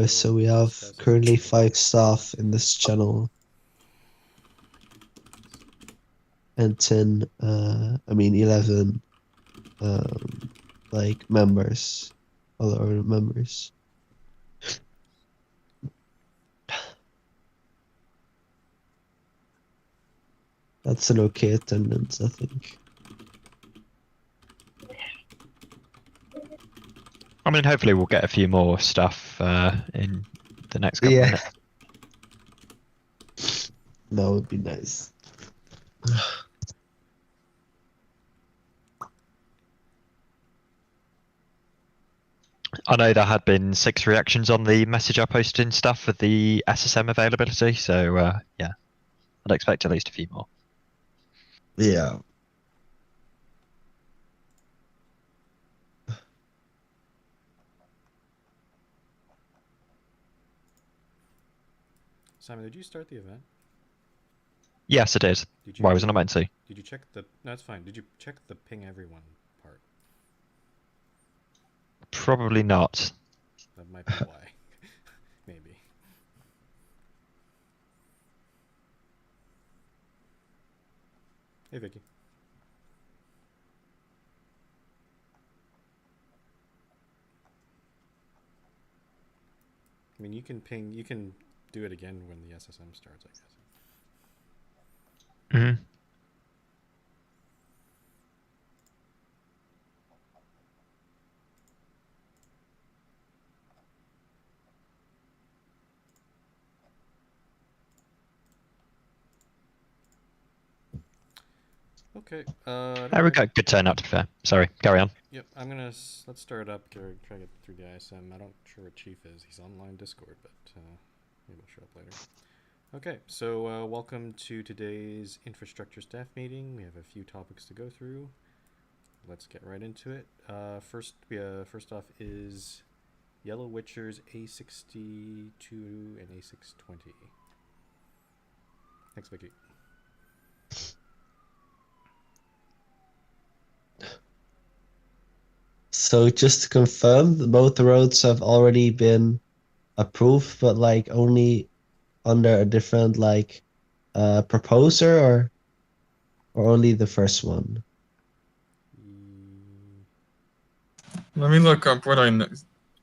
So we have currently 5 staff in this channel. And 10, 11, like members, other members. That's an okay attendance, I think. I mean, hopefully we'll get a few more stuff in the next couple of minutes. That would be nice. I know there had been 6 reactions on the message I posted and stuff for the SSM availability, so yeah, I'd expect at least a few more. Yeah. Simon, did you start the event? Yes, it is. Why wasn't I meant to? Did you check the... No, that's fine. Did you check the ping everyone part? Probably not. That might be why. Maybe. Hey, Vicky. I mean, you can ping... You can do it again when the SSM starts, I guess. Mm-hmm. Okay. We got good turnout, to be fair. Sorry, carry on. Yep, let's start up. Try to get through the ISM. I don't sure what Chief is. He's online Discord, but maybe he'll show up later. Okay, so welcome to today's infrastructure staff meeting. We have a few topics to go through. Let's get right into it. First off is Yellow Witcher's A62 and A620. Thanks, Vicky. So just to confirm, both roads have already been approved, but like only under a different like proposer, or only the first one? Let me look up what I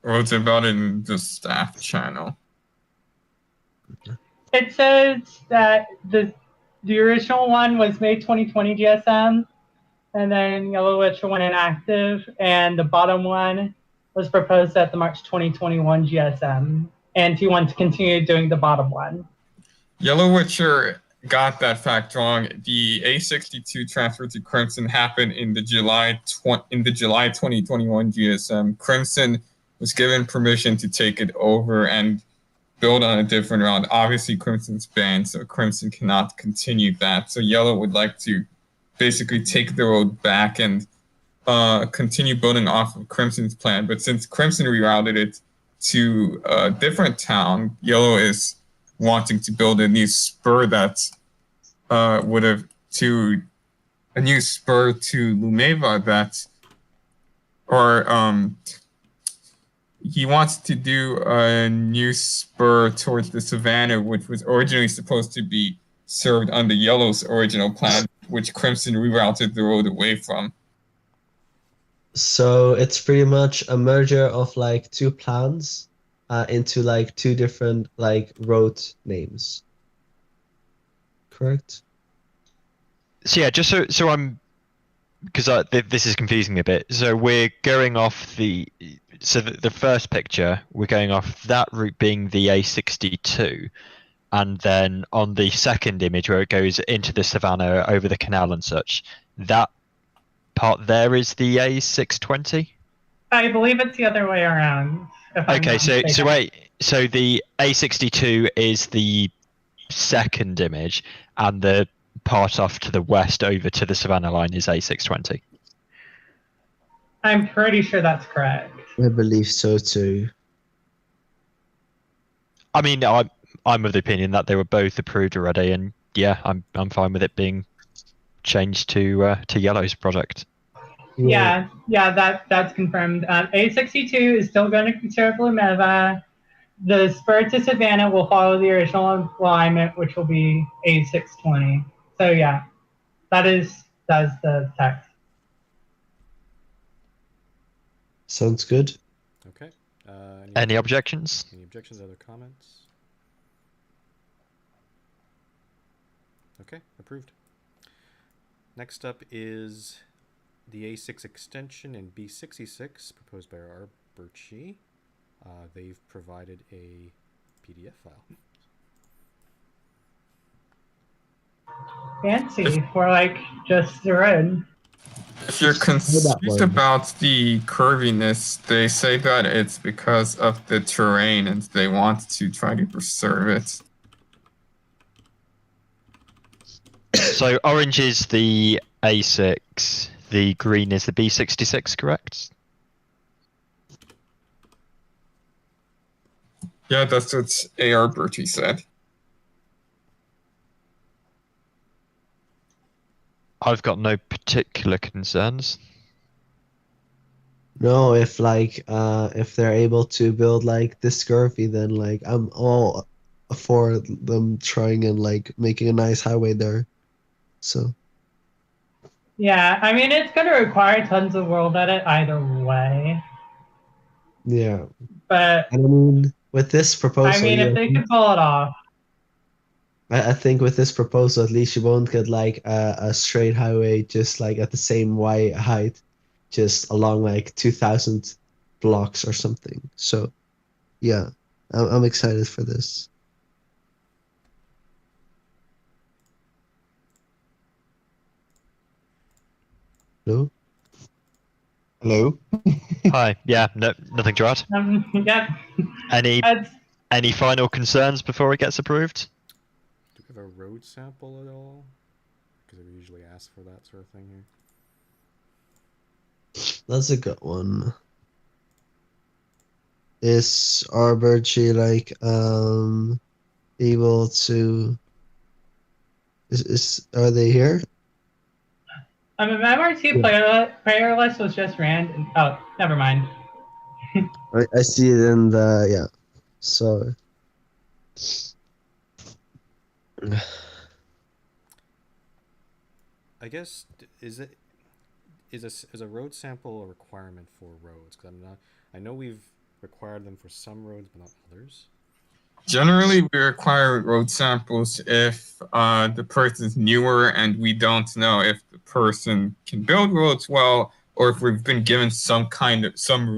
wrote about in the staff channel. It says that the original one was May 2020 GSM, and then Yellow Witcher went inactive, and the bottom one was proposed at the March 2021 GSM, and he wants to continue doing the bottom one. Yellow Witcher got that fact wrong. The A62 transfer to Crimson happened in the July 2021 GSM. Crimson was given permission to take it over and build on a different route. Obviously, Crimson's banned, so Crimson cannot continue that. So Yellow would like to basically take the road back and continue building off of Crimson's plan. But since Crimson rerouted it to a different town, Yellow is wanting to build a new spur that would have to a new spur to Lumeva that, or he wants to do a new spur towards the Savannah, which was originally supposed to be served under Yellow's original plan, which Crimson rerouted the road away from. So it's pretty much a merger of like 2 plans into like 2 different like road names. Correct? So yeah, just so I'm, because this is confusing me a bit. So we're going off the first picture, we're going off that route being the A62, and then on the second image where it goes into the savannah over the canal and such, that part there is the A620. I believe it's the other way around. Okay, so wait, so the A62 is the second image, and the part off to the west over to the Savannah line is A620. I'm pretty sure that's correct. I believe so too. I mean, I'm of the opinion that they were both approved already, and yeah, I'm fine with it being changed to Yellow's project. Yeah, that's confirmed. A62 is still going to serve Lumeva. the spur to Savannah will follow the original alignment, which will be A620. So yeah, that's the text. Sounds good. Okay. Any objections? Any objections? Other comments? Okay, approved. Next up is the A6 extension in B66 proposed by Arberchi. They've provided a PDF file. Fancy for like just the road. If you're confused about the curviness, they say that it's because of the terrain and they want to try to preserve it. So orange is the A6, the green is the B66, correct? Yeah, that's what A.R. Bertie said. I've got no particular concerns. No, if they're able to build like this curvy, then like I'm all for them trying and like making a nice highway there. So Yeah, I mean it's gonna require tons of world edit either way. yeah. But And I mean with this proposal, I mean if they could pull it off. I think with this proposal, at least you won't get like a straight highway just like at the same Y height, just along like 2,000 blocks or something. So, yeah, I'm excited for this. Hello? Hello? Hi, yeah, no, nothing to add. Yep. Any final concerns before it gets approved? Do we have a road sample at all? Because we usually ask for that sort of thing here. That's a good one. Is Arbergy like able to is are they here? MRT player list was just ran. Oh, never mind. I see it in the yeah. So I guess is a road sample a requirement for roads? Because I know we've required them for some roads, but not others. Generally, we require road samples if the person's newer and we don't know if the person can build roads well, or if we've been given some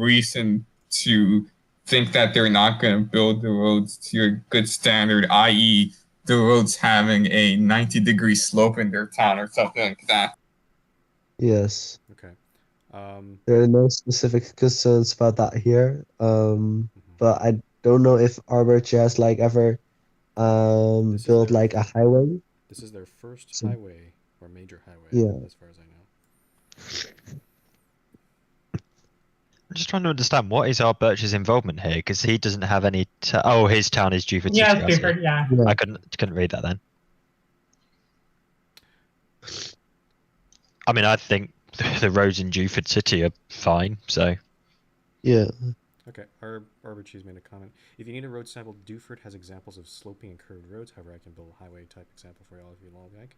reason to think that they're not going to build the roads to a good standard, i.e., the roads having a 90-degree slope in their town or something like that. yes. Okay. There are no specific concerns about that here. But I don't know if Arbergy has like ever built like a highway. This is their first highway or major highway, yeah. as far as I know. I'm just trying to understand what is our Birch's involvement here, because he doesn't have any. Oh, his town is Duford City. Yeah, Duford. Yeah. I couldn't read that then. I mean, I think the roads in Duford City are fine. So. Yeah. Okay, Arberchi's made a comment. If you need a road sample, Duford has examples of sloping and curved roads. However, I can build a highway type example for all of you like.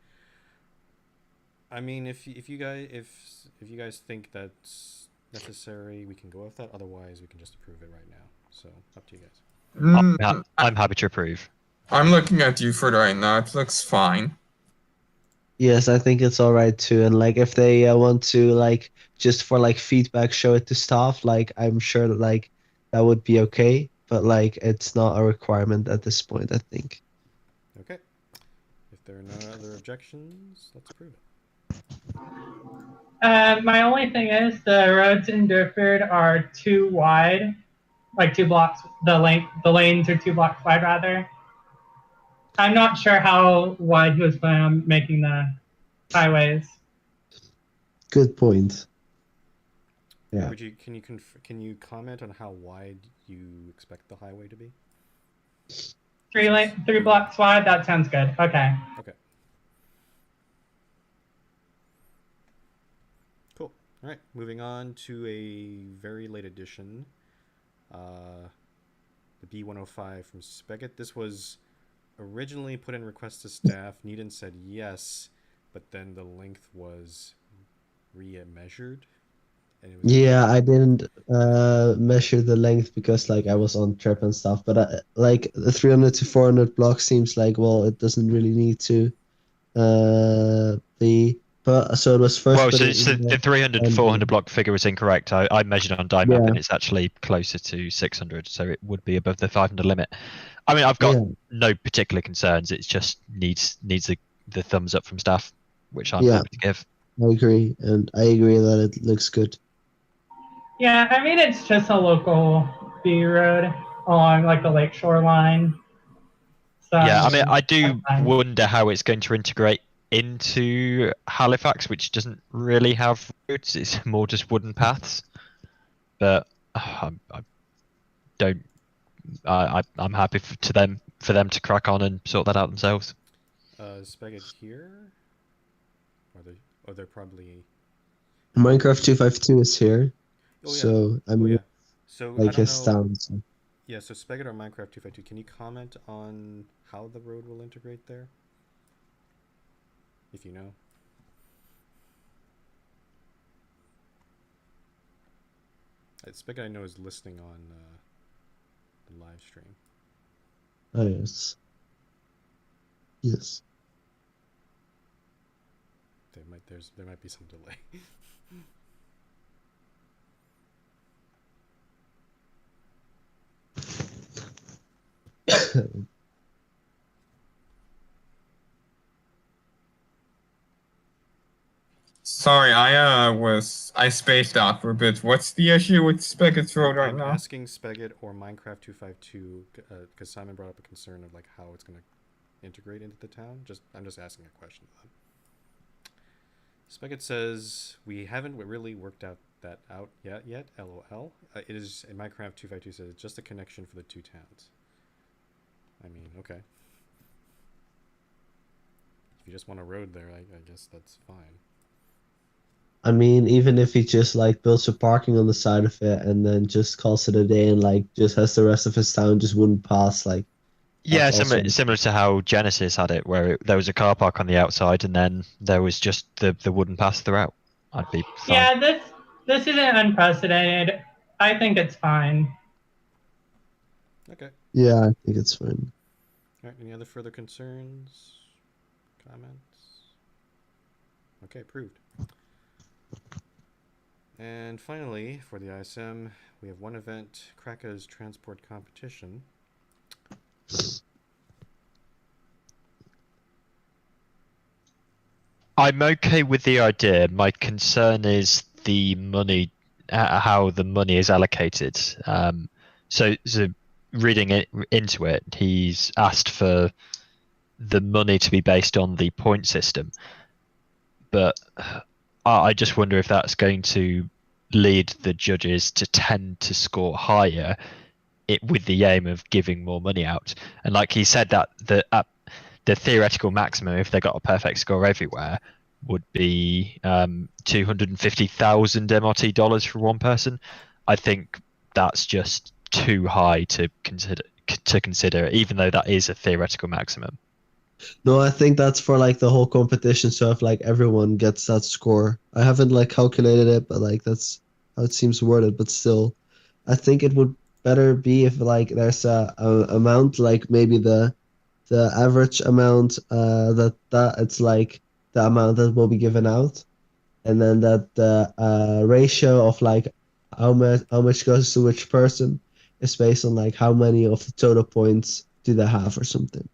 I mean, if you guys think that's necessary, we can go with that. Otherwise, we can just approve it right now. So up to you guys. I'm happy to approve. I'm looking at Duford right now. It looks fine. Yes, I think it's all right too. And like if they want to like just for like feedback show it to staff, like I'm sure that like that would be okay. But like it's not a requirement at this point, I think. Okay. If there are no other objections, let's approve it. My only thing is the roads in Duford are too wide, like 2 blocks. The lanes are 2 blocks wide rather. I'm not sure how wide he was planning on making the highways. Good point. Yeah. Can you comment on how wide you expect the highway to be? 3 blocks wide. That sounds good. Okay. Okay. Cool. All right. Moving on to a very late edition. the B105 from Spigot. This was originally put in request to staff. Needham said yes, but then the length was re-measured. And it was Yeah, I didn't measure the length because like I was on trip and stuff, but like the 300 to 400 block seems like, well, it doesn't really need to be. But so it was first Well, put so, in so the 300 and 400 block figure was incorrect. I measured on die map yeah, and it's actually closer to 600, so it would be above the 500 limit. I mean, I've got yeah, no particular concerns. It just needs the thumbs up from staff, which I'm yeah, happy to give. I agree, and I agree that it looks good. Yeah, I mean it's just a local B road along like the lakeshore line. So Yeah, I mean, I that's do fine. wonder how it's going to integrate into Halifax, which doesn't really have roads. It's more just wooden paths. But I don't. I'm happy for them to crack on and sort that out themselves. Spigot here? They're probably... Minecraft 252 is here, Oh, yeah. so I Oh, mean, yeah. So, I like don't his know... town. So. Yeah, so Spigot or Minecraft 252, can you comment on how the road will integrate there? If you know. Spigot I know is listening on the live stream. Oh yes, yes. There might be some delay. Sorry, I spaced out for a bit. What's the issue with Spigot's Road right I'm now? asking Spigot or Minecraft 252 because Simon brought up a concern of like how it's going to integrate into the town. I'm just asking a question to them. Spigot says we haven't really worked that out yet. LOL. It is in Minecraft 252 says it's just a connection for the two towns. I mean, okay. If you just want a road there, I guess that's fine. I mean, even if he just like builds a parking on the side of it and then just calls it a day and like just has the rest of his town just wouldn't pass, like Yeah, that's also similar to how Genesis had it, where there was a car park on the outside and then there was just the wooden path throughout. I'd be fine. Yeah, this isn't unprecedented. I think it's fine. Okay. yeah, I think it's fine. All right. Any other further concerns? Comments? Okay, approved. And finally, for the ISM, we have one event, Kraka's Transport Competition. I'm okay with the idea. My concern is the money, how the money is allocated. So reading it into it, he's asked for the money to be based on the point system, but I just wonder if that's going to lead the judges to tend to score higher, with the aim of giving more money out. And like he said, that the theoretical maximum, if they got a perfect score everywhere, would be 250,000 MRT dollars for one person. I think that's just too high to consider, even though that is a theoretical maximum. No, I think that's for like the whole competition, so if like everyone gets that score. I haven't like calculated it, but like that's how it seems worded, but still I think it would better be if like there's a amount like maybe the average amount that it's like the amount that will be given out, and then that the ratio of like how much goes to which person is based on like how many of the total points do they have or something.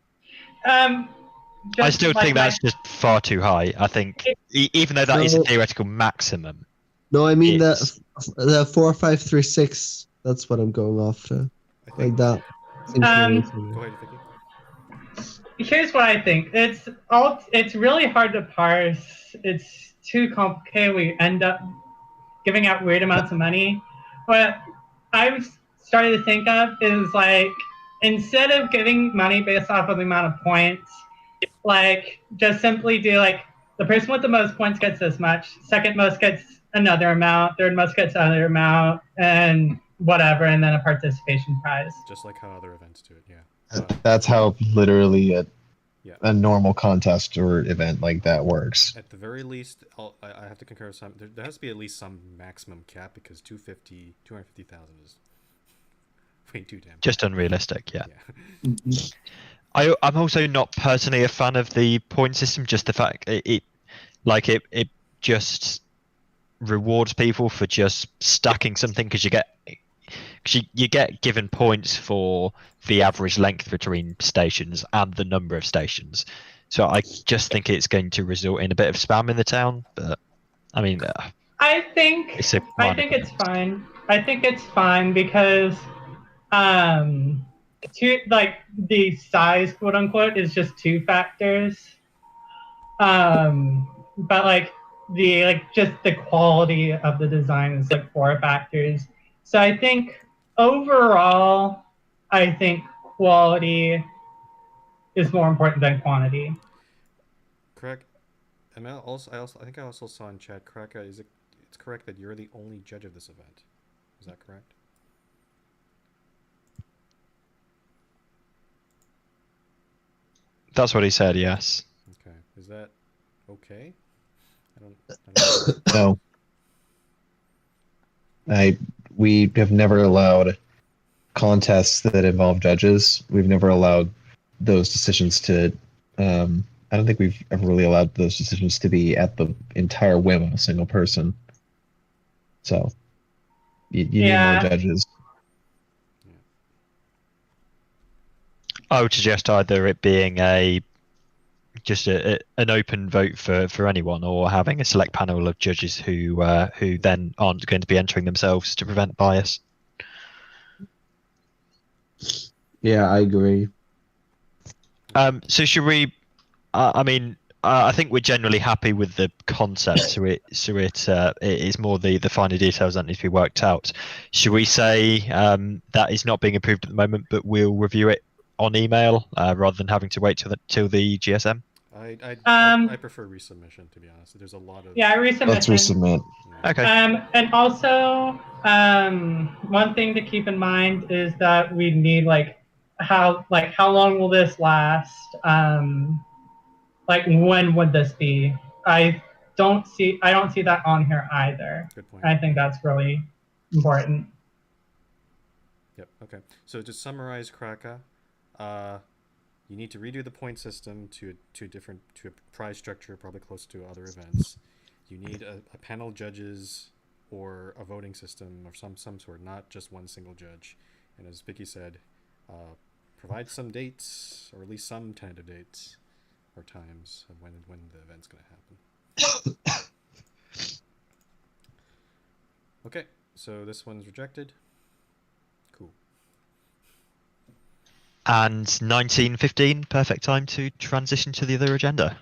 Um, I just still like think that's just far too high. I think even though that is a No, theoretical maximum, no, I mean it's the 4536. That's what I'm going after. I Like think. that seems more um, reasonable. Go ahead, Vicky. here's what I think. It's really hard to parse. It's too complicated. We end up giving out weird amounts of money. What I've started to think of is like instead of giving money based off of the amount of points, like just simply do like the person with the most points gets this much, second most gets another amount, third most gets another amount, and whatever, and then a participation prize. Just like how other events do it, yeah. That's how literally Yeah. a normal contest or event like that works. At the very least, I have to concur with some. There has to be at least some maximum cap, because 250,000 is way too damn. Just unrealistic, yeah. Yeah. I'm also not personally a fan of the point system. Just the fact it just rewards people for just stacking something, because you get given points for the average length between stations and the number of stations. So I just think it's going to result in a bit of spam in the town. But I mean, I think it's a I minor think point. it's fine. I think it's fine because like the size, quote unquote, is just two factors. But like just the quality of the design is like four factors. So I think overall, I think quality is more important than quantity. Correct. And I think I also saw in chat, Kraka, it's correct that you're the only judge of this event. Is that correct? That's what he said. Yes. Okay. Is that okay? I don't No, we have never allowed contests that involve judges. We've never allowed those decisions to. I don't think we've ever really allowed those decisions to be at the entire whim of a single person. So you need more Yeah. judges. I would suggest either it being an open vote for anyone, or having a select panel of judges who then aren't going to be entering themselves to prevent bias. Yeah, I agree. So should we? I think we're generally happy with the concept. So it is more the finer details that need to be worked out. Should we say that is not being approved at the moment, but we'll review it on email rather than having to wait till the GSM? I prefer resubmission, to be honest. There's a lot of resubmission. Let's resubmit. Okay. And also, one thing to keep in mind is that we need how long will this last? When would this be? I don't see that on here either. Good point. I think that's really important. Yep. Okay. So to summarize, Kraka, you need to redo the point system to a prize structure, probably close to other events. You need a panel of judges or a voting system of some sort, not just one single judge. And as Vicky said, provide some dates, or at least some tentative dates or times of when the event's going to happen. Okay, so this one's rejected. Cool. And 19:15, perfect time to transition to the other agenda.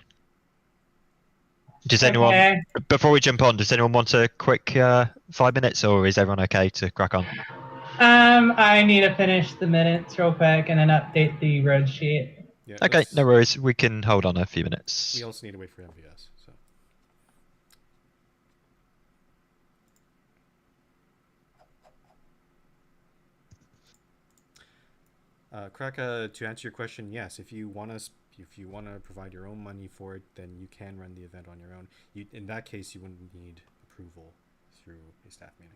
Does anyone, Okay. before we jump on, does anyone want a quick 5 minutes, or is everyone okay to crack on? I need to finish the minutes real quick and then update the road sheet. Yeah, Okay, no worries. We can hold on a few minutes. We also need to wait for MVS. So, Kraka, to answer your question, yes. If you want to provide your own money for it, then you can run the event on your own. In that case, you wouldn't need approval through a staff meeting.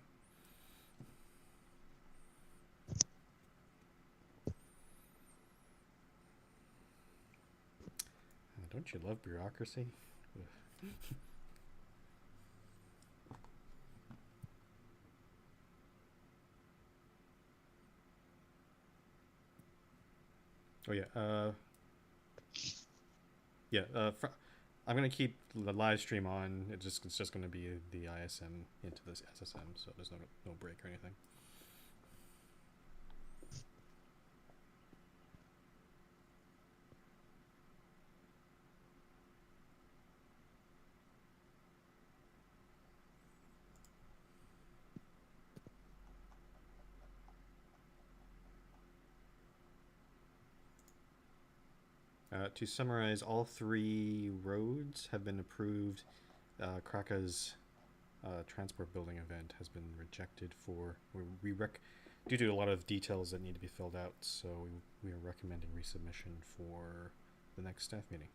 Don't you love bureaucracy? Oh yeah. I'm gonna keep the live stream on. It's just gonna be the ISM into this SSM, so there's no break or anything. To summarize, all three roads have been approved. Kraka's transport building event has been rejected for due to a lot of details that need to be filled out. So we are recommending resubmission for the next staff meeting.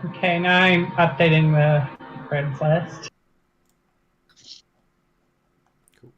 Okay, now I'm updating the friends list. Cool.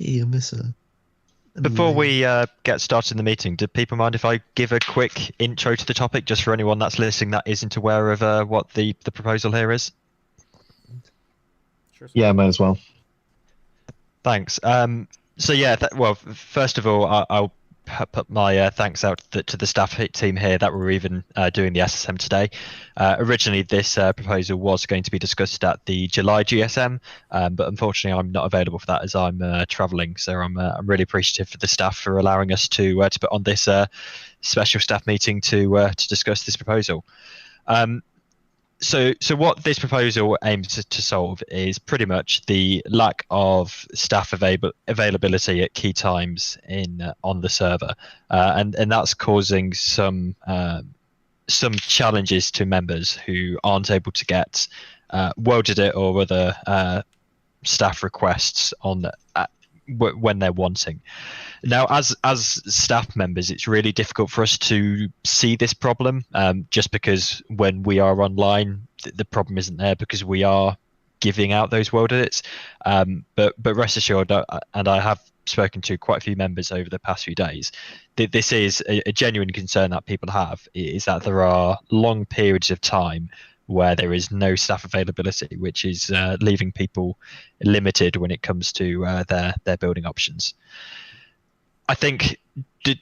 You miss a Before lane. we get started in the meeting, do people mind if I give a quick intro to the topic, just for anyone that's listening that isn't aware of what the proposal here is? Sure. Yeah, might as well. Thanks. So yeah, well, first of all, I'll put my thanks out to the staff team here that were even doing the SSM today. Originally, this proposal was going to be discussed at the July GSM, but unfortunately, I'm not available for that as I'm travelling. So I'm really appreciative for the staff for allowing us to put on this special staff meeting to discuss this proposal. So what this proposal aims to solve is pretty much the lack of staff availability at key times on the server, and that's causing some challenges to members who aren't able to get WorldEdit or other staff requests on when they're wanting. Now, as staff members, it's really difficult for us to see this problem, just because when we are online, the problem isn't there because we are giving out those world edits. But rest assured, and I have spoken to quite a few members over the past few days, this is a genuine concern that people have, is that there are long periods of time where there is no staff availability, which is leaving people limited when it comes to their building options. I think,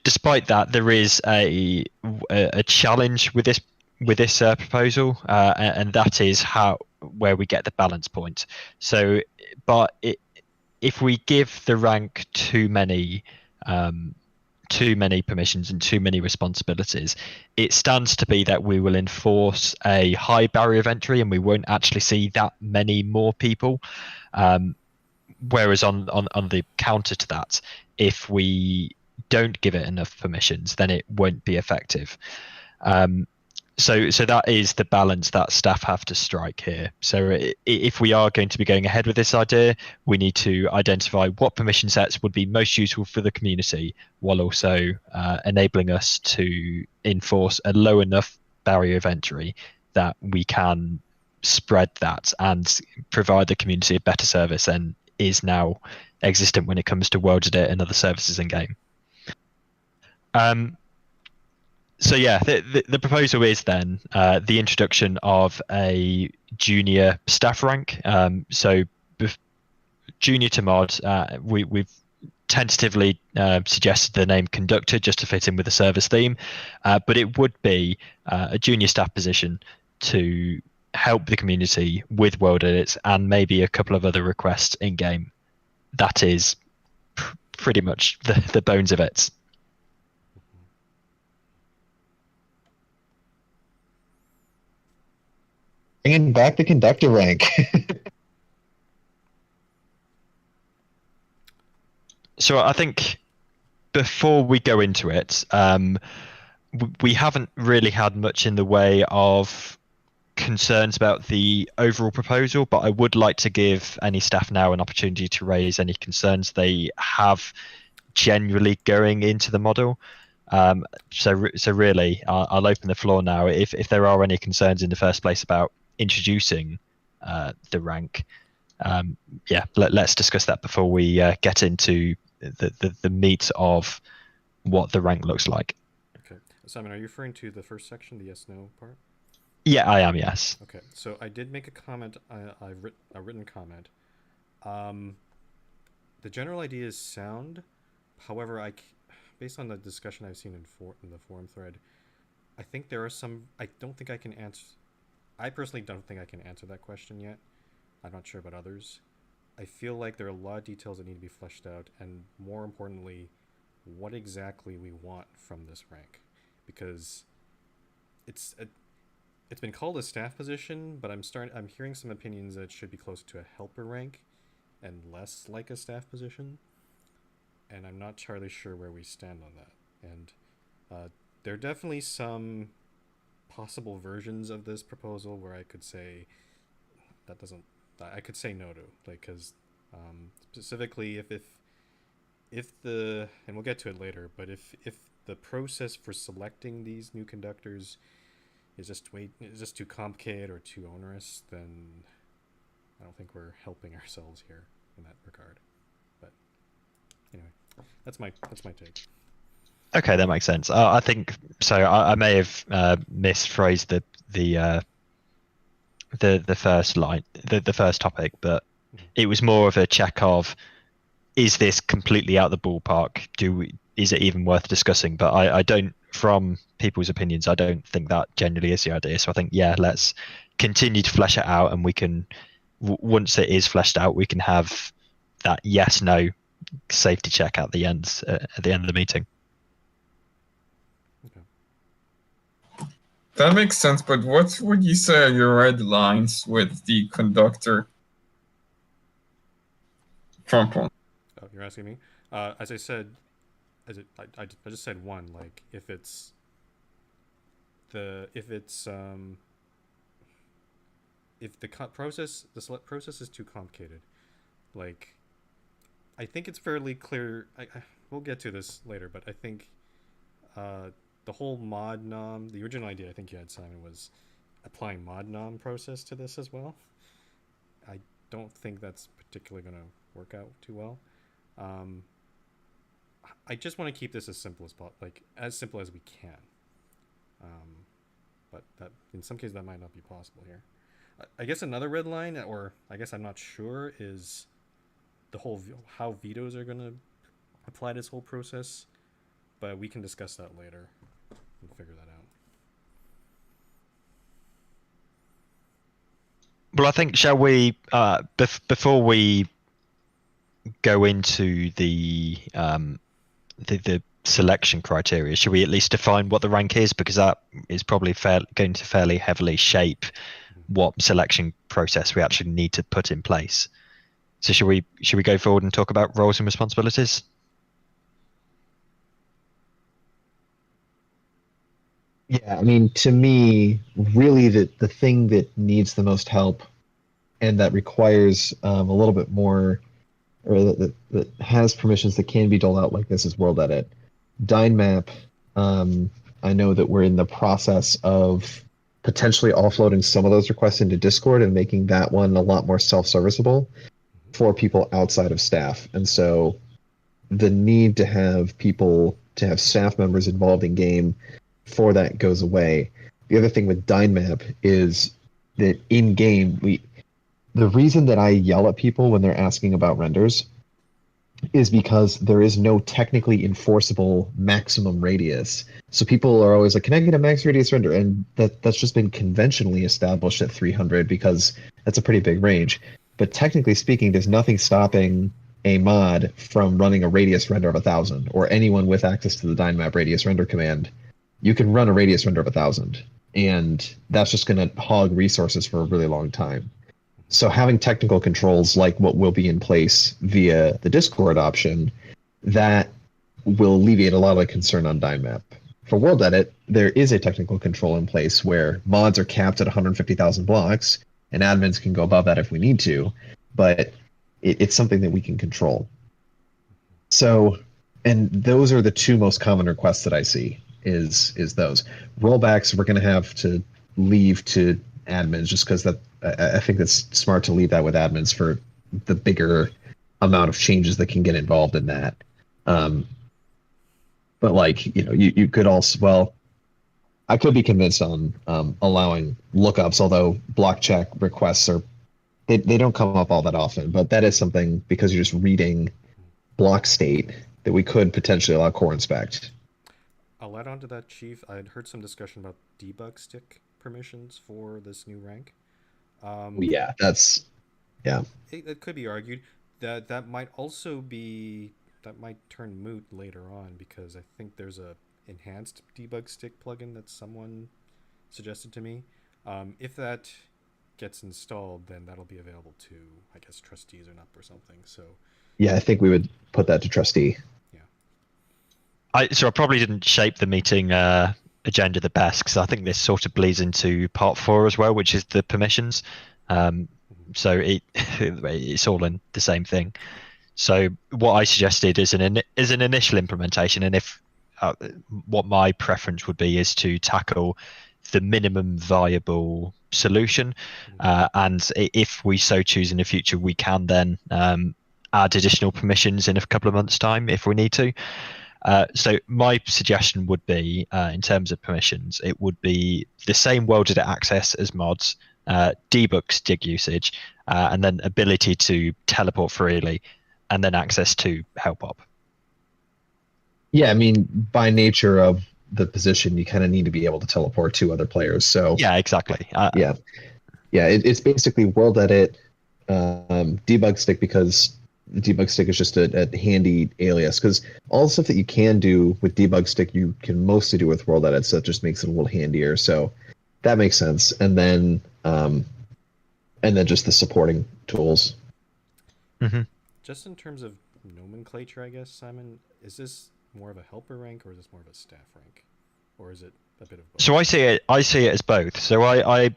despite that, there is a challenge with this proposal, and that is where we get the balance point. So, if we give the rank too many permissions and too many responsibilities, it stands to be that we will enforce a high barrier of entry, and we won't actually see that many more people. Whereas on the counter to that, if we don't give it enough permissions, then it won't be effective. So that is the balance that staff have to strike here. So if we are going to be going ahead with this idea, we need to identify what permission sets would be most useful for the community, while also enabling us to enforce a low enough barrier of entry that we can spread that and provide the community a better service than is now existent when it comes to WorldEdit and other services in game. So yeah, the proposal is then the introduction of a junior staff rank. So junior to mod, we've tentatively suggested the name conductor just to fit in with the service theme, but it would be a junior staff position to help the community with world edits and maybe a couple of other requests in game. that is pretty much the bones of it. Bringing back the conductor rank. So I think before we go into it, we haven't really had much in the way of concerns about the overall proposal, but I would like to give any staff now an opportunity to raise any concerns they have generally going into the model. So really, I'll open the floor now. If there are any concerns in the first place about introducing the rank, let's discuss that before we get into the meat of what the rank looks like. Okay, Simon, are you referring to the first section, the yes/no part? Yeah, I am. Yes. Okay, so I did make a comment. I've written a written comment. The general idea is sound. However, based on the discussion I've seen in the forum thread, I think there are some. I don't think I can answer. I personally don't think I can answer that question yet. I'm not sure about others. I feel like there are a lot of details that need to be fleshed out, and more importantly, what exactly we want from this rank, because it's been called a staff position, but I'm hearing some opinions that it should be closer to a helper rank and less like a staff position, and I'm not entirely sure where we stand on that. And there are definitely some possible versions of this proposal where I could say I could say no to, like, because specifically if the, and we'll get to it later, but if the process for selecting these new conductors is just too complicated or too onerous, then I don't think we're helping ourselves here in that regard. But anyway, that's my take. Okay, that makes sense. I think so. I may have misphrased the first line, the first topic, but it was more of a check of, is this completely out the ballpark? Is it even worth discussing? But I don't, from people's opinions, I don't think that generally is the idea. So I think, let's continue to flesh it out, and we can, once it is fleshed out, we can have that yes/no safety check at the end of the meeting. That makes sense, but what would you say are your red lines with the conductor component? Oh, you're asking me? As I said, I just said one. Like, if the select process is too complicated, like, I think it's fairly clear. We'll get to this later, but I think the whole mod nom, the original idea I think you had, Simon, was applying mod nom process to this as well. I don't think that's particularly going to work out too well. I just want to keep this as simple as we can. But that, in some cases, that might not be possible here. I guess another red line, or I guess I'm not sure, is the whole how vetoes are going to apply this whole process. But we can discuss that later and figure that out. Well, I think, shall we, before we go into the selection criteria, should we at least define what the rank is, because that is probably going to fairly heavily shape what selection process we actually need to put in place. So should we go forward and talk about roles and responsibilities? Yeah, I mean, to me, really, the thing that needs the most help and that requires a little bit more, or that has permissions that can be doled out like this, is World Edit. Dynmap, I know that we're in the process of potentially offloading some of those requests into Discord and making that one a lot more self-serviceable for people outside of staff. And so the need to have staff members involved in game for that goes away. The other thing with Dynmap is that in game, the reason that I yell at people when they're asking about renders is because there is no technically enforceable maximum radius. So people are always like, can I get a max radius render? And that's just been conventionally established at 300 because that's a pretty big range. But technically speaking, there's nothing stopping a mod from running a radius render of 1,000, or anyone with access to the Dynmap radius render command, you can run a radius render of 1,000, and that's just going to hog resources for a really long time. So having technical controls like what will be in place via the Discord option, that will alleviate a lot of the concern on Dynmap. For World Edit, there is a technical control in place where mods are capped at 150,000 blocks, and admins can go above that if we need to, but it's something that we can control. So, and those are the two most common requests that I see is those. Rollbacks we're going to have to leave to admins, just because that I think that's smart to leave that with admins for the bigger amount of changes that can get involved in that. But like, you could also, well, I could be convinced on allowing lookups, although block check requests they don't come up all that often. But that is something, because you're just reading block state, that we could potentially allow core inspect. I'll add on to that, Chief. I had heard some discussion about debug stick permissions for this new rank. Yeah, that's It could be argued that that might also be that might turn moot later on, because I think there's a enhanced debug stick plugin that someone suggested to me. If that gets installed, then that'll be available to, I guess, trustees or NUP or something. So yeah, I think we would put that to trustee. So I probably didn't shape the meeting agenda the best, because I think this sort of bleeds into part 4 as well, which is the permissions. So it's all in the same thing. So what I suggested is an initial implementation, and if what my preference would be is to tackle the minimum viable solution, and if we so choose in the future, we can then add additional permissions in a couple of months' time if we need to. So my suggestion would be, in terms of permissions, it would be the same World Edit access as mods, debug stick usage, and then ability to teleport freely, and then access to help op. Yeah, I mean, by nature of the position, you kind of need to be able to teleport to other players. So yeah, exactly. It's basically World Edit, debug stick, because the debug stick is just a handy alias, because all the stuff that you can do with debug stick you can mostly do with World Edit, so it just makes it a little handier. So that makes sense. And then just the supporting tools. Mm-hmm. Just in terms of nomenclature, I guess, Simon, is this more of a helper rank, or is this more of a staff rank, or is it a bit of both? So I see it as both. So I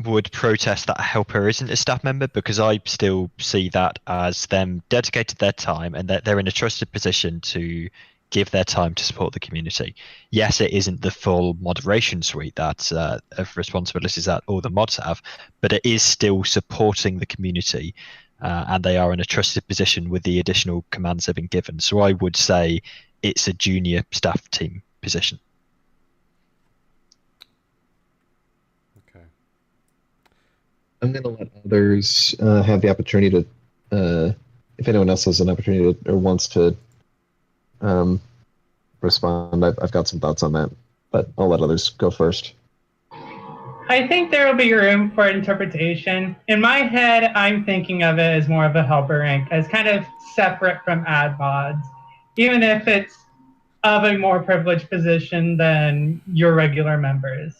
would protest that a helper isn't a staff member, because I still see that as them dedicated their time, and that they're in a trusted position to give their time to support the community. Yes, it isn't the full moderation suite that of responsibilities that all the mods have, but it is still supporting the community, and they are in a trusted position with the additional commands they've been given. So I would say it's a junior staff team position. I'm going to let others have the opportunity to, if anyone else has an opportunity or wants to respond. I've got some thoughts on that, but I'll let others go first. I think there will be room for interpretation. In my head, I'm thinking of it as more of a helper rank, as kind of separate from ad mods, even if it's of a more privileged position than your regular members.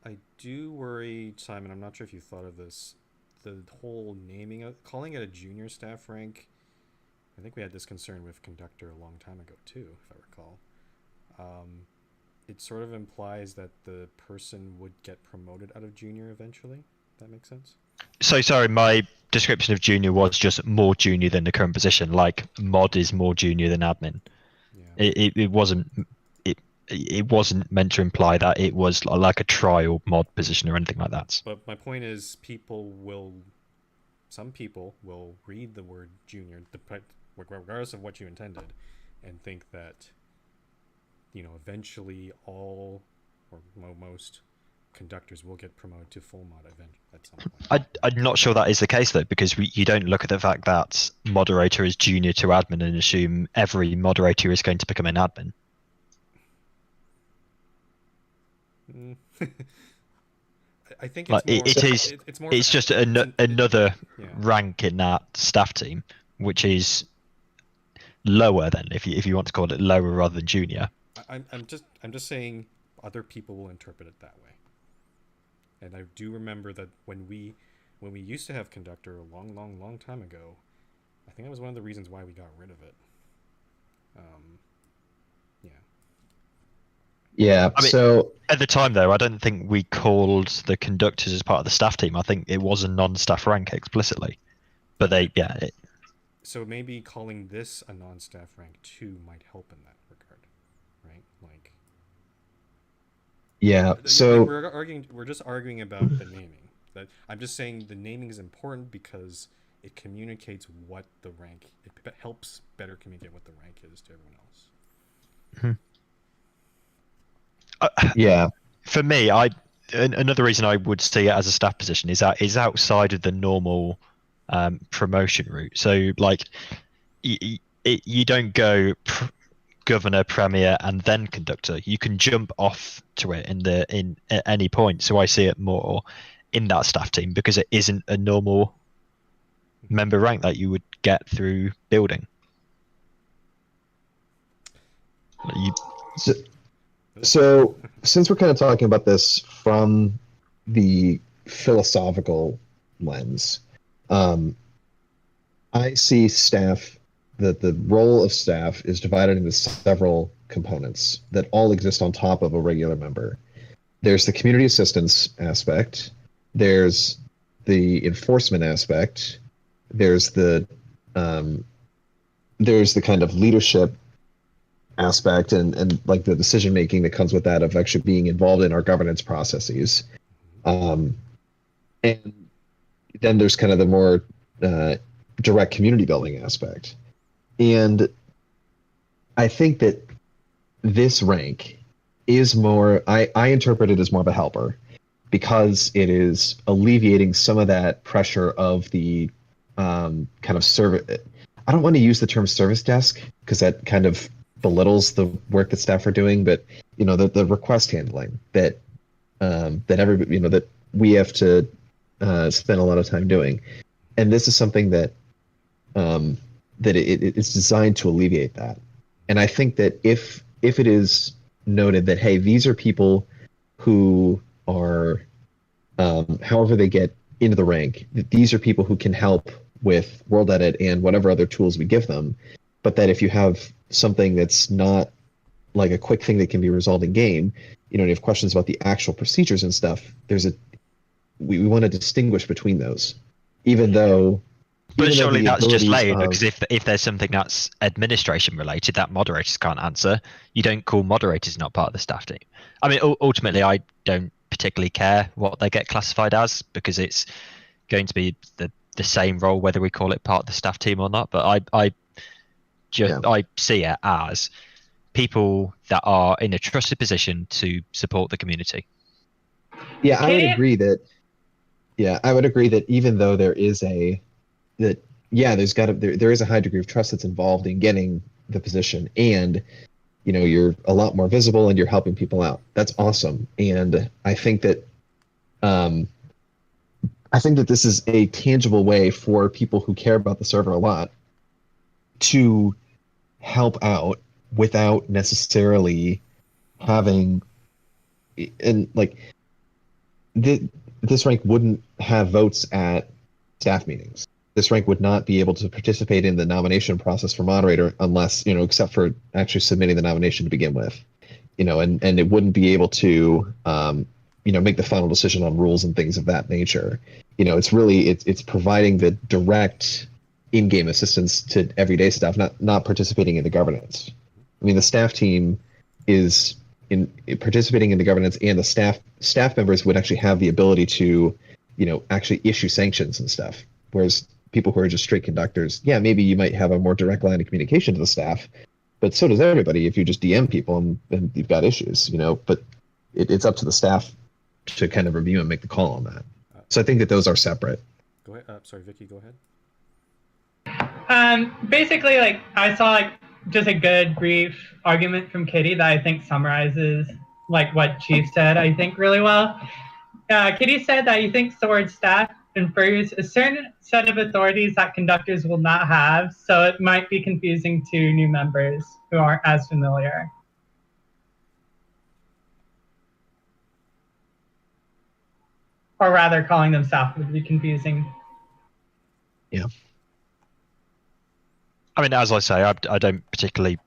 I do worry, Simon, I'm not sure if you thought of this, the whole naming of calling it a junior staff rank. I think we had this concern with Conductor a long time ago too, if I recall. It sort of implies that the person would get promoted out of junior eventually. That makes sense? So sorry, my description of junior was just more junior than the current position. Like mod is more junior than admin. Yeah. It wasn't meant to imply that it was like a trial mod position or anything like that. But my point is, some people will read the word junior, regardless of what you intended, and think that, eventually all or most conductors will get promoted to full mod at some point. I'm not sure that is the case though, because you don't look at the fact that moderator is junior to admin and assume every moderator is going to become an admin. I think Like it's more. it is. It's more. It's just another rank in that staff team, which is lower than if you want to call it lower rather than junior. I'm just saying other people will interpret it that way. And I do remember that when we used to have conductor a long time ago, I think that was one of the reasons why we got rid of it. Yeah. Yeah. I mean, So at the time, though, I don't think we called the conductors as part of the staff team. I think it was a non-staff rank explicitly. But So maybe calling this a non-staff rank 2 might help in that regard, right? Like. yeah. So We're just arguing about the naming. That I'm just saying the naming is important because it communicates what the rank. It helps better communicate what the rank is to everyone else. yeah. For me, another reason I would see it as a staff position is that is outside of the normal promotion route. So like, you don't go governor, premier, and then conductor. You can jump off to it in at any point. So I see it more in that staff team because it isn't a normal member rank that you would get through building. So since we're kind of talking about this from the philosophical lens, I see staff that the role of staff is divided into several components that all exist on top of a regular member. There's the community assistance aspect, there's the enforcement aspect, there's the kind of leadership aspect and like the decision making that comes with that of actually being involved in our governance processes. And then there's kind of the more direct community building aspect. And I think that this rank is more, I interpret it as more of a helper because it is alleviating some of that pressure of the kind of service. I don't want to use the term service desk because that kind of belittles the work that staff are doing, but the request handling that everybody, that we have to spend a lot of time doing. And this is something that it's designed to alleviate that. And I think that if it is noted that, hey, these are people who are, however they get into the rank, these are people who can help with World Edit and whatever other tools we give them, but that if you have something that's not like a quick thing that can be resolved in game, and you have questions about the actual procedures and stuff, we want to distinguish between those, even though. But surely that's just lame of, because if there's something that's administration related that moderators can't answer, you don't call moderators not part of the staff team. I mean, ultimately, I don't particularly care what they get classified as because it's going to be the same role whether we call it part of the staff team or not. But I see it as people that are in a trusted position to support the community. Yeah, I would agree that. Yeah, I would agree that even though there is there is a high degree of trust that's involved in getting the position, and you're a lot more visible and you're helping people out. That's awesome, and I think that this is a tangible way for people who care about the server a lot to help out without necessarily having, and like this rank wouldn't have votes at staff meetings. This rank would not be able to participate in the nomination process for moderator unless, except for actually submitting the nomination to begin with, and it wouldn't be able to, make the final decision on rules and things of that nature. It's really, it's providing the direct in-game assistance to everyday staff, not participating in the governance. I mean, the staff team is participating in the governance, and the staff members would actually have the ability to, actually issue sanctions and stuff. Whereas people who are just straight conductors, yeah, maybe you might have a more direct line of communication to the staff, but so does everybody if you just DM people and you've got issues, but it's up to the staff to kind of review and make the call on that. So I think that those are separate. Go ahead. Sorry, Vicky, go ahead. Basically, I saw just a good brief argument from Kitty that I think summarizes what Chief said, I think, really well. Kitty said that he thinks the word staff infers a certain set of authorities that conductors will not have, so it might be confusing to new members who aren't as familiar. Or rather, calling them staff would be confusing. Yeah. I mean, as I say, I don't particularly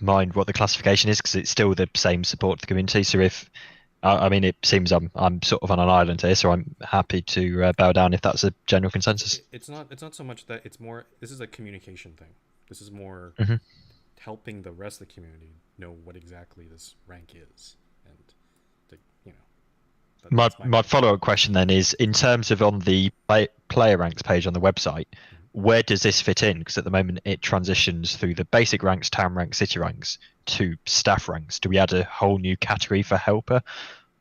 mind what the classification is because it's still the same support to the community. So if I mean, it seems I'm sort of on an island here, so I'm happy to bow down if that's a general consensus. It's not so much that, it's more, this is a communication thing. This is more Mhm. helping the rest of the community know what exactly this rank is, and to, you know. My follow-up question then is, in terms of on the player ranks page on the website, where does this fit in? Because at the moment it transitions through the basic ranks, town ranks, city ranks to staff ranks. Do we add a whole new category for helper,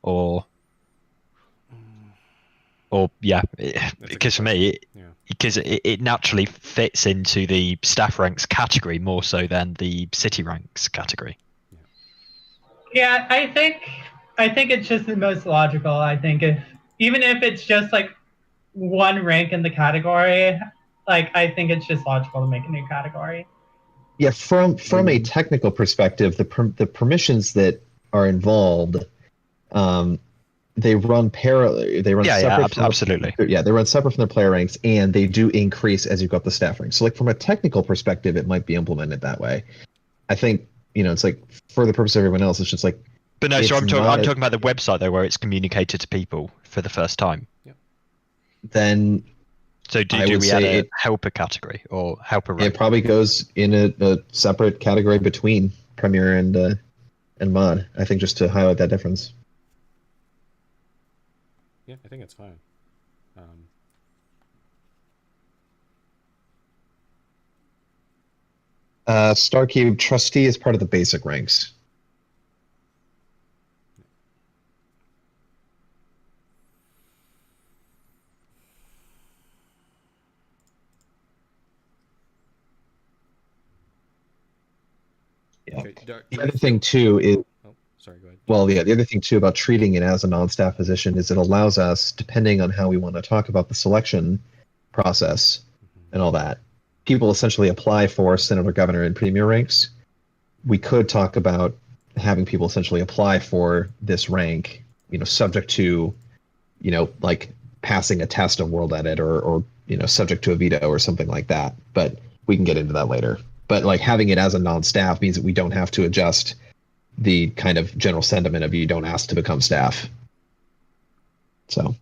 or yeah? Because for me, because it naturally fits into the staff ranks category more so than the city ranks category. Yeah, I think it's just the most logical. I think even if it's just like one rank in the category, like I think it's just logical to make a new category. Yeah, from a technical perspective, the permissions that are involved, they run parallel. They run separate. Absolutely. They run separate from their player ranks, and they do increase as you go up the staff ranks. So, like from a technical perspective, it might be implemented that way. I think it's like for the purpose of everyone else, it's just like. But no, so I'm talking about the website though, where it's communicated to people for the first time. Yeah. Then. So do we add a helper category or helper rank? It probably goes in a separate category between Premier and Mod. I think just to highlight that difference. Yeah, I think it's fine. Starcube Trustee is part of the basic ranks. Yeah. Okay, the other thing too is. Oh, sorry. Go ahead. Well, yeah. The other thing too about treating it as a non-staff position is it allows us, depending on how we want to talk about the selection process and all that, people essentially apply for senator, governor, and premier ranks. We could talk about having people essentially apply for this rank, subject to, like passing a test of World Edit or subject to a veto or something like that. But we can get into that later. But like having it as a non-staff means that we don't have to adjust the kind of general sentiment of you don't ask to become staff. So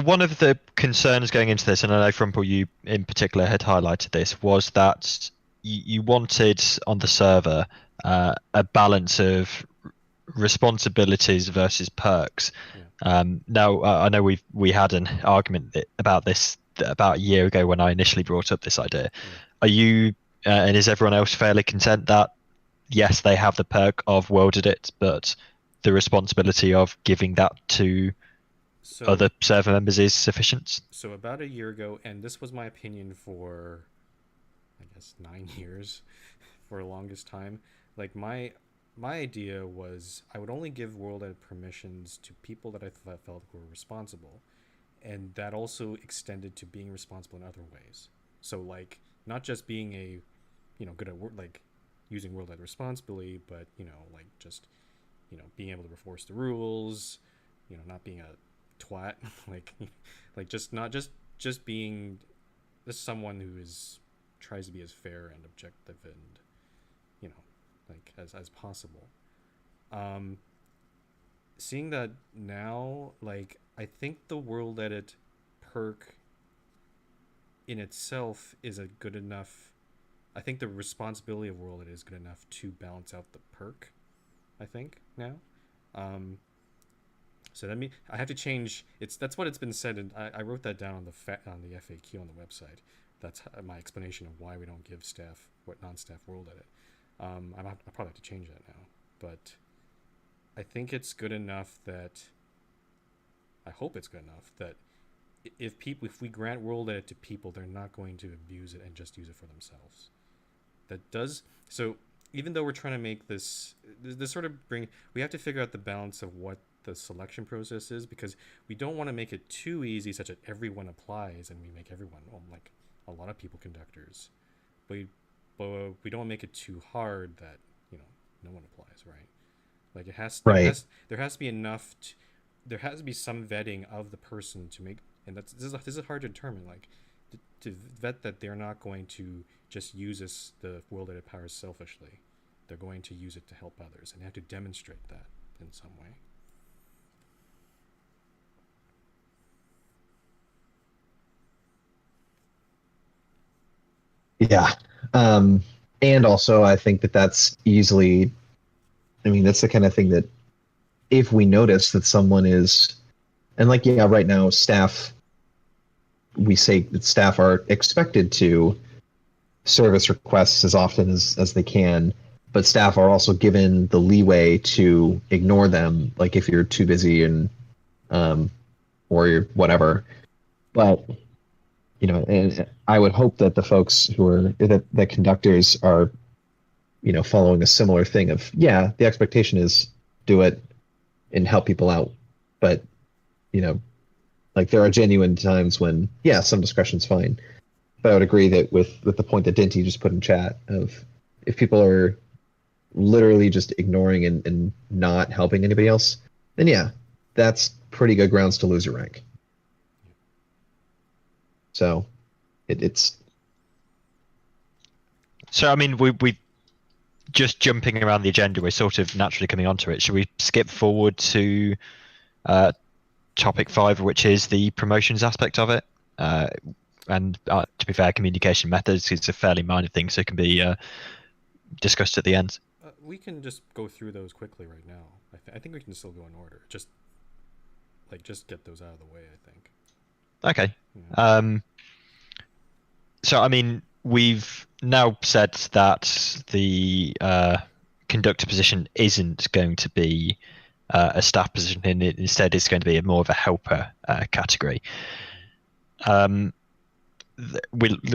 one of the concerns going into this, and I know Frumple, you in particular had highlighted this, was that you wanted on the server a balance of responsibilities versus perks. Yeah. Now I know we had an argument about this about a year ago when I initially brought up this idea. Yeah. Are you and is everyone else fairly content that yes, they have the perk of World Edit, but the responsibility of giving that to other server members is sufficient? So about a year ago, and this was my opinion for, I guess, 9 years, for the longest time. Like my idea was I would only give World Edit permissions to people that I felt were responsible, and that also extended to being responsible in other ways. So like not just being a, good at work, like using World Edit responsibly, but like just being able to enforce the rules, not being a twat, like just not just being just someone who tries to be as fair and objective and like as possible. Seeing that now, like I think the World Edit perk in itself is a good enough. I think the responsibility of World Edit is good enough to balance out the perk. I think now. So I have to change. That's what it's been said, and I wrote that down on the FAQ on the website. That's my explanation of why we don't give staff non-staff World Edit. I probably have to change that now, but I think it's good enough that. I hope it's good enough that if we grant World Edit to people, they're not going to abuse it and just use it for themselves. That does so. Even though we're trying to make this sort of we have to figure out the balance of what the selection process is, because we don't want to make it too easy such that everyone applies and we make everyone, well, like a lot of people conductors. But we don't make it too hard that, no one applies, right? Like Right. there has to be enough there has to be some vetting of the person to make, and this is hard to determine, like to vet that they're not going to just use the world edit powers selfishly. They're going to use it to help others, and they have to demonstrate that in some way. Yeah. And also, I think that that's easily, I mean, that's the kind of thing that if we notice that someone is, and like, yeah, right now, staff, we say that staff are expected to service requests as often as they can, but staff are also given the leeway to ignore them, like if you're too busy and, or you're whatever. But and I would hope that the folks who are that conductors are, following a similar thing of, yeah, the expectation is do it and help people out. But, like there are genuine times when, yeah, some discretion's fine. But I would agree that with the point that Dinty just put in chat of if people are literally just ignoring and not helping anybody else, then yeah, that's pretty good grounds to lose your rank. So it's So I mean, we just jumping around the agenda. We're sort of naturally coming onto it. Should we skip forward to topic 5, which is the promotions aspect of it? And to be fair, communication methods is a fairly minor thing, so it can be discussed at the end. We can just go through those quickly right now. I think we can still go in order. Just get those out of the way, I think. Okay. Yeah. So I mean, we've now said that the conductor position isn't going to be a staff position, and instead it's going to be more of a helper category. We'll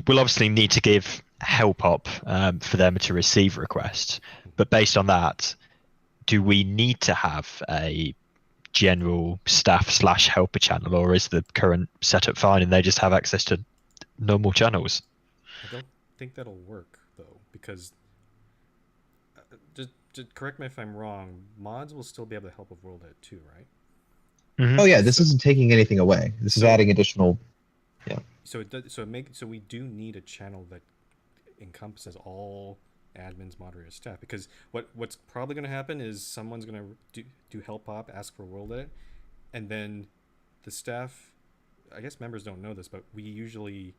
obviously need to give help up for them to receive requests, but based on that, do we need to have a general staff / helper channel, or is the current setup fine and they just have access to normal channels? I don't think that'll work though, because just correct me if I'm wrong. Mods will still be able to help with World Edit too, right? Mm-hmm. Oh yeah, this isn't taking anything away. This is adding additional. Yeah. So we do need a channel that encompasses all admins, moderators, staff, because what's probably going to happen is someone's going to do help op, ask for World Edit, and then the staff, I guess members don't know this, but we usually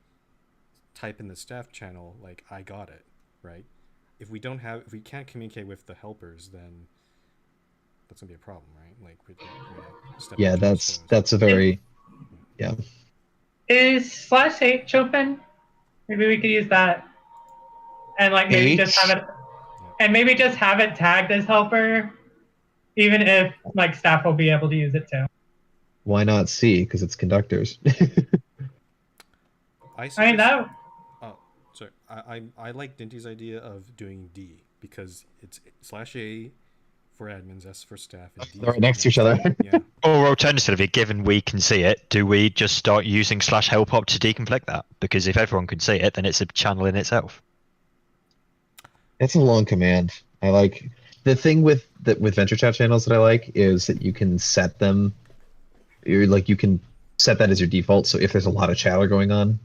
type in the staff channel like I got it, right? If we can't communicate with the helpers, then that's gonna be a problem, right? Like Yeah, that's a very yeah. Is /H open? Maybe we could use that, and like maybe just have it, and maybe just have it tagged as helper, even if like staff will be able to use it too. Why not C? Because it's conductors. I mean that. Oh, sorry. I like Dinty's idea of doing D, because it's /A for admins, S for staff, and D. They're right next to each other. Yeah. Or alternatively, given we can see it, do we just start using /help op to deconflict that? Because if everyone can see it, then it's a channel in itself. It's a long command. I like the thing with venture chat channels that I like is that you can set them. You can set that as your default. So if there's a lot of chatter going on,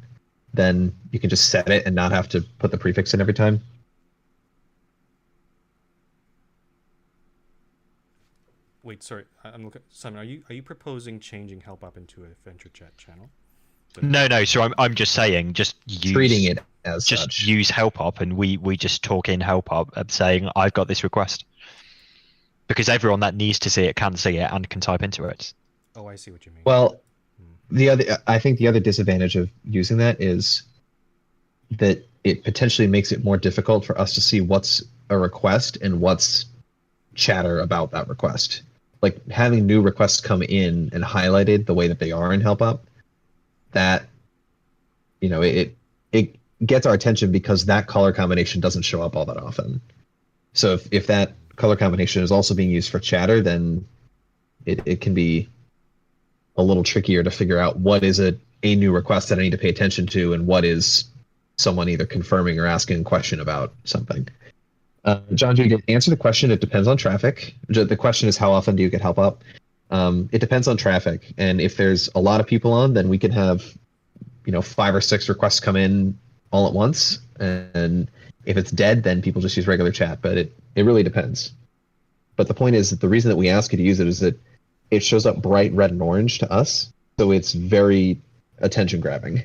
then you can just set it and not have to put the prefix in every time. Wait, sorry. I'm looking. Simon, are you proposing changing help up into a venture chat channel? No. So I'm just saying, just treating it as just such. Use help op, and we just talk in help op, saying I've got this request, because everyone that needs to see it can see it and can type into it. Oh, I see what you mean. Well, I think the other disadvantage of using that is that it potentially makes it more difficult for us to see what's a request and what's chatter about that request. Like having new requests come in and highlighted the way that they are in help up, that it gets our attention because that color combination doesn't show up all that often. So if that color combination is also being used for chatter, then it can be a little trickier to figure out what is a new request that I need to pay attention to and what is someone either confirming or asking a question about something. John G did answer the question. It depends on traffic. The question is, how often do you get help up? It depends on traffic, and if there's a lot of people on, then we can have 5 or 6 requests come in all at once, and if it's dead, then people just use regular chat. But it really depends. But the point is that the reason that we ask you to use it is that it shows up bright red and orange to us, so it's very attention grabbing.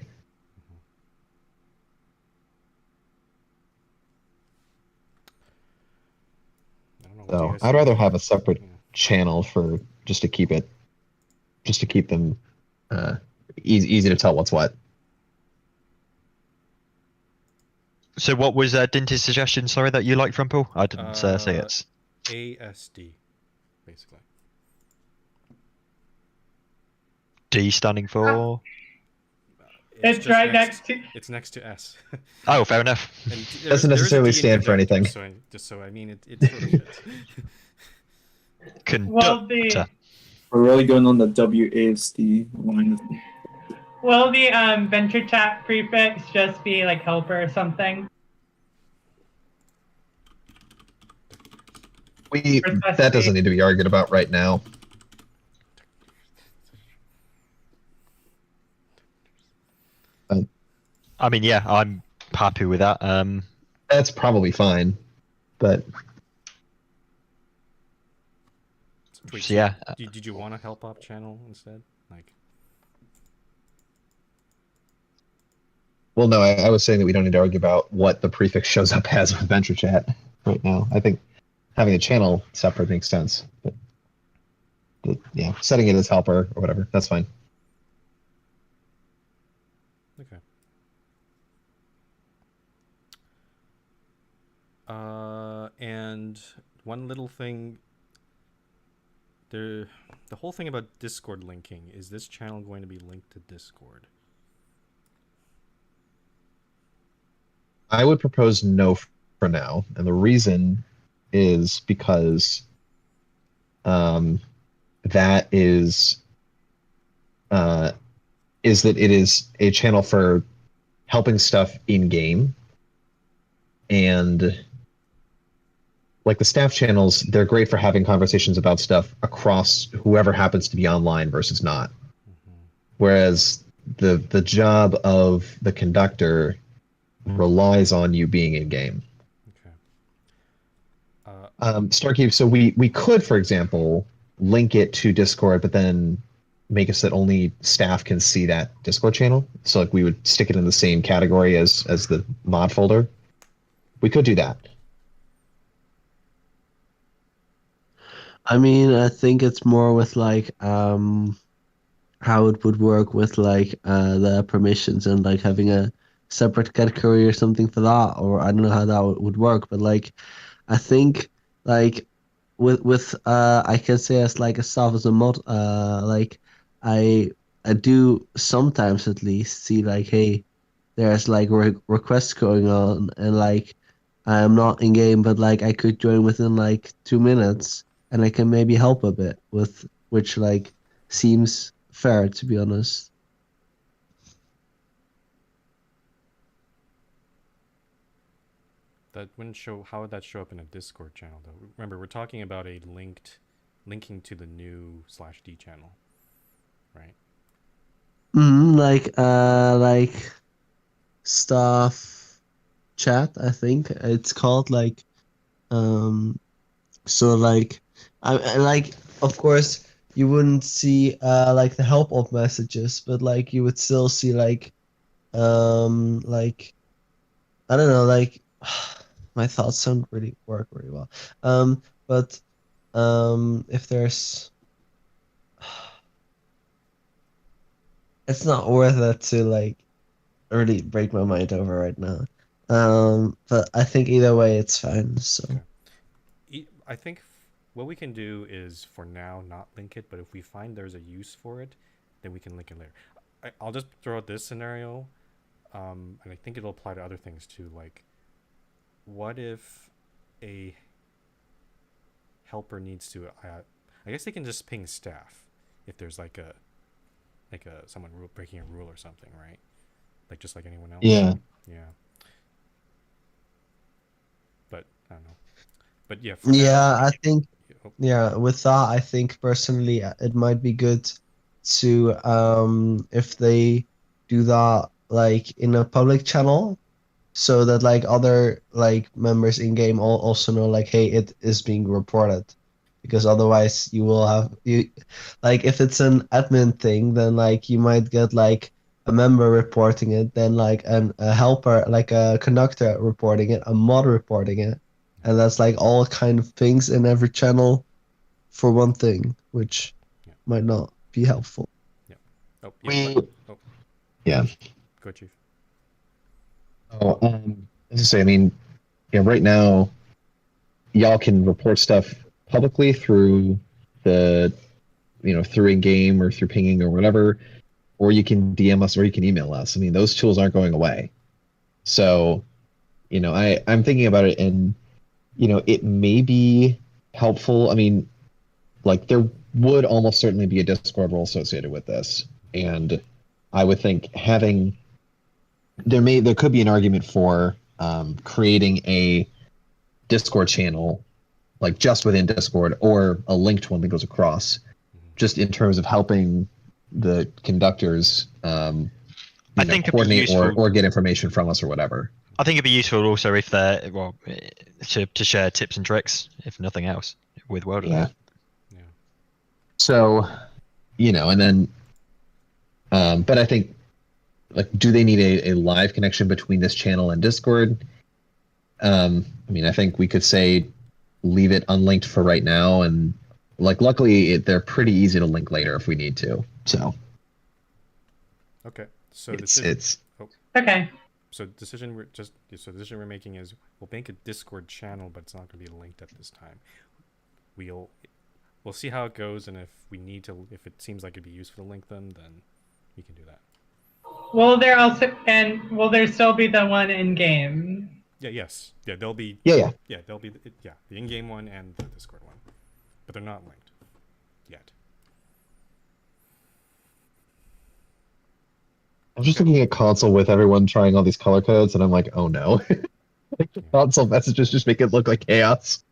I don't know. What do you So guys I'd think? rather have a separate Yeah. channel for just to keep them easy to tell what's what. So what was Dinty's suggestion? Sorry, that you liked from Paul? I didn't say it. ASD, basically. D standing for. It's just right next to. It's next to S. Oh, fair enough. And Doesn't there is a necessarily D in stand for conductor, anything. So I mean, it sort of fits. Well, Conductor. We're really going on the WASD line. will the venture chat prefix just be like helper or something? That doesn't need to be argued about right now. I mean, yeah, I'm happy with that. That's probably fine, but Wait, so yeah. Did you want a help op channel instead? Like, well, no, I was saying that we don't need to argue about what the prefix shows up as with venture chat right now. I think having a channel separate makes sense, but yeah, setting it as helper or whatever, that's fine. okay. And one little thing. The whole thing about Discord linking, is this channel going to be linked to Discord? I would propose no for now, and the reason is because that is that it is a channel for helping stuff in game, and like the staff channels, they're great for having conversations about stuff across whoever happens to be online versus not. Mm-hmm. Whereas the job of the conductor relies on you being in game. Okay. Starcube, so we could, for example, link it to Discord, but then make it so that only staff can see that Discord channel. So like we would stick it in the same category as the mod folder. We could do that. I mean, I think it's more with like how it would work with like the permissions and like having a separate category or something for that, or I don't know how that would work, but like I think like with I can say as like a staff as a mod like I do sometimes at least see like, hey, there's like requests going on and like I'm not in game, but like I could join within like 2 minutes and I can maybe help a bit with, which like seems fair, to be honest. That wouldn't show. How would that show up in a Discord channel, though? Remember, we're talking about linking to the new /D channel, right? Like staff chat, I think it's called like so like I like, of course you wouldn't see like the help of messages, but like you would still see like I don't know, like my thoughts don't really work very well. But if there's it's not worth it to like really break my mind over right now. But I think either way it's fine. So I think what we can do is for now not link it, but if we find there's a use for it, then we can link it later. I'll just throw out this scenario, and I think it'll apply to other things too. Like, what if a helper needs to I guess they can just ping staff if there's like a someone breaking a rule or something, right? Like just like anyone else. Yeah. Yeah. But I don't know. But yeah, for now. Yeah, I think Oh, yeah, with that, I think personally it might be good to if they do that like in a public channel so that like other like members in game also know like hey it is being reported because otherwise you will have you like if it's an admin thing then like you might get like a member reporting it then like a helper like a conductor reporting it a mod reporting it and that's like all kind of things in every channel for one thing which Yeah. might not be helpful. oh, We- oh, Yeah. go Chief. Oh, as I say, I mean, yeah, right now, y'all can report stuff publicly through the, through in game or through pinging or whatever, or you can DM us or you can email us. I mean, those tools aren't going away. So, I'm thinking about it, and it may be helpful. I mean, like there would almost certainly be a Discord role associated with this, and I would think there could be an argument for creating a Discord channel, like just within Discord, or a linked one that goes across, just in terms of helping the conductors, I think it'd be coordinate useful. or get information from us or whatever. I think it'd be useful also if they're to share tips and tricks, if nothing else, with World of Yeah. Yeah. So, and then, but I think, like, do they need a live connection between this channel and Discord? I mean, I think we could say leave it unlinked for right now, and like, luckily, they're pretty easy to link later if we need to. So Okay. So it's Okay. So decision we're making is we'll make a Discord channel, but it's not going to be linked at this time. We'll see how it goes, and if we need to, if it seems like it'd be useful to link them, then we can do that. Will there still be the one in game? Yeah. Yes. Yeah. They'll be. yeah. Yeah. They'll be. The in-game one and the Discord one, but they're not linked yet. I'm just looking at console with everyone trying all these color codes, and I'm like, oh no. Like, the console messages just make it look like chaos.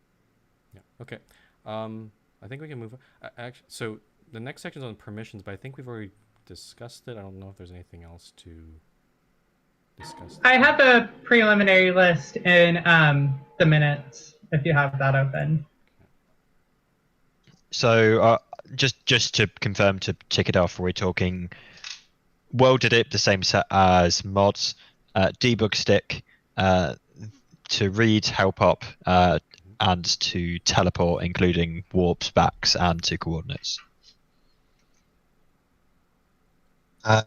Yeah. Okay. I think we can move on. Actually, so the next section is on permissions, but I think we've already discussed it. I don't know if there's anything else to discuss. I have a preliminary list in the minutes if you have that open. So just to confirm, to tick it off, we're talking welded it the same set as mods, debug stick, to read, help up, and to teleport, including warps, backs, and to coordinates.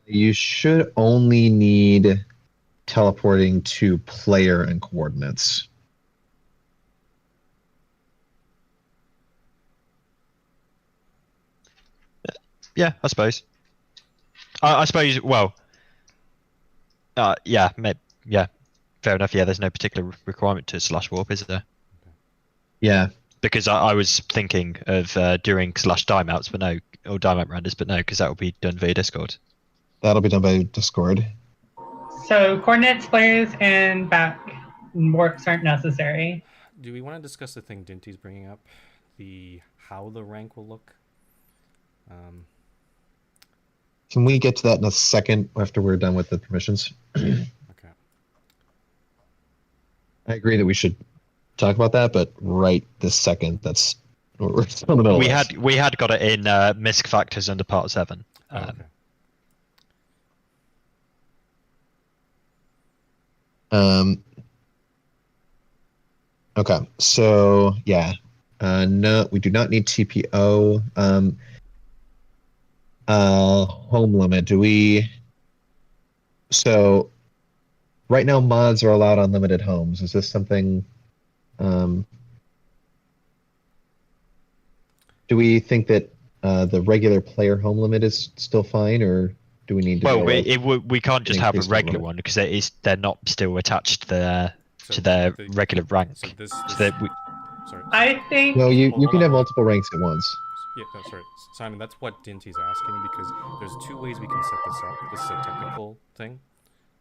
You should only need teleporting to player and coordinates. Yeah, I suppose. I suppose. Well. Yeah. Yeah. Fair enough. Yeah. There's no particular requirement to slash warp, is there? Yeah. Because I was thinking of doing slash timeouts, but no, or timeout renders, but no, because that will be done via Discord. That'll be done by Discord. So coordinates, players, and back warps aren't necessary. Do we want to discuss the thing Dinty's bringing up, how the rank will look? Can we get to that in a second after we're done with the permissions? Okay. I agree that we should talk about that, but right this second, that's we're still in the middle. We had got it in misc factors under part 7. Oh, okay. Okay, so yeah, no, we do not need TPO. Home limit. Do we? So, right now, mods are allowed unlimited homes. Is this something? Do we think that the regular player home limit is still fine, or do we need to? Well, go we can't just have a increase regular limit? one because they're not still attached to their the- regular rank. So this So that we, sorry. I think No, you Hold can on. have multiple ranks at once. Yeah, no, sorry, Simon. That's what Dinty's asking because there's two ways we can set this up. This is a technical thing.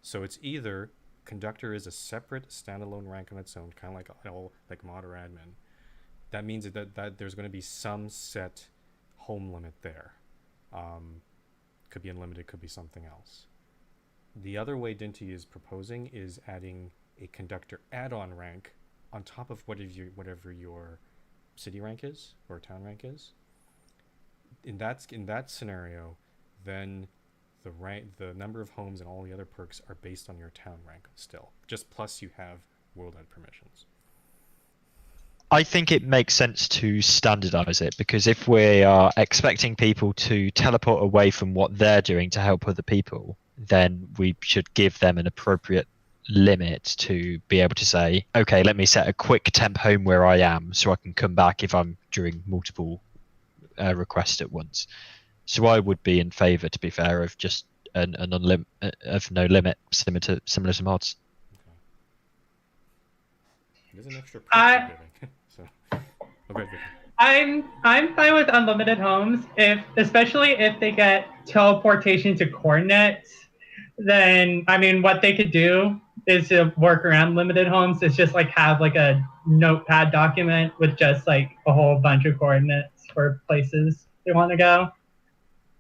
So it's either conductor is a separate standalone rank on its own, kind of like mod or admin. That means that there's going to be some set home limit there. Could be unlimited, could be something else. The other way Dinty is proposing is adding a conductor add-on rank on top of whatever your city rank is or town rank is. In that scenario, then the number of homes and all the other perks are based on your town rank still. Just plus you have world ed permissions. I think it makes sense to standardize it, because if we are expecting people to teleport away from what they're doing to help other people, then we should give them an appropriate limit to be able to say, okay, let me set a quick temp home where I am so I can come back if I'm doing multiple requests at once. So I would be in favour, to be fair, of just of no limit, similar to mods. It is an extra perk you're giving. So, okay, Vicky. I'm fine with unlimited homes, especially if they get teleportation to coordinates. Then I mean, what they could do is to work around limited homes. Is just like have like a notepad document with just like a whole bunch of coordinates for places they want to go.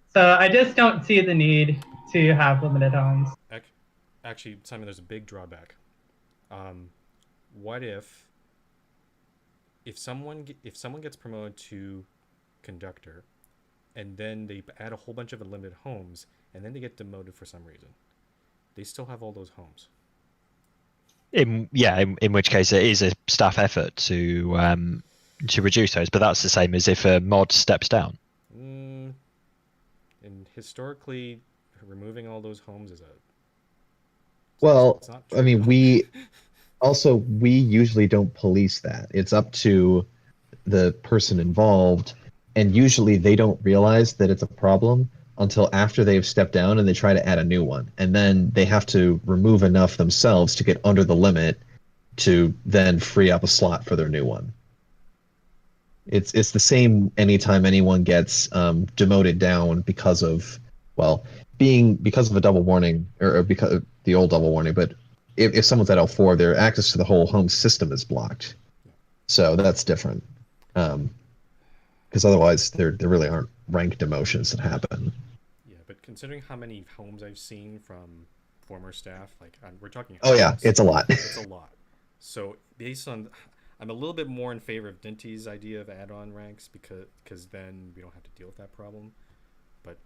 So I just don't see the need to have limited homes. Actually, Simon, there's a big drawback. What if someone gets promoted to conductor, and then they add a whole bunch of unlimited homes, and then they get demoted for some reason? They still have all those homes. In which case it is a staff effort to reduce those, but that's the same as if a mod steps down. And historically, removing all those homes is Well, it's not I mean, trivial. we usually don't police that. It's up to the person involved, and usually they don't realize that it's a problem until after they've stepped down and they try to add a new one. And then they have to remove enough themselves to get under the limit to then free up a slot for their new one. It's the same anytime anyone gets demoted down because of a double warning or because of the old double warning. But if someone's at L4, their access to the whole home system is blocked. So that's different. Because otherwise, there really aren't rank demotions that happen. Yeah, but considering how many homes I've seen from former staff, like we're talking. Oh yeah, it's a lot. It's a lot. So based on, I'm a little bit more in favor of Dinty's idea of add-on ranks because then we don't have to deal with that problem. But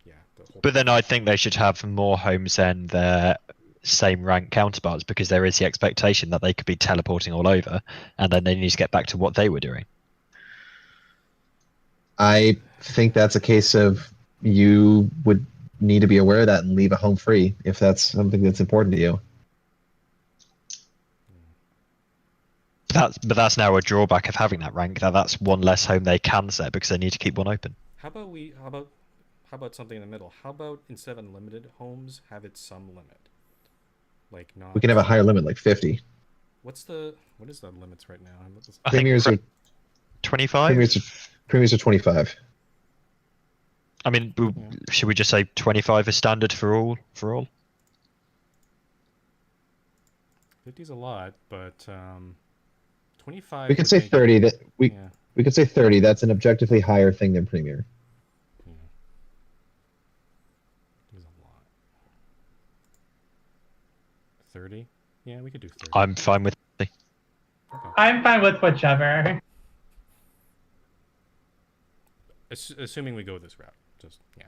yeah, But then I think they should have more homes than their same rank counterparts, because there is the expectation that they could be teleporting all over, and then they need to get back to what they were doing. I think that's a case of you would need to be aware of that and leave a home free if that's something that's important to you. But that's now a drawback of having that rank. That's one less home they can set because they need to keep one open. How about something in the middle? How about instead of unlimited homes, have it some limit? Like not. We can have a higher limit, like 50. What is the limits right now? I think Premiers are 25. Premiers are 25. I mean, should we just say 25 is standard for all? 50 is a lot, but 25. We could say 30. We could say 30. That's an objectively higher thing than Premier. Yeah. Is a lot. 30? Yeah, we could do 30. I'm fine with 30. Okay. I'm fine with whichever. Assuming we go this route, just yeah.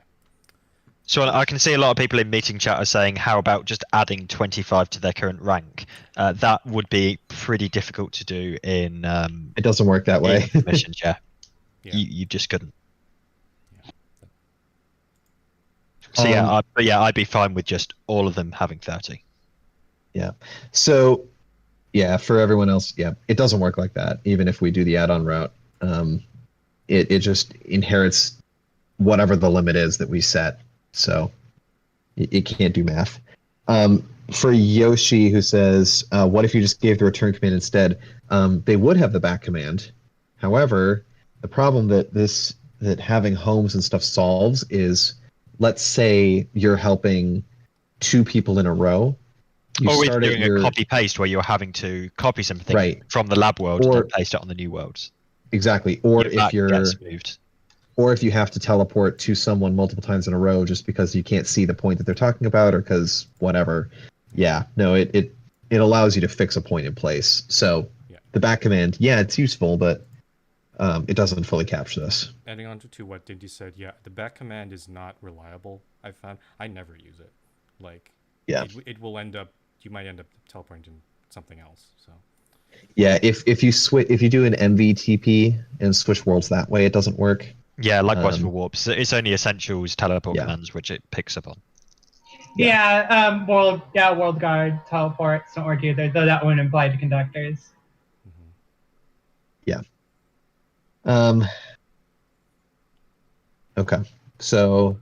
So I can see a lot of people in meeting chat are saying, how about just adding 25 to their current rank? That would be pretty difficult to do in It doesn't work that way. missions, yeah. You just couldn't. So I'd be fine with just all of them having 30. Yeah. So yeah, for everyone else, yeah, it doesn't work like that. Even if we do the add-on route, it just inherits whatever the limit is that we set. So it can't do math. For Yoshi, who says, what if you just gave the return command instead? They would have the back command. However, the problem that this that having homes and stuff solves is, let's say you're helping two people in a row. You Or if start you're at doing a your copy paste where you're having to copy something right, from the lab world and or then paste it on the new worlds. exactly, or Your if map you're gets moved. or if you have to teleport to someone multiple times in a row just because you can't see the point that they're talking about or because whatever. Yeah, no, it allows you to fix a point in place. So Yeah. the back command, yeah, it's useful, but it doesn't fully capture this. Adding on to what Dinty said, yeah, the back command is not reliable. I found I never use it. Like, Yeah. it will end up, you might end up teleporting to something else. So Yeah, if you do an MVTP and switch worlds that way, it doesn't work. Yeah, likewise for warps. It's only essentials teleport Yeah. commands which it picks up on. World Guard teleports don't work either, though that wouldn't apply to conductors. Yeah. Okay. So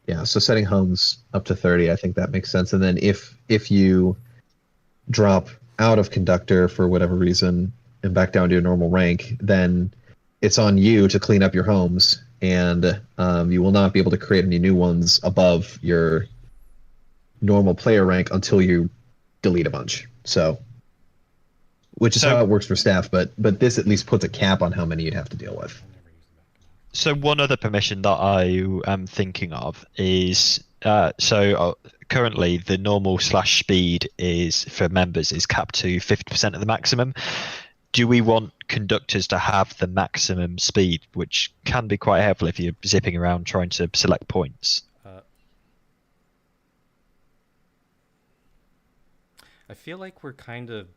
yeah, so setting homes up to 30, I think that makes sense. And then if you drop out of conductor for whatever reason and back down to your normal rank, then it's on you to clean up your homes, and you will not be able to create any new ones above your normal player rank until you delete a bunch. So, which is how it works for staff, but this at least puts a cap on how many you'd have to deal with. I never use the back command. So one other permission that I am thinking of is currently the normal / speed is for members is capped to 50% of the maximum. Do we want conductors to have the maximum speed, which can be quite helpful if you're zipping around trying to select points? I feel like we're kind of,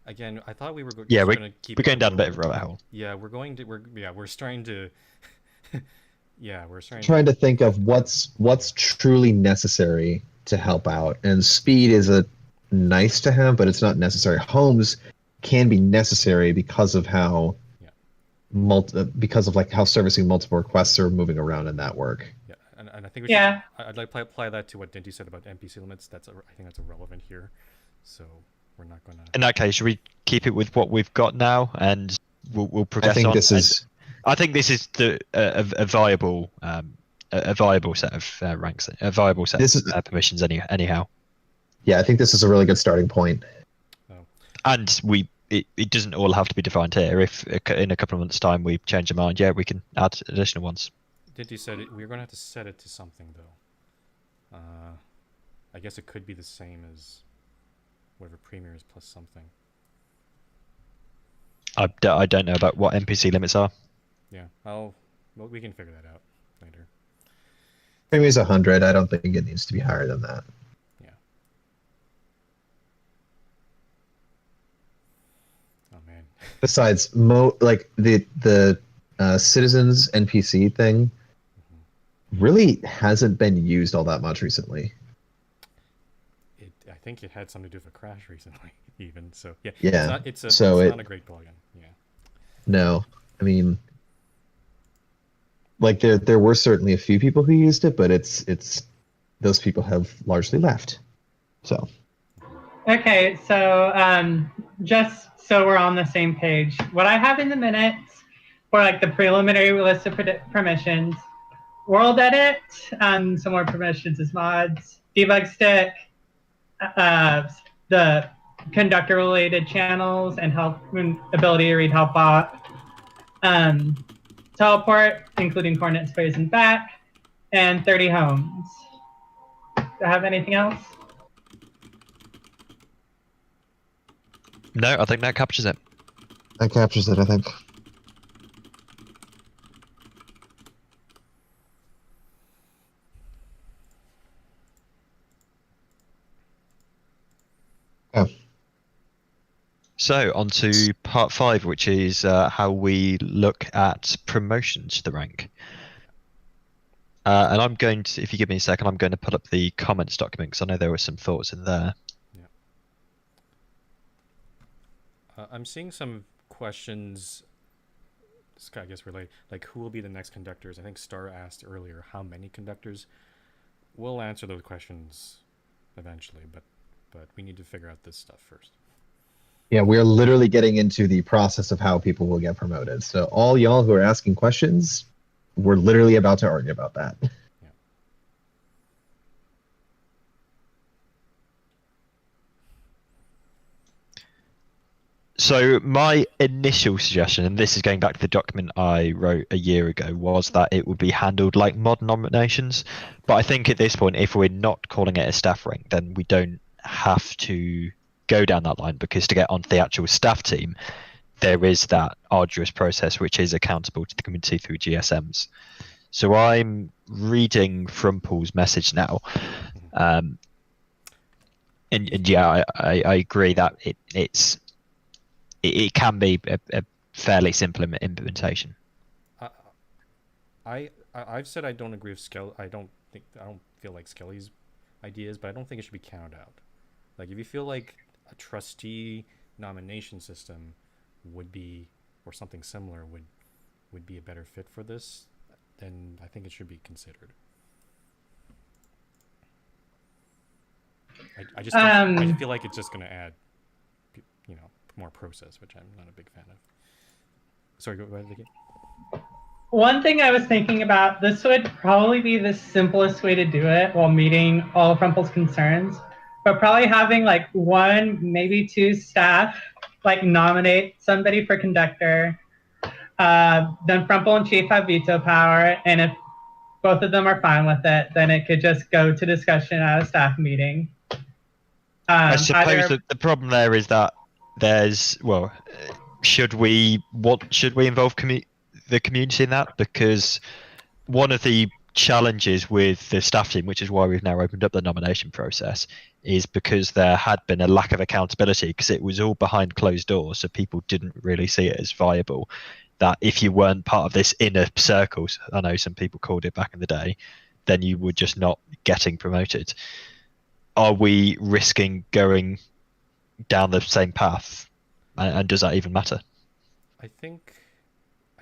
again, I thought we were going to keep we're it going down a bit below. of a rabbit hole. Yeah, we're starting to yeah, we're starting Trying to think of what's truly necessary to help out, and speed is a nice to have, but it's not necessary. Homes can be necessary because of how because of like how servicing multiple requests are moving around in that work. Yeah, and I think we should. I'd like to apply that to what Dinty said about NPC limits. I think that's irrelevant here, so we're not going to. In that case, should we keep it with what we've got now, and we'll progress I think on? This is. I think this is a viable set of ranks, a viable set of permissions. Anyhow. Yeah, I think this is a really good starting point. Oh. And it doesn't all have to be defined here. If in a couple of months' time we change our mind, we can add additional ones. Dinty said we're going to have to set it to something though. I guess it could be the same as whatever Premier is plus something. I don't know about what NPC limits are. Yeah, we can figure that out later. Maybe it's 100. I don't think it needs to be higher than that. Yeah. Oh man. Besides, like the citizens NPC thing really hasn't been used all that much recently. I think it had something to do with a crash recently, even. So yeah. Yeah. It's not a great plugin. Yeah. No, I mean, like there were certainly a few people who used it, but it's those people have largely left. So. Okay, so just so we're on the same page, what I have in the minutes for like the preliminary list of permissions: world edit, some more permissions as mods, debug stick, the conductor related channels and ability to read help bot, teleport, including coordinate space and back, and 30 homes. Do I have anything else? No, I think that captures it. That captures it, I think. Oh. So on to part 5, which is how we look at promotions to the rank. And I'm going to, if you give me a second, I'm going to put up the comments document because I know there were some thoughts in there. Yeah. I'm seeing some questions. This guy, I guess, related. Like, who will be the next conductors? I think Star asked earlier how many conductors. We'll answer those questions eventually, but we need to figure out this stuff first. Yeah, we're literally getting into the process of how people will get promoted. So all y'all who are asking questions, we're literally about to argue about that. Yeah. So my initial suggestion, and this is going back to the document I wrote a year ago, was that it would be handled like mod nominations. But I think at this point, if we're not calling it a staff rank, then we don't have to go down that line, because to get onto the actual staff team, there is that arduous process which is accountable to the community through GSMs. So I'm reading from Paul's message now. And yeah, I agree that it can be a fairly simple implementation. I've said I don't agree with Skelly. I don't feel like Skelly's ideas, but I don't think it should be counted out. Like, if you feel like a trustee nomination system would be, or something similar would be a better fit for this, then I think it should be considered. I just I feel like it's just going to add, more process, which I'm not a big fan of. Sorry, go ahead, Vicky. One thing I was thinking about, this would probably be the simplest way to do it while meeting all of Rumpel's concerns, but probably having like one, maybe two staff like nominate somebody for conductor. Then Rumpel and Chief have veto power, and if both of them are fine with it, then it could just go to discussion at a staff meeting. I suppose that the problem there is that should we involve the community in that? Because one of the challenges with the staff team, which is why we've now opened up the nomination process, is because there had been a lack of accountability, because it was all behind closed doors, so people didn't really see it as viable. That if you weren't part of this inner circle, I know some people called it back in the day, then you were just not getting promoted. Are we risking going down the same path, and does that even matter? I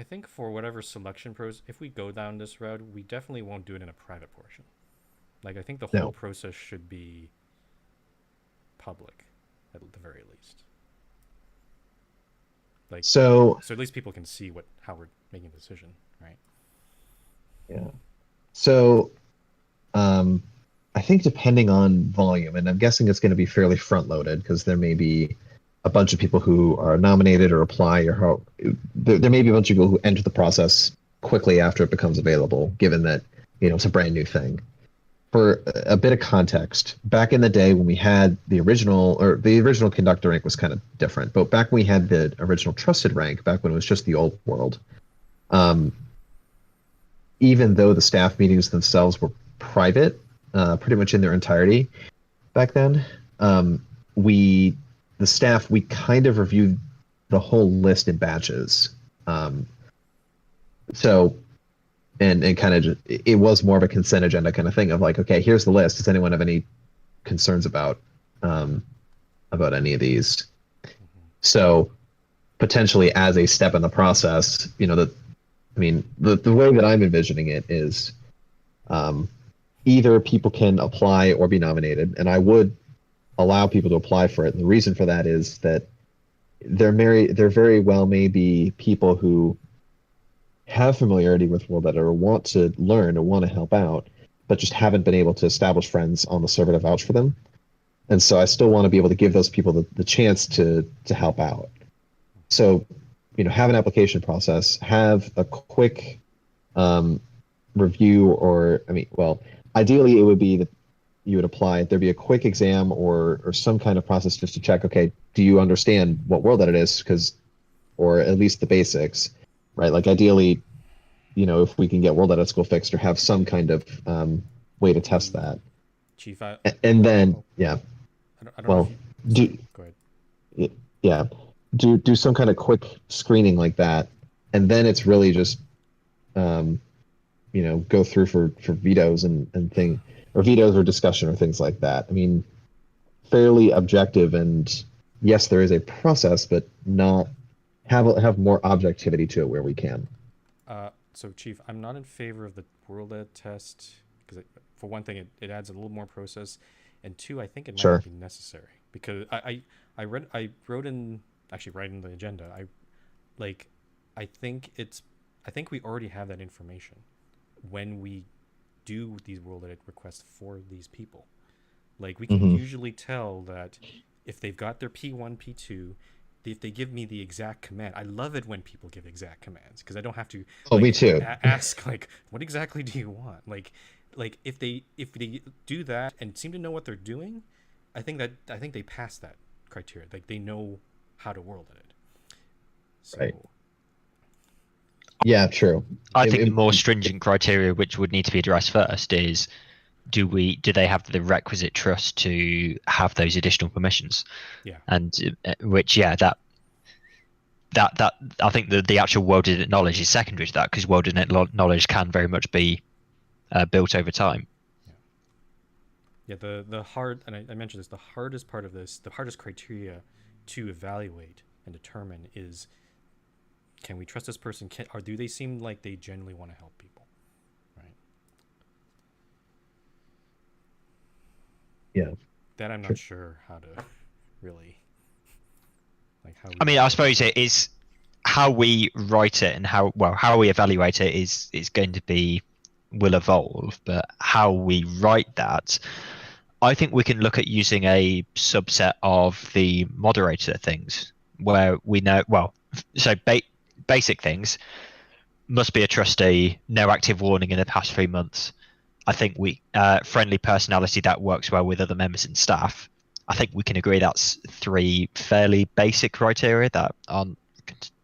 think for whatever selection pros, if we go down this road, we definitely won't do it in a private portion. Like, I think the whole process should be public, at the very least. Like, so at least people can see how we're making the decision, right? Yeah. So, I think depending on volume, and I'm guessing it's going to be fairly front loaded, because there may be a bunch of people who are nominated or apply, or there may be a bunch of people who enter the process quickly after it becomes available, given that it's a brand new thing. For a bit of context, back in the day when we had the original conductor rank was kind of different, but back when we had the original trusted rank, back when it was just the old world, even though the staff meetings themselves were private, pretty much in their entirety back then, the staff, we kind of reviewed the whole list in batches. So, and kind of, it was more of a consent agenda kind of thing of like, okay, here's the list. Does anyone have any concerns about any of these? So, potentially as a step in the process, the way that I'm envisioning it is, either people can apply or be nominated, and I would allow people to apply for it. And the reason for that is that there very well may be people who have familiarity with World Edit or want to learn or want to help out, but just haven't been able to establish friends on the server to vouch for them. And so I still want to be able to give those people the chance to help out. So, have an application process, have a quick review, or ideally it would be that you would apply, there'd be a quick exam or some kind of process just to check, okay, do you understand what World Edit is? Or at least the basics, right? Like, ideally, if we can get World Edit school fixed or have some kind of way to test that. Chief, and then, yeah. I don't know if you, go ahead. Yeah. Do some kind of quick screening like that. And then it's really just, go through for vetoes and thing, or vetoes or discussion or things like that. Fairly objective, and yes, there is a process, but not have more objectivity to it where we can. So, Chief, I'm not in favor of the World Ed test because, for one thing, it adds a little more process, and two, I think it might not be necessary, because I wrote in, actually right in the agenda. I think we already have that information when we do these world edit requests for these people. Like we can usually tell that if they've got their P1, P2, if they give me the exact command. I love it when people give exact commands because I don't have to Oh, me too. ask like what exactly do you want? Like if they do that and seem to know what they're doing, I think they pass that criteria. Like they know how to world edit. So, Right. Yeah, true. I think the more stringent criteria which would need to be addressed first is do they have the requisite trust to have those additional permissions? Yeah. And which that I think the actual world-edit knowledge is secondary to that, because world-edit knowledge can very much be built over time. Yeah, the hard, and I mentioned this, the hardest part of this, the hardest criteria to evaluate and determine is, can we trust this person? Or do they seem like they genuinely want to help people? Right. Yeah. That I'm not sure how to really, like how. I mean, I suppose it is how we write it and how we evaluate it is going to will evolve, but how we write that, I think we can look at using a subset of the moderator things where we know, so basic things: must be a trustee, no active warning in the past 3 months. I think friendly personality that works well with other members and staff. I think we can agree that's 3 fairly basic criteria that aren't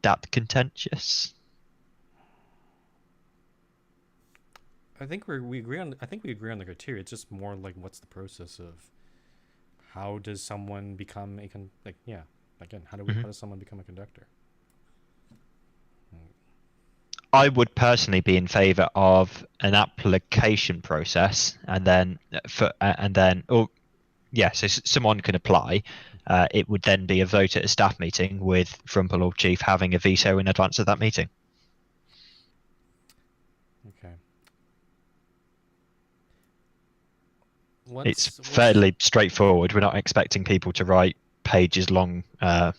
that contentious. I think we agree on. I think we agree on the criteria. It's just more like, what's the process of how does someone become a how does someone become a conductor? I would personally be in favour of an application process, and then so someone can apply. It would then be a vote at a staff meeting with Frumple or Chief having a veto in advance of that meeting. Okay. It's fairly straightforward. We're not expecting people to write pages long. So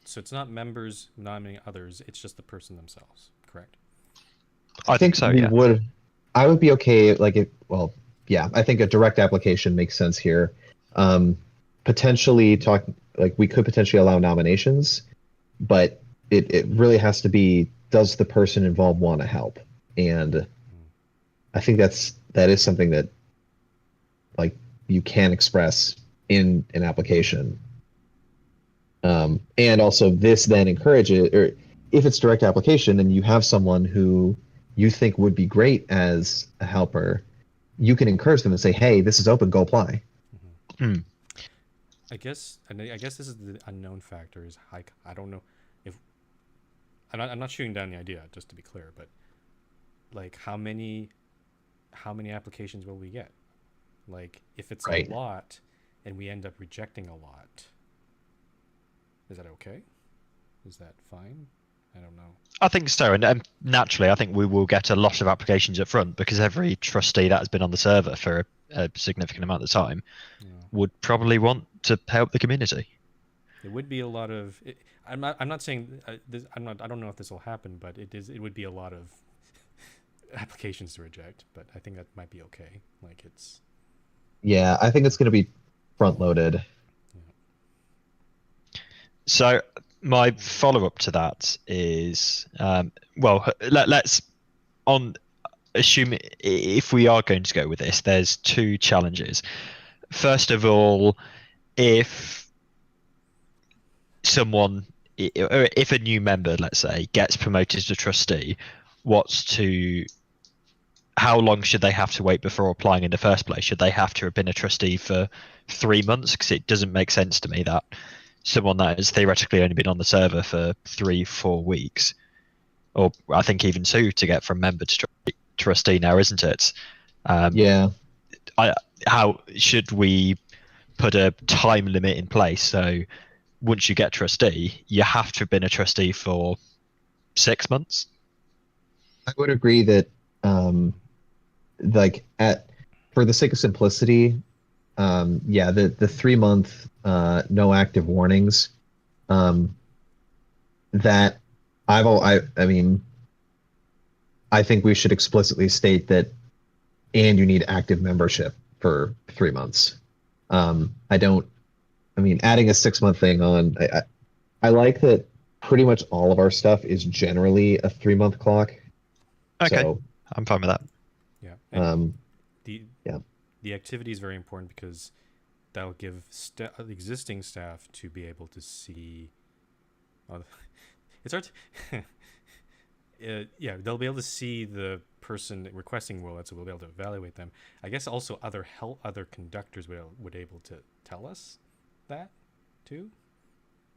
so it's not members nominating others. It's just the person themselves. Correct. I think so. Yeah. I would be okay. I think a direct application makes sense here. Potentially we could potentially allow nominations, but it really has to be, does the person involved want to help? And I think that is something that you can express in an application. And also this then encourages, or if it's direct application and you have someone who you think would be great as a helper, you can encourage them and say, hey, this is open, go apply. Mm-hmm. I guess this is the unknown factor is I don't know if I'm not shooting down the idea, just to be clear, but like how many applications will we get? Like if it's right. a lot and we end up rejecting a lot, is that okay? Is that fine? I don't know. I think so, and naturally, I think we will get a lot of applications up front because every trustee that has been on the server for a significant amount of time would probably want to help the community. It would be a lot of. I'm not saying this. I don't know if this will happen, but it would be a lot of applications to reject. But I think that might be okay. Like it's. Yeah, I think it's going to be front loaded. Yeah. So my follow-up to that is, let's assume if we are going to go with this, there's 2 challenges. First of all, if a new member, let's say, gets promoted to trustee, how long should they have to wait before applying in the first place? Should they have to have been a trustee for 3 months? Because it doesn't make sense to me that someone that has theoretically only been on the server for 3-4 weeks, or I think even 2 to get from member to trustee now, isn't it? Yeah. How should we put a time limit in place? So once you get trustee, you have to have been a trustee for 6 months. I would agree that, for the sake of simplicity, yeah, the 3 month no active warnings. That I mean, I think we should explicitly state that, and you need active membership for 3 months. I don't. I mean, adding a 6 month thing on, I like that pretty much all of our stuff is generally a 3 month clock. Okay, So, I'm fine with that. Yeah. And yeah. the activity is very important because that'll give existing staff to be able to see. It's hard. Yeah, they'll be able to see the person requesting WOLET, so we'll be able to evaluate them. I guess also other conductors would able to tell us that too.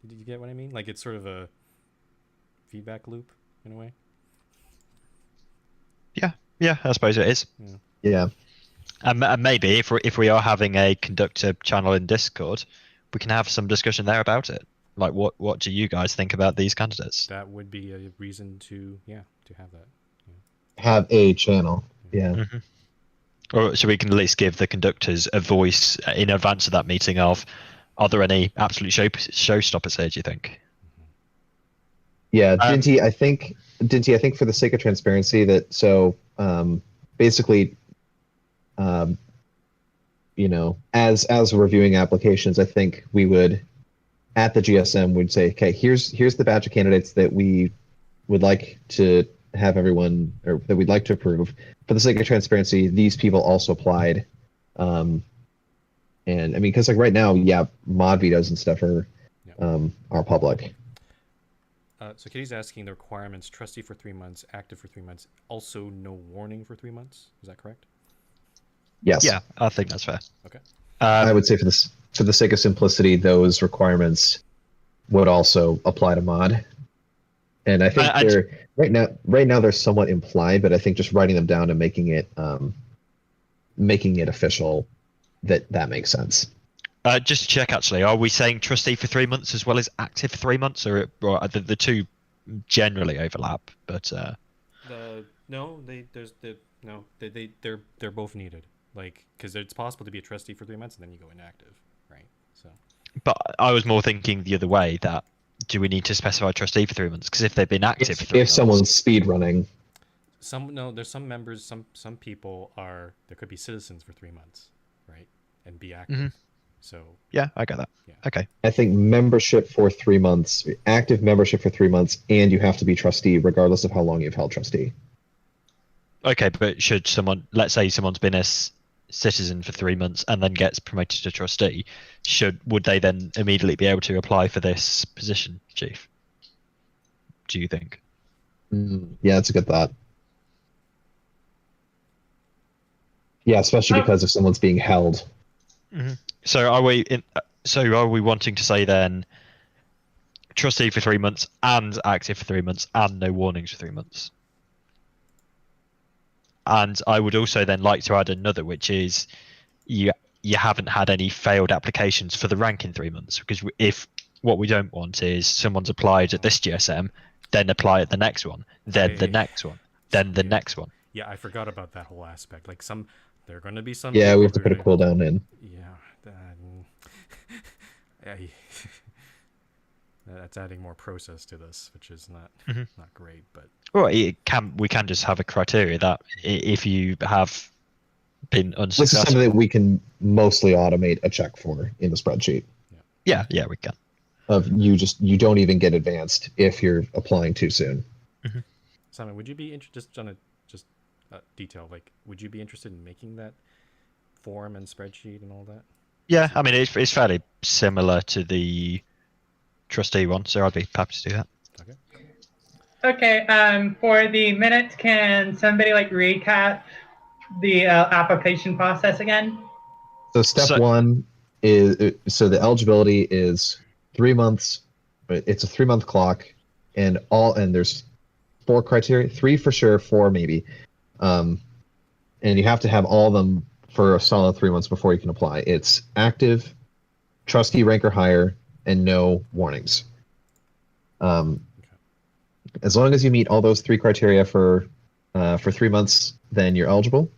Did you get what I mean? Like it's sort of a feedback loop in a way. Yeah, I suppose it is. Yeah. And maybe if we are having a conductor channel in Discord, we can have some discussion there about it. Like, what do you guys think about these candidates? That would be a reason to have that. Have a channel. Yeah. Mm-hmm. Or so we can at least give the conductors a voice in advance of that meeting of, are there any absolute showstoppers here, do you think? Yeah, Dinty, I think for the sake of transparency that basically, as we're reviewing applications, I think we would at the GSM would say, okay, here's the batch of candidates that we would like to have everyone, or that we'd like to approve. For the sake of transparency, these people also applied. And I mean, because like right now, yeah, mod vetoes and stuff are public. So Kitty's asking the requirements: trustee for 3 months, active for 3 months, also no warning for 3 months. Is that correct? Yes. Yeah, I think that's fair. Okay. I would say for the sake of simplicity, those requirements would also apply to mod. And I think right now they're somewhat implied, but I think just writing them down and making it official, that makes sense. Just to check, actually, are we saying trustee for 3 months as well as active for 3 months, or the two generally overlap? But they're both needed. Like, because it's possible to be a trustee for 3 months and then you go inactive, right? So. But I was more thinking the other way, that do we need to specify trustee for 3 months? Because if they've been active for 3 months, someone's speed running. There's some members, some people there could be citizens for 3 months, right, and be active. Mm-hmm. So yeah, I get that. Yeah. Okay. I think membership for 3 months, active membership for 3 months, and you have to be trustee regardless of how long you've held trustee. Okay, but should someone, let's say someone's been a citizen for 3 months and then gets promoted to trustee, would they then immediately be able to apply for this position, Chief? Do you think? Yeah, that's a good thought. Yeah, especially because if someone's being held. Mm-hmm. So are we wanting to say then trustee for 3 months and active for 3 months and no warnings for 3 months? And I would also then like to add another, which is you haven't had any failed applications for the rank in 3 months, because if what we don't want is someone's applied at this GSM, then apply at the next one, then the next one, then the next one. Yeah, I forgot about that whole aspect. Like there are going to be some. Yeah, we have to put a cooldown in. Yeah. That's adding more process to this, which is not great. But we can just have a criteria that if you have been unsuccessful. This is something that we can mostly automate a check for in the spreadsheet. Yeah, we can. You don't even get advanced if you're applying too soon. Mm-hmm. Simon, would you be interested detail? Like, would you be interested in making that form and spreadsheet and all that? Yeah, I mean it's fairly similar to the trustee one, so I'd be happy to do that. Okay. For the minutes, can somebody recap the application process again? So step one is the eligibility is 3 months. It's a 3 month clock, and there's 4 criteria, 3 for sure, 4 maybe, and you have to have all of them for a solid 3 months before you can apply. It's active, trustee rank or higher, and no warnings. As long as you meet all those 3 criteria for 3 months, then you're eligible.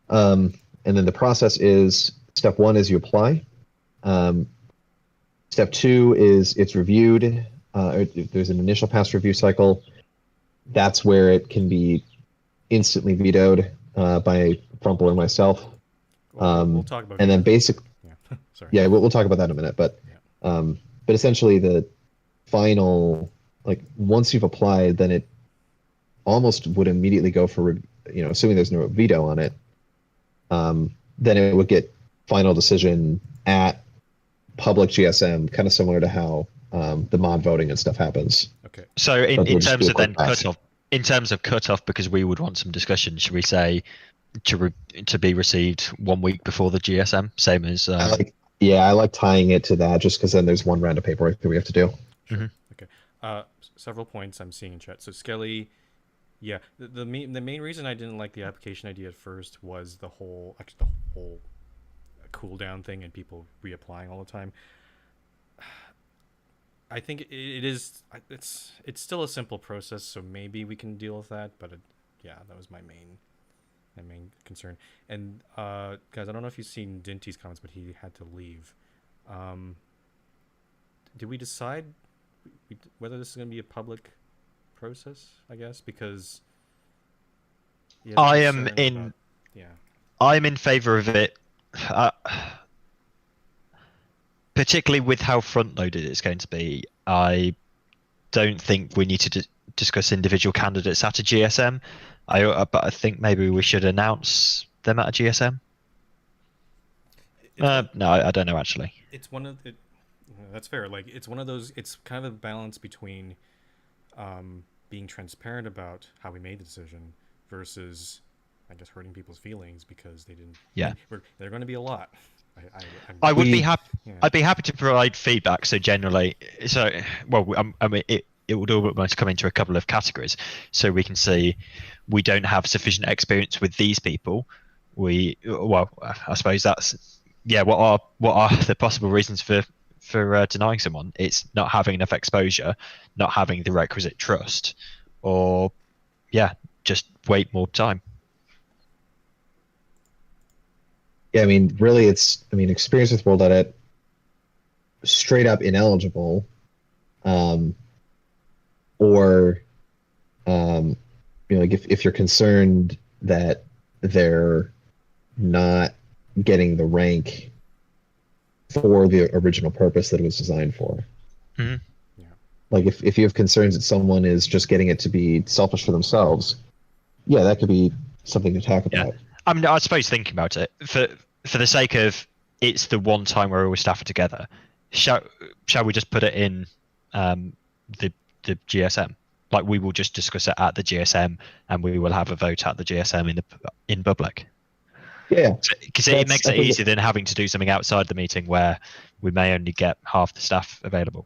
And then the process is step one is you apply. Step two is it's reviewed. There's an initial pass review cycle. That's where it can be instantly vetoed by Frumple or myself. We'll talk about and then vetoes. basic, Yeah, sorry. yeah, we'll talk about that in a minute. But but essentially the final, like once you've applied, then it almost would immediately go for, assuming there's no veto on it, then it would get final decision at public GSM, kind of similar to how the mod voting and stuff happens. Okay. So But we'll in just terms do a of quick then pass. cutoff, in terms of cutoff, because we would want some discussion, should we say to be received 1 week before the GSM, same as I like tying it to that just because then there's one round of paperwork that we have to do. Sure. Mhm. Okay. Several points I'm seeing in chat. So Skelly, yeah, the main reason I didn't like the application idea at first was the whole cooldown thing and people reapplying all the time. I think it's still a simple process, so maybe we can deal with that. But yeah, that was my main concern. And guys, I don't know if you've seen Dinty's comments, but he had to leave. Did we decide whether this is going to be a public process? I guess because I am in. I'm in favour of it, particularly with how front-loaded it's going to be. I don't think we need to discuss individual candidates at a GSM. But I think maybe we should announce them at a GSM. No, I don't know actually. It's one of it. That's fair. Like it's one of those. It's kind of a balance between being transparent about how we made the decision versus, I guess, hurting people's feelings because they didn't. Yeah. They're going to be a lot. I would be happy. Yeah. I'd be happy to provide feedback. So generally, I mean, it would almost come into a couple of categories. So we can see we don't have sufficient experience with these people. I suppose that's what are the possible reasons for denying someone? It's not having enough exposure, not having the requisite trust, or just wait more time. Yeah, I mean, really, experience with World Edit, straight up ineligible, or like if you're concerned that they're not getting the rank for the original purpose that it was designed for. Mm-hmm. Yeah. Like if you have concerns that someone is just getting it to be selfish for themselves, yeah, that could be something to talk about. I mean, I suppose thinking about it, for the sake of it's the one time where all staff are together, shall we just put it in the GSM? Like we will just discuss it at the GSM, and we will have a vote at the GSM in public. Yeah, because it makes it easier than having to do something outside the meeting where we may only get half the staff available.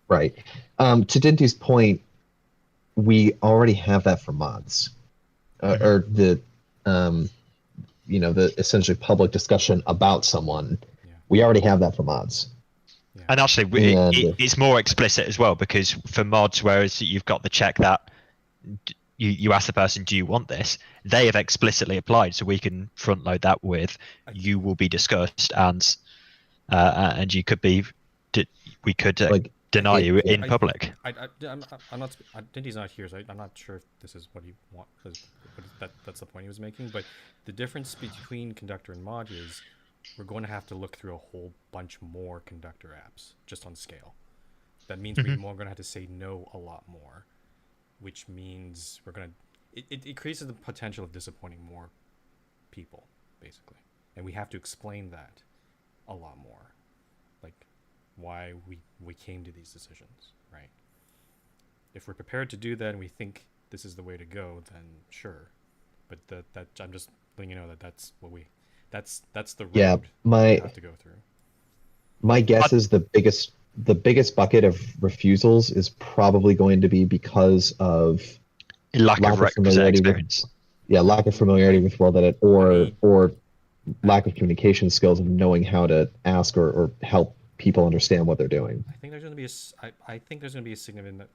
Right. To Dinty's point, we already have that for mods, or the the essentially public discussion about someone. Yeah. We already have that for mods. Yeah. And actually, it's more explicit as well, because for mods, whereas you've got the check that you ask the person, do you want this? They have explicitly applied, so we can front load that with you will be discussed, and you could be, we could deny you in public. I'm not. Dinty's not here, so I'm not sure if this is what he wants. That's the point he was making. But the difference between conductor and mod is we're going to have to look through a whole bunch more conductor apps just on scale. That means we're going to have to say no a lot more, which means we're going to. It increases the potential of disappointing more people, basically, and we have to explain that a lot more, like why we came to these decisions, right? If we're prepared to do that and we think this is the way to go, then sure. But that I'm just letting you know that's what that's the road we have to go through. My guess is the biggest bucket of refusals is probably going to be because of lack of requisite experience. Lack of familiarity with World Edit, or lack of communication skills of knowing how to ask or help people understand what they're doing. I think there's going to be a significant.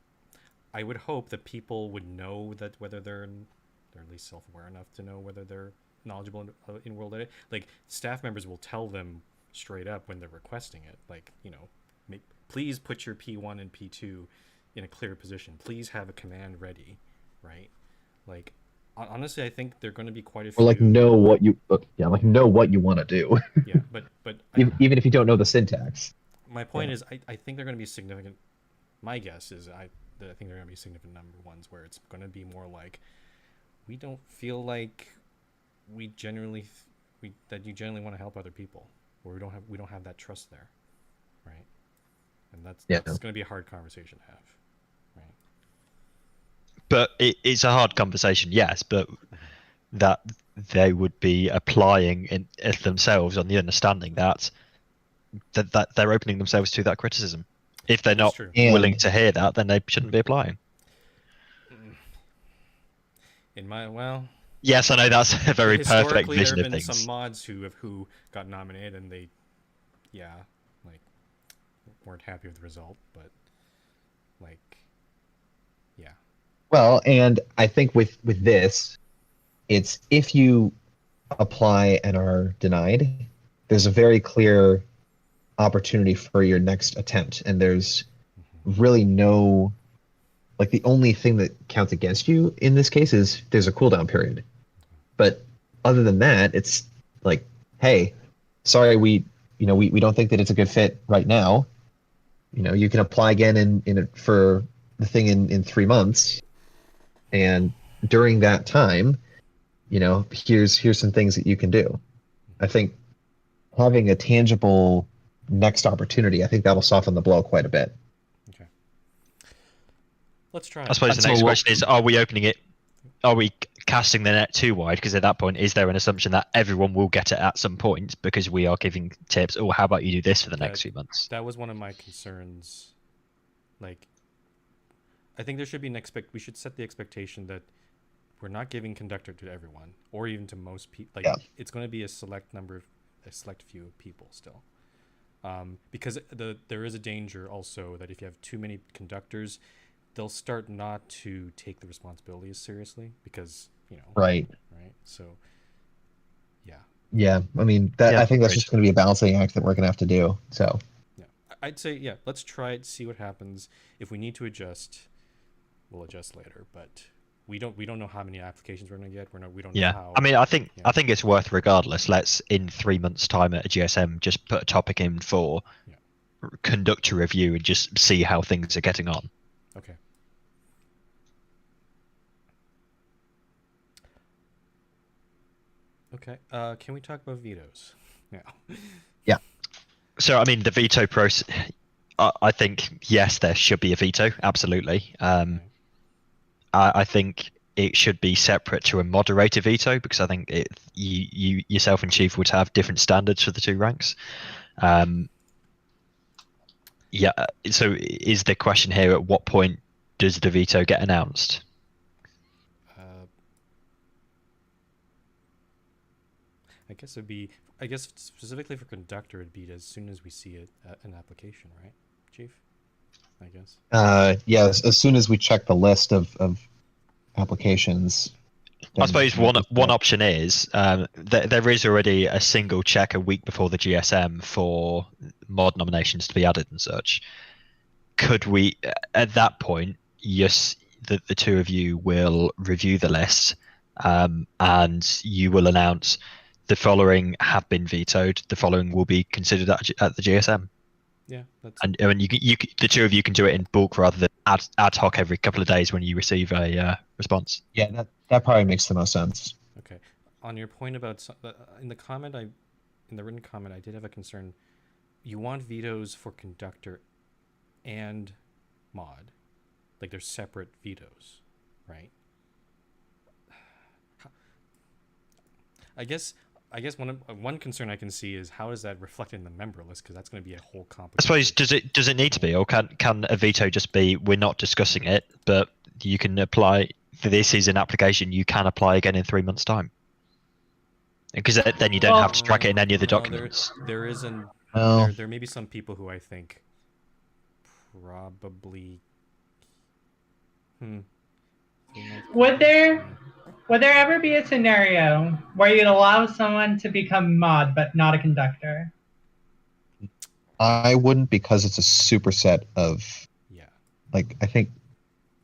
I would hope that people would know that whether they're at least self-aware enough to know whether they're knowledgeable in world edit, like staff members will tell them straight up when they're requesting it, like, you know, please put your P1 and P2 in a clear position. Please have a command ready, right? Like, honestly, I think there are going to be quite a few. Or like know what you know what you want to do. Yeah, but Even if you don't know the syntax. my point is, I think they're going to be significant. My guess is I think they're going to be significant number ones where it's going to be more like, we don't feel like that you generally want to help other people, or we don't have that trust there, right? And that's going to be a hard conversation to have, right? But it's a hard conversation, yes, but that they would be applying it themselves on the understanding that they're opening themselves to that criticism. If they're not willing to hear that, then they shouldn't be applying. Yes, I know that's a very perfect vision of things. There have been some mods who got nominated and they, like, weren't happy with the result, but like, yeah. Well, and I think with this, it's if you apply and are denied, there's a very clear opportunity for your next attempt, and there's really no, like, the only thing that counts against you in this case is there's a cooldown period. But other than that, it's like, hey, sorry, we don't think that it's a good fit right now. You know, you can apply again for the thing in 3 months, and during that time, you know, here's some things that you can do. I think having a tangible next opportunity, I think that'll soften the blow quite a bit. Okay. Let's try. I suppose the next question is, are we opening it? Are we casting the net too wide? Because at that point, is there an assumption that everyone will get it at some point because we are giving tips? Or how about you do this for the next few months? That was one of my concerns. Like, I think there should be we should set the expectation that we're not giving conductor to everyone, or even to most people. Like, it's going to be a select few people still. Because there is a danger also that if you have too many conductors, they'll start not to take the responsibilities seriously because, you know. Right. So, yeah. Yeah. I mean, I think that's just going to be a balancing act that we're going to have to do. So. Yeah. I'd say, let's try it, see what happens. If we need to adjust, we'll adjust later. But we don't know how many applications we're going to get. We don't know how. I mean, I think it's worth regardless. Let's, in 3 months' time at a GSM, just put a topic in for conductor review and just see how things are getting on. Okay. Okay. Can we talk about vetoes now? Yeah. So, I mean, the veto process, I think, yes, there should be a veto. Absolutely. I think it should be separate to a moderator veto because I think you yourself and Chief would have different standards for the two ranks. So is the question here, at what point does the veto get announced? I guess specifically for conductor, it'd be as soon as we see it an application, right, Chief? I guess. Yes, as soon as we check the list of applications. I suppose one option is there is already a single check a week before the GSM for mod nominations to be added and such. Could we, at that point, yes, the two of you will review the list, and you will announce the following have been vetoed. The following will be considered at the GSM. Yeah, that's. And the two of you can do it in bulk rather than ad hoc every couple of days when you receive a response. Yeah, that probably makes the most sense. Okay, on your point about in the written comment, I did have a concern. You want vetoes for conductor and mod, like they're separate vetoes, right? I guess one concern I can see is how is that reflected in the member list, because that's going to be a whole complicated. I suppose does it need to be, or can a veto just be we're not discussing it, but you can apply. This is an application you can apply again in 3 months' time, because then you don't have to track it in any of the documents. There may be some people who I think probably. Would there? Would there ever be a scenario where you'd allow someone to become mod but not a conductor? I wouldn't, because it's a superset of, Yeah. like, I think,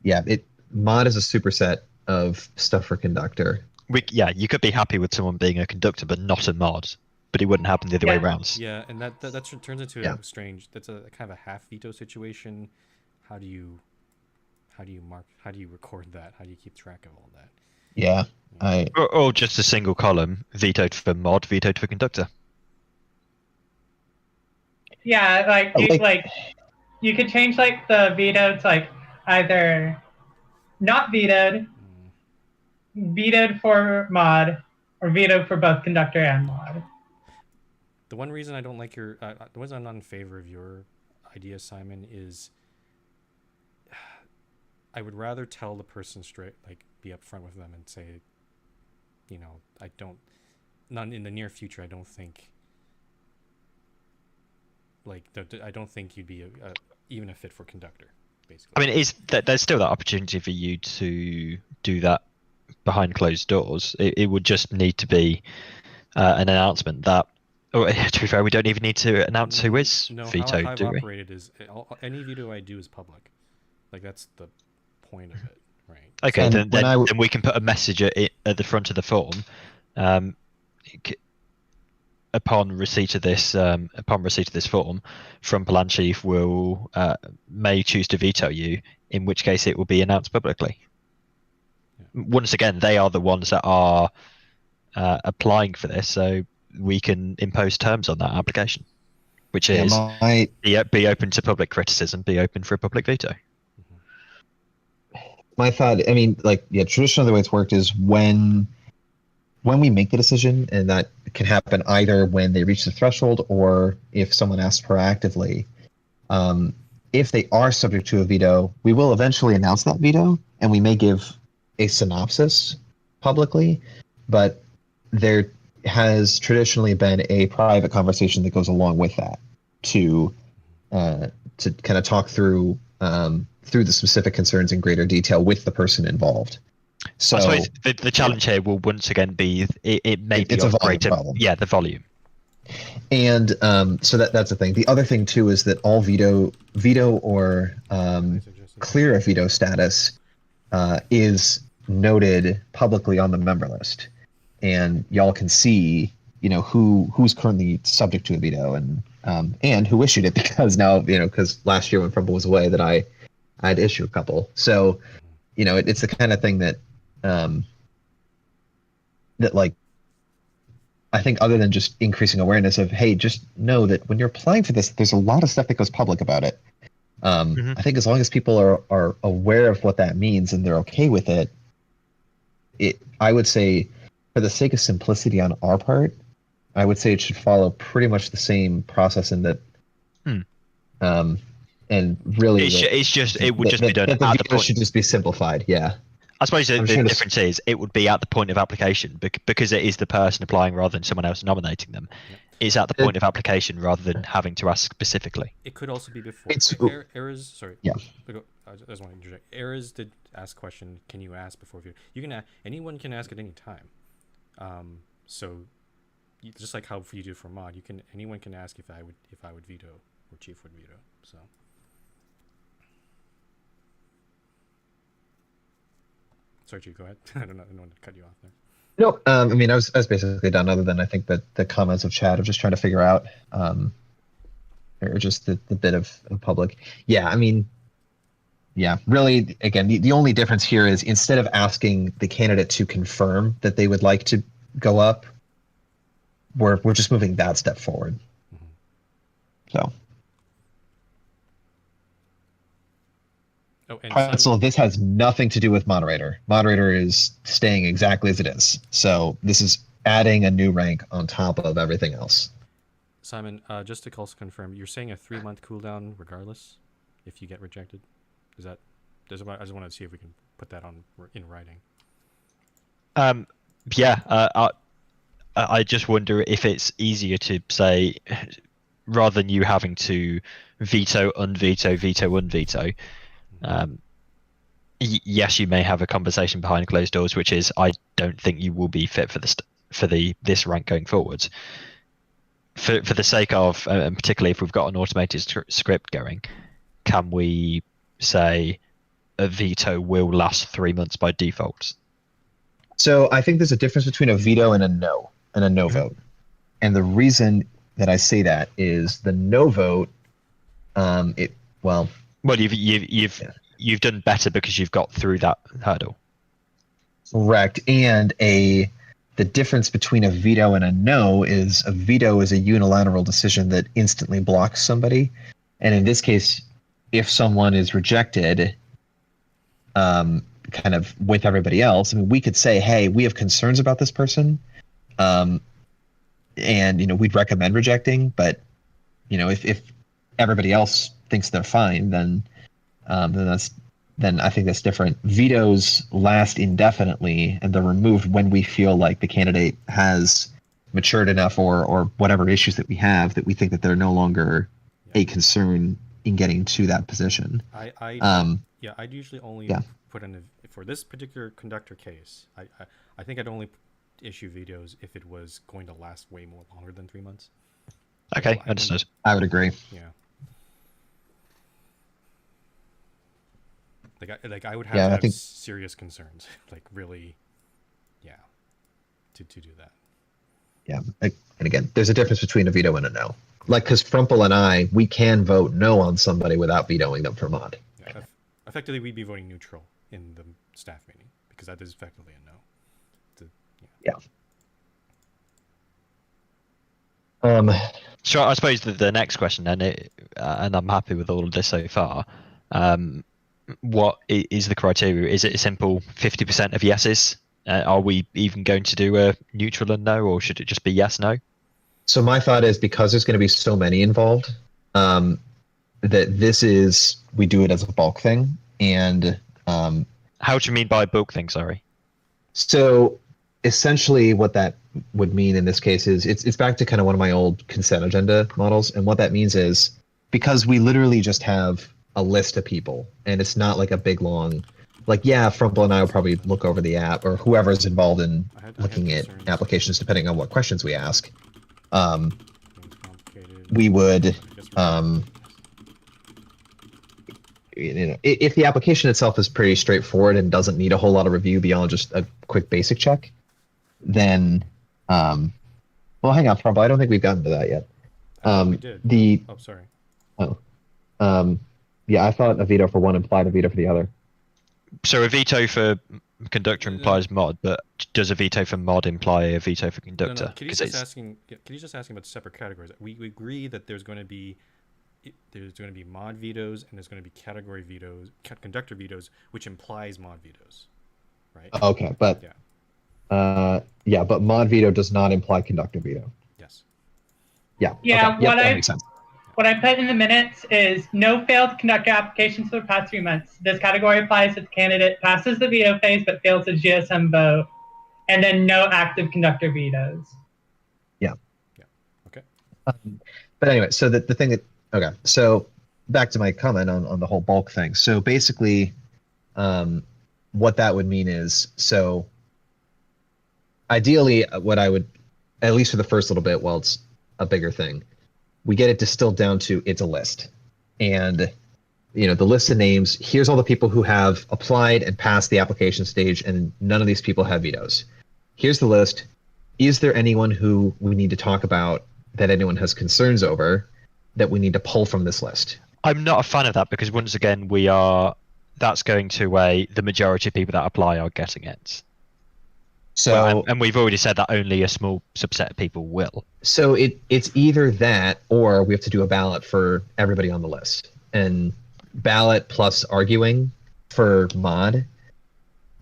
yeah, mod is a superset of stuff for conductor. You could be happy with someone being a conductor but not a mod, but it wouldn't happen the other way Yeah. around. Yeah, and that turns into Yeah. a strange. That's a kind of a half veto situation. How do you mark? How do you record that? How do you keep track of all that? Yeah, Or just a single column, vetoed for mod, vetoed for conductor. Yeah, you could change like the veto to like either not vetoed, vetoed for mod, or vetoed for both conductor and mod. The one reason I don't like your, the reason I'm not in favor of your idea, Simon, is I would rather tell the person straight, like be upfront with them and say, you know, I don't, not in the near future, I don't think, like, I don't think you'd be even a fit for conductor, basically. I mean, there's still that opportunity for you to do that behind closed doors. It would just need to be an announcement that, or to be fair, we don't even need to announce who is vetoed, how I've do we? operated is any veto I do is public. Like, that's the point of it, right? Okay, And then we can put a message at the front of the form. Upon receipt of this form, from Plan Chief will may choose to veto you, in which case it will be announced publicly. Yeah. Once again, they are the ones that are applying for this, so we can impose terms on that application, which is be open to public criticism, be open for a public veto. My thought, I mean, like, yeah, traditionally the way it's worked is when we make the decision, and that can happen either when they reach the threshold or if someone asks proactively. If they are subject to a veto, we will eventually announce that veto, and we may give a synopsis publicly, but there has traditionally been a private conversation that goes along with that to kind of talk through the specific concerns in greater detail with the person involved. So I suppose the challenge here will once again be it may be it's a volume operated, problem. Yeah, the volume. And so that's the thing. The other thing too is that all veto or clear of veto status is noted publicly on the member list, and y'all can see, you know, who's currently subject to a veto and who issued it, because now, you know, because last year when Prumble was away, that I had to issue a couple. So, you know, it's the kind of thing that that, like, I think other than just increasing awareness of, hey, just know that when you're applying for this, there's a lot of stuff that goes public about it. I think as long as people are aware of what that means and they're okay with it, I would say, for the sake of simplicity on our part, I would say it should follow pretty much the same process in that. And really, it would just be done the at the veto point. should just be simplified. Yeah. I suppose the difference is it would be at the point of application, because it is the person applying rather than someone else nominating them. Yeah. It's at the point of application rather than having to ask specifically. It could also be before. Errors. Sorry. Yeah. I just want to interject. Errors did ask question. Can you ask before veto? You can. Anyone can ask at any time. So, just like how you do for mod, anyone can ask if I would veto or Chief would veto. So. Sorry, Chief, go ahead. I don't want to cut you off there. No, I mean, I was basically done, other than I think that the comments of Chad of just trying to figure out, or just the bit of public. Yeah, I mean, yeah, really, again, the only difference here is, instead of asking the candidate to confirm that they would like to go up, we're just moving that step forward. So. So this has nothing to do with moderator. Moderator is staying exactly as it is. So this is adding a new rank on top of everything else. Simon, just to also confirm, you're saying a 3-month cooldown regardless if you get rejected? I just want to see if we can put that in writing. I just wonder if it's easier to say, rather than you having to veto, unveto, veto, unveto. Yes, you may have a conversation behind closed doors, which is, I don't think you will be fit for this rank going forwards. For the sake of, and particularly if we've got an automated script going, can we say a veto will last 3 months by default? So I think there's a difference between a veto and a no vote. And the reason that I say that is the no vote, you've done better because you've got through that hurdle. Correct. And the difference between a veto and a no is a veto is a unilateral decision that instantly blocks somebody. And in this case, if someone is rejected, kind of with everybody else, I mean, we could say, hey, we have concerns about this person. And, we'd recommend rejecting, but, if everybody else thinks they're fine, then I think that's different. Vetoes last indefinitely, and they're removed when we feel like the candidate has matured enough or whatever issues that we have that we think that they're no longer a concern in getting to that position. I'd usually only put in for this particular conductor case. I think I'd only issue vetoes if it was going to last way more longer than 3 months. Okay, understood. I would agree. Yeah. Like I would have to have serious concerns, like really, to do that. Yeah, and again, there's a difference between a veto and a no. Like, because Frumple and I, we can vote no on somebody without vetoing them for mod. Yeah, effectively, we'd be voting neutral in the staff meeting because that is effectively a no. So I suppose the next question then, and I'm happy with all of this so far. What is the criteria? Is it a simple 50% of yeses? Are we even going to do a neutral and no, or should it just be yes, no? So my thought is, because there's going to be so many involved, that we do it as a bulk thing. And how do you mean by bulk thing? Sorry. So essentially what that would mean in this case is it's back to kind of one of my old consent agenda models. And what that means is, because we literally just have a list of people and it's not like a big long, like, Frumple and I will probably look over the app, or whoever's involved in looking at applications, depending on what questions we ask. We would, if the application itself is pretty straightforward and doesn't need a whole lot of review beyond just a quick basic check, then, well, hang on, Frumple, I don't think we've gotten to that yet. We did. Sorry. Yeah, I thought a veto for one implied a veto for the other. So a veto for conductor implies mod, but does a veto for mod imply a veto for conductor? No. Kitty's just asking about separate categories. We agree that there's going to be mod vetoes and there's going to be category vetoes, conductor vetoes, which implies mod vetoes, right? Okay, but but mod veto does not imply conductor veto. Yes. Yeah. Yeah. Okay. That makes sense. What I put in the minutes is no failed conductor applications for the past 3 months. This category applies if the candidate passes the veto phase but fails a GSM vote, and then no active conductor vetoes. Yeah. Okay. But anyway, so the thing that, okay, so back to my comment on the whole bulk thing. So basically, what that would mean is, so ideally, what I would, at least for the first little bit, while it's a bigger thing, we get it distilled down to it's a list. And, the list of names, here's all the people who have applied and passed the application stage, and none of these people have vetoes. Here's the list. Is there anyone who we need to talk about that anyone has concerns over that we need to pull from this list? I'm not a fan of that because once again, that's going to the majority of people that apply are getting it. So, and we've already said that only a small subset of people will. So it's either that, or we have to do a ballot for everybody on the list. And ballot plus arguing for mod,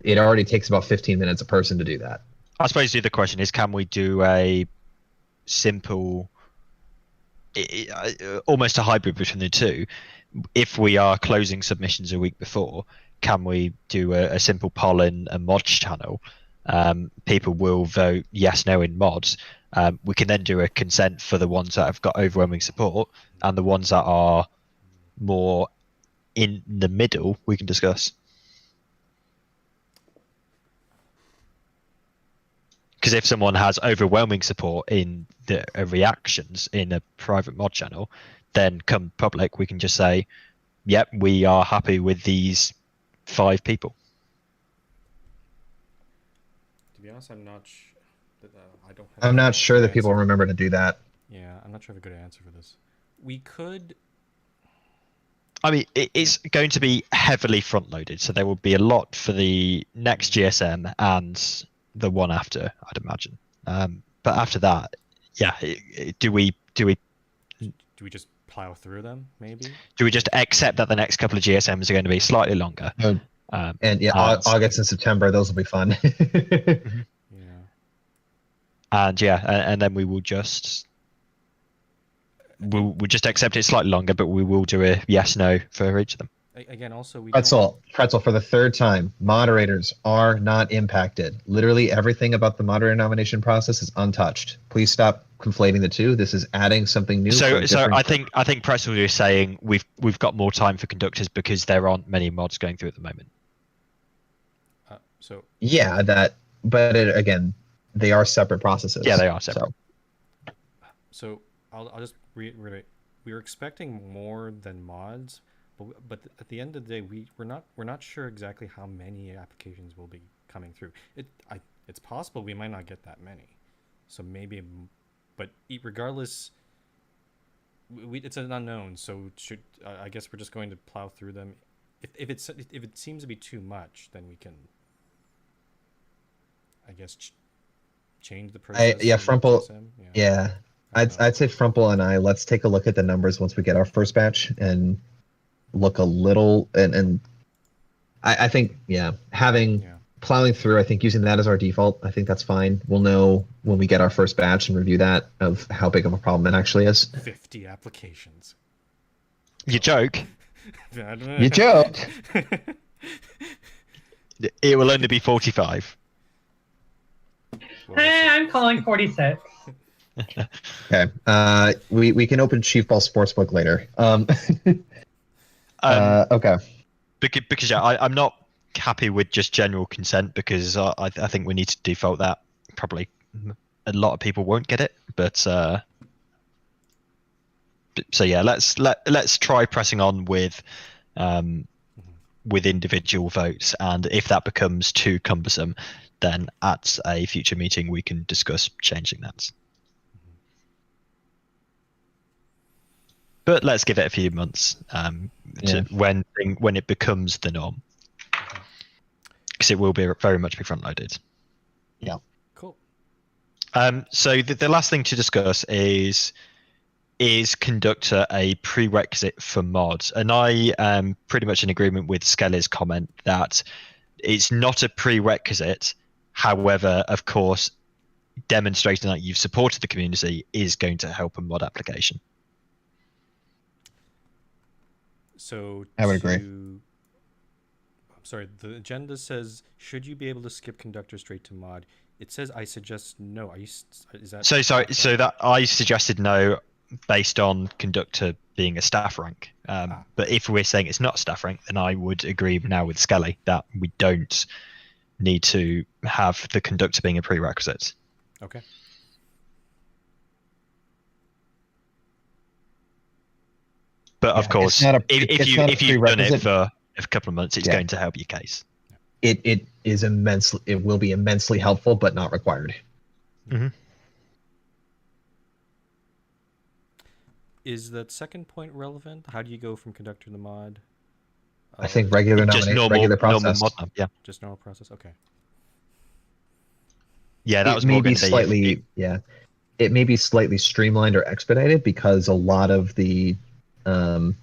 it already takes about 15 minutes a person to do that. I suppose the other question is, can we do a simple, almost a hybrid between the two? If we are closing submissions a week before, can we do a simple poll in a mods channel? People will vote yes, no in mods. We can then do a consent for the ones that have got overwhelming support, and the ones that are more in the middle we can discuss. Because if someone has overwhelming support in the reactions in a private mod channel, then come public, we can just say, yep, we are happy with these 5 people. To be honest, I'm not. I don't. Have I'm a not sure good that people answer. remember to do that. Yeah, I'm not sure I have a good answer for this. We could. I mean, it's going to be heavily front-loaded, so there will be a lot for the next GSM and the one after, I'd imagine. But after that, yeah, do we Do we just plow through them? Maybe. just accept that the next couple of GSMs are going to be slightly longer? And yeah, August and September, those will be fun. Yeah. And then we will just we'll just accept it slightly longer, but we will do a yes no for each of them. Again, also we Pretzel for the third time. Moderators are not impacted. Literally everything about the moderator nomination process is untouched. Please stop conflating the two. This is adding something new. So I think Pretzel is saying we've got more time for conductors because there aren't many mods going through at the moment. Yeah, again, they are separate processes. Yeah, they are separate. So I'll just reiterate. We were expecting more than mods, but at the end of the day, we're not sure exactly how many applications will be coming through. It's possible we might not get that many, so maybe, but regardless, it's an unknown. So I guess we're just going to plow through them. If it seems to be too much, then we can, I guess, change the process. Frumple. Yeah. I'd say Frumple and I, let's take a look at the numbers once we get our first batch and look a little and I think plowing through, I think using that as our default, I think that's fine. We'll know when we get our first batch and review that of how big of a problem it actually is. 50 applications. You joke. You joke. It will only be 45. Hey, I'm calling 46. Okay. We can open Chief Ball Sportsbook later. Okay. Because I'm not happy with just general consent because I think we need to default that. Probably a lot of people won't get it, but so yeah, let's try pressing on with individual votes, and if that becomes too cumbersome, then at a future meeting we can discuss changing that. But let's give it a few months to when it becomes the norm, because it will be very much be front loaded. Yeah. Cool. So the last thing to discuss is conductor a prerequisite for mods? And I am pretty much in agreement with Skelly's comment that it's not a prerequisite. However, of course, demonstrating that you've supported the community is going to help a mod application. So I would agree. I'm sorry, the agenda says, should you be able to skip conductor straight to mod? It says, I suggest no. Is that so sorry? So that I suggested no based on conductor being a staff rank. But if we're saying it's not staff rank, then I would agree now with Skelly that we don't need to have the conductor being a prerequisite. Okay. But of course, if you've done it for a couple of months, it's going to help your case. It will be immensely helpful, but not required. Mm-hmm. Is that second point relevant? How do you go from conductor to mod? I think regular nomination, regular process. Normal mod, yeah. Just normal process. Okay. Yeah, that was more going to be slightly. Yeah, it may be slightly streamlined or expedited because a lot of the, a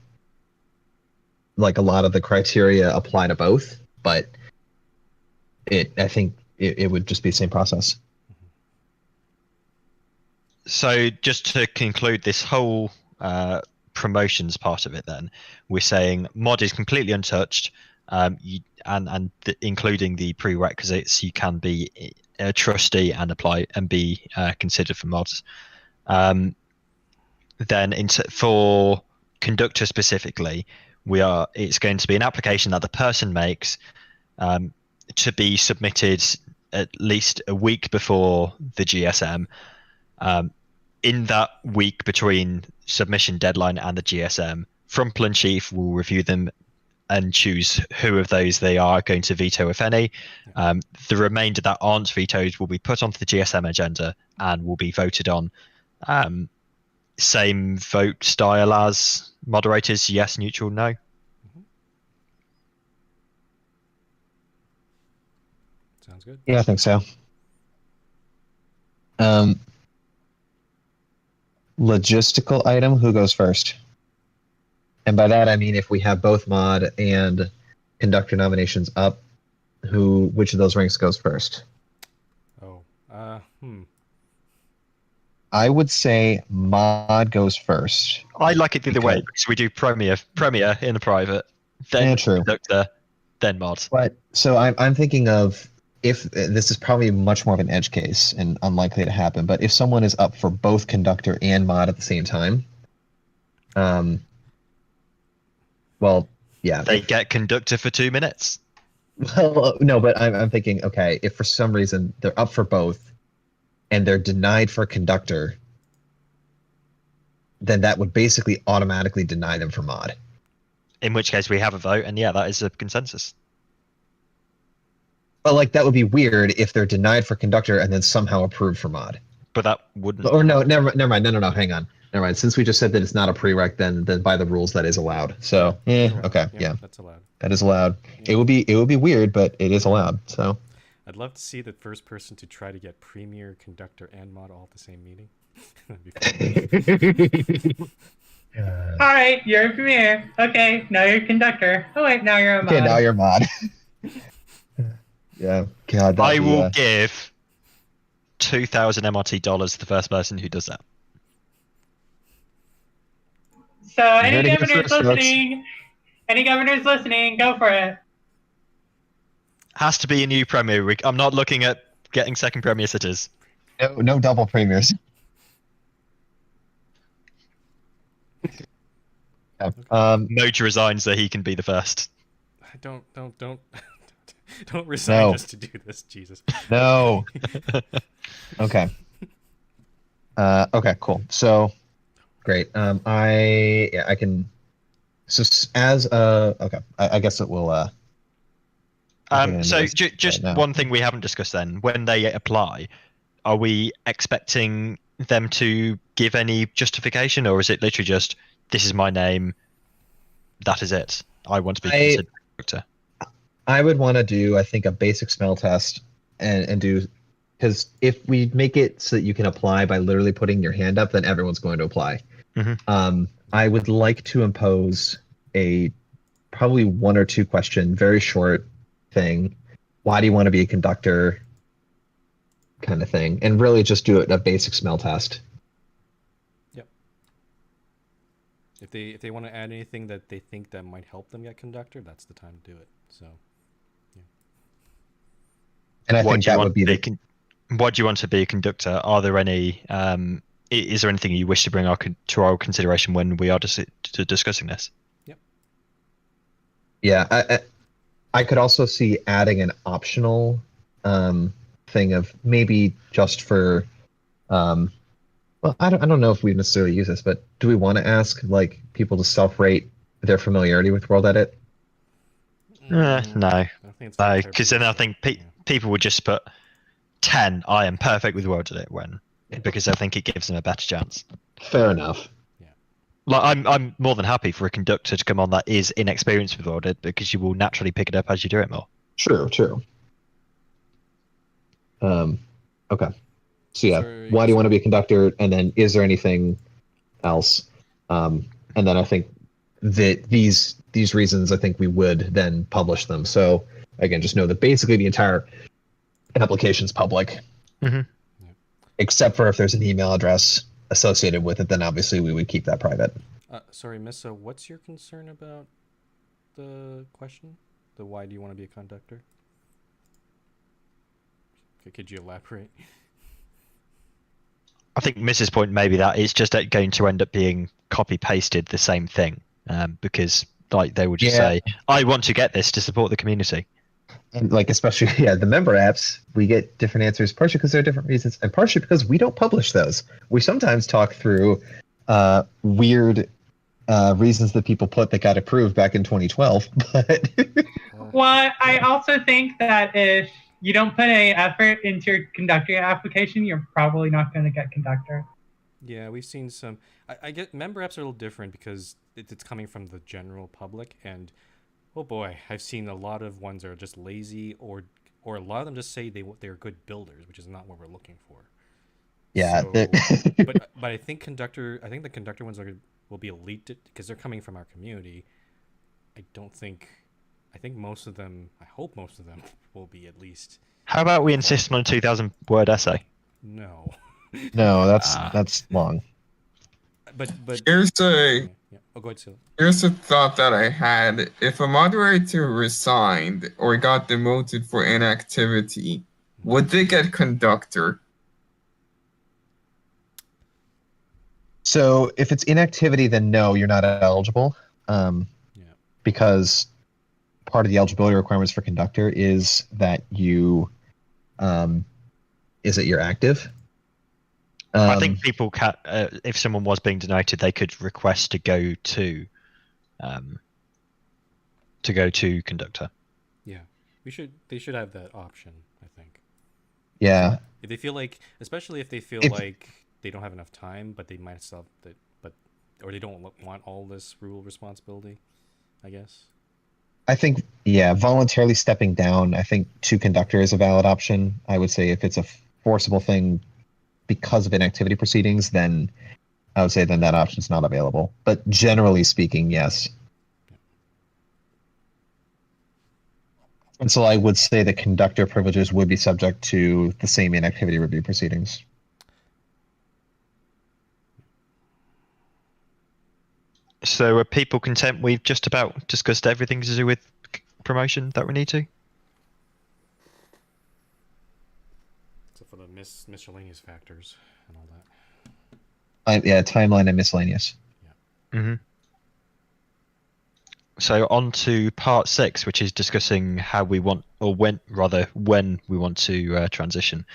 lot of the criteria apply to both. But I think it would just be the same process. So just to conclude this whole promotions part of it, then we're saying mod is completely untouched, including the prerequisites. You can be a trustee and apply and be considered for mods. Then for conductor specifically, it's going to be an application that the person makes to be submitted at least a week before the GSM. In that week between submission deadline and the GSM, Frumple and Chief will review them and choose who of those they are going to veto, if any. The remainder that aren't vetoed will be put onto the GSM agenda and will be voted on. Same vote style as moderators, yes, neutral, no. Sounds good. Yeah, I think so. Logistical item, who goes first? And by that I mean if we have both mod and conductor nominations up, which of those ranks goes first? Oh, I would say mod goes first. I like it the other way because we do premier in the private, then true. conductor, then mod. But so I'm thinking of, if this is probably much more of an edge case and unlikely to happen, but if someone is up for both conductor and mod at the same time, well, yeah, they get conductor for 2 minutes. Well, no, but I'm thinking, okay, if for some reason they're up for both and they're denied for conductor, then that would basically automatically deny them for mod. In which case we have a vote, and yeah, that is a consensus. But like that would be weird if they're denied for conductor and then somehow approved for mod. But that wouldn't. Or no, never mind. No, hang on. Never mind. Since we just said that it's not a prereq, then by the rules that is allowed. So okay, yeah, that's allowed. That is allowed. Yeah. It would be weird, but it is allowed. So I'd love to see the first person to try to get premier, conductor, and mod all at the same meeting. That'd be fun. All right, you're a premier. Okay, now you're a conductor. Oh wait, now you're a mod. okay, now you're mod. Yeah, God. I will give 2,000 MRT dollars to the first person who does that. So any heard it here governors first, folks. listening, go for it. Has to be a new premier. I'm not looking at getting second premier sitters. No double premiers. Yeah. Mojo resigns so he can be the first. Don't resign No. just to do this, Jesus. No. Okay. Okay, cool. So great. I can. So as okay, I guess it will. So yes, just right now. one thing we haven't discussed then. When they apply, are we expecting them to give any justification, or is it literally just, this is my name, that is it? I want to be considered a doctor. I would want to do, I think, a basic smell test and do, because if we make it so that you can apply by literally putting your hand up, then everyone's going to apply. Mm-hmm. I would like to impose a probably 1 or 2 question, very short thing. Why do you want to be a conductor? Kind of thing, and really just do a basic smell test. Yep. If they want to add anything that they think that might help them get conductor, that's the time to do it. So. And I think that would be what do you want to be a conductor? Are there any? Is there anything you wish to bring to our consideration when we are discussing this? Yep. Yeah, I could also see adding an optional thing of maybe just for. Well, I don't know if we necessarily use this, but do we want to ask like people to self-rate their familiarity with World Edit? No, I because then I think people would just put 10. I am perfect with World Edit because I think it gives them a better chance. Fair enough. Like I'm more than happy for a conductor to come on that is inexperienced with World Edit because you will naturally pick it up as you do it more. True. Okay. So yeah, why do you want to be a conductor? And then is there anything else? And then I think that these reasons, I think we would then publish them. So again, just know that basically the entire application's public, except for if there's an email address associated with it, then obviously we would keep that private. Sorry, Missa, what's your concern about the question? The why do you want to be a conductor? Could you elaborate? I think Mrs. point maybe that it's just going to end up being copy pasted the same thing because like they would just say, I want to get this to support the community. And like especially the member apps, we get different answers partially because there are different reasons, and partially because we don't publish those. We sometimes talk through weird reasons that people put that got approved back in 2012, but Well, I also think that if you don't put any effort into your conductor application, you're probably not going to get conductor. Yeah, we've seen some. I get member apps are a little different because it's coming from the general public, and oh boy, I've seen a lot of ones that are just lazy, or a lot of them just say they're good builders, which is not what we're looking for. yeah. So, but I think the conductor ones will be elite because they're coming from our community. I think most of them. I hope most of them will be at least. How about we insist on a 2,000-word essay? No. No, that's long. But Here's a yeah. Oh, go ahead, Sil. here's a thought that I had. If a moderator resigned or got demoted for inactivity, would they get conductor? So if it's inactivity, then no, you're not eligible. Because part of the eligibility requirements for conductor is that you're active. I think people can, if someone was being denoted, they could request to go to conductor. Yeah, they should have that option, I think. Yeah. If they feel like, especially if they feel like they don't have enough time, but they might still or they don't want all this rule responsibility, I guess. I think, voluntarily stepping down, I think to conductor is a valid option. I would say if it's a forcible thing because of inactivity proceedings, then I would say then that option's not available. But generally speaking, yes. And so I would say the conductor privileges would be subject to the same inactivity review proceedings. So are people content we've just about discussed everything to do with promotion that we need to? Except for the miscellaneous factors and all that. Timeline and miscellaneous. Yeah. Mm-hmm. So on to part 6, which is discussing how we want, or when we want to transition.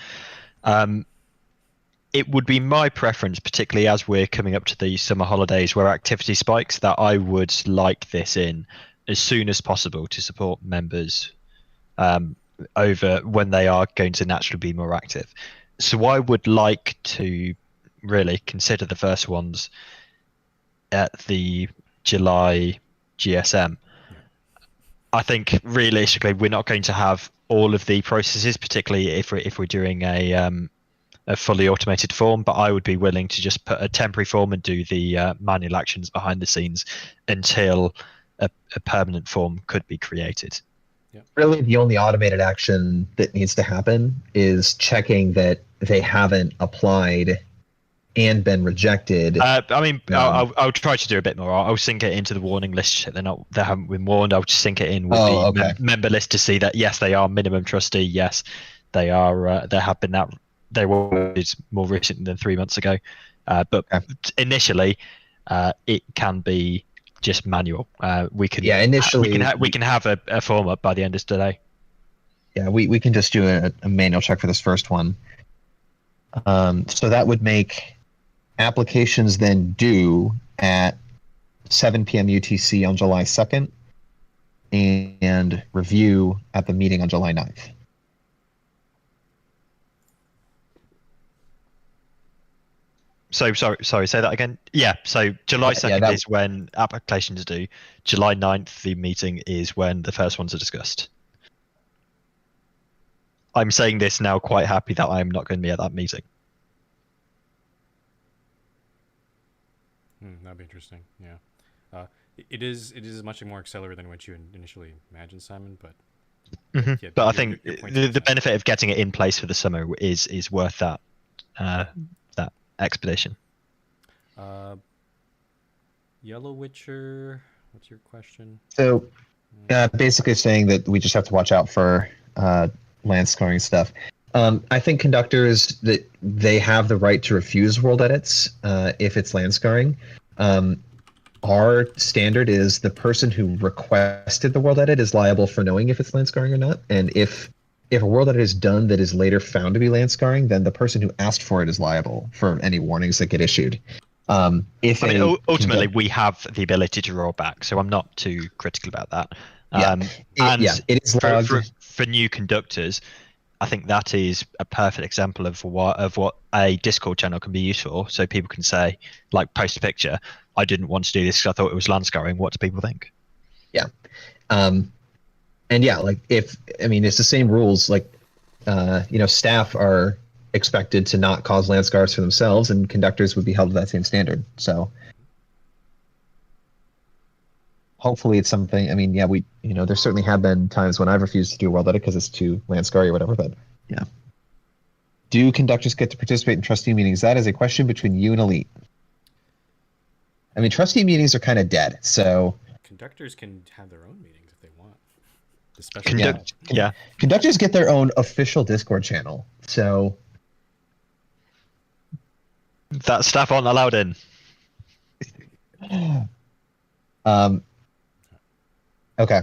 It would be my preference, particularly as we're coming up to the summer holidays where activity spikes, that I would like this in as soon as possible to support members over when they are going to naturally be more active. So I would like to really consider the first ones at the July GSM. I think realistically we're not going to have all of the processes, particularly if we're doing a fully automated form, but I would be willing to just put a temporary form and do the manual actions behind the scenes until a permanent form could be created. Really, the only automated action that needs to happen is checking that they haven't applied and been rejected. I'll try to do a bit more. I'll sync it into the warning list. They haven't been warned. I'll just sync it in with the member list to see that yes, they are minimum trustee. Yes, they are. There have been that. They were more recent than 3 months ago, but initially, it can be just manual. We can we can have a form up by the end of today. Yeah, we can just do a manual check for this first one. So that would make applications then due at 7 p.m. UTC on July 2nd and review at the meeting on July 9th. So sorry, say that again. Yeah, so July 2nd is when applications are due. July 9th, the meeting is when the first ones are discussed. I'm saying this now quite happy that I'm not going to be at that meeting. That'd be interesting. Yeah, it is much more accelerated than what you initially imagined, Simon. But yeah, but I think the benefit of getting it in place for the summer is worth that that expedition. Yellow Witcher, what's your question? So basically saying that we just have to watch out for land scoring stuff. I think conductors, that they have the right to refuse world edits if it's land scarring. our standard is the person who requested the world edit is liable for knowing if it's land scarring or not. And if a world edit is done that is later found to be land scarring, then the person who asked for it is liable for any warnings that get issued. If I mean, ultimately, conduct- we have the ability to roll back, so I'm not too critical about that. Yeah. It is logged. For new conductors, I think that is a perfect example of what a Discord channel can be used for. So people can say, like, post a picture. I didn't want to do this because I thought it was land scarring. What do people think? Yeah. And yeah, like it's the same rules. Like, staff are expected to not cause land scars for themselves, and conductors would be held to that same standard. So hopefully it's something. I mean, yeah, there certainly have been times when I've refused to do a world edit because it's too land scarry or whatever. But yeah, do conductors get to participate in trustee meetings? That is a question between you and Elite. I mean, trustee meetings are kind of dead. So Conductors can have their own meetings if they want. Especially Yeah. Conductors get their own official Discord channel. So That staff aren't allowed in. Okay.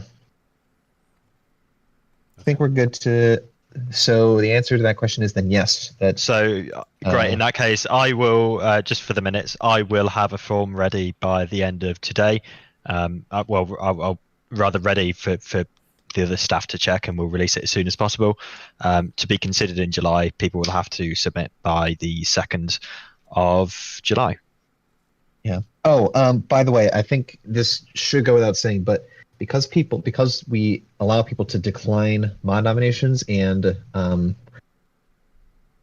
I think we're good to. So the answer to that question is then yes. So great. In that case, I will just for the minutes. I will have a form ready by the end of today. I'll rather ready for the other staff to check, and we'll release it as soon as possible. To be considered in July, people will have to submit by the 2nd of July. Yeah. Oh, by the way, I think this should go without saying, but because we allow people to decline mod nominations and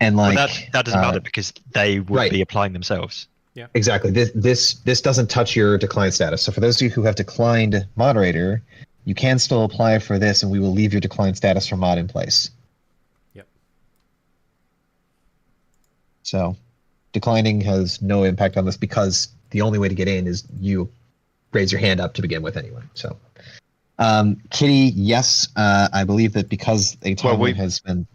like that doesn't matter because they would be applying themselves. Yeah. Exactly. This doesn't touch your decline status. So for those of you who have declined moderator, you can still apply for this, and we will leave your decline status for mod in place. Yep. So declining has no impact on this because the only way to get in is you raise your hand up to begin with anyway. So Kitty, yes, I believe that because a timeline has been.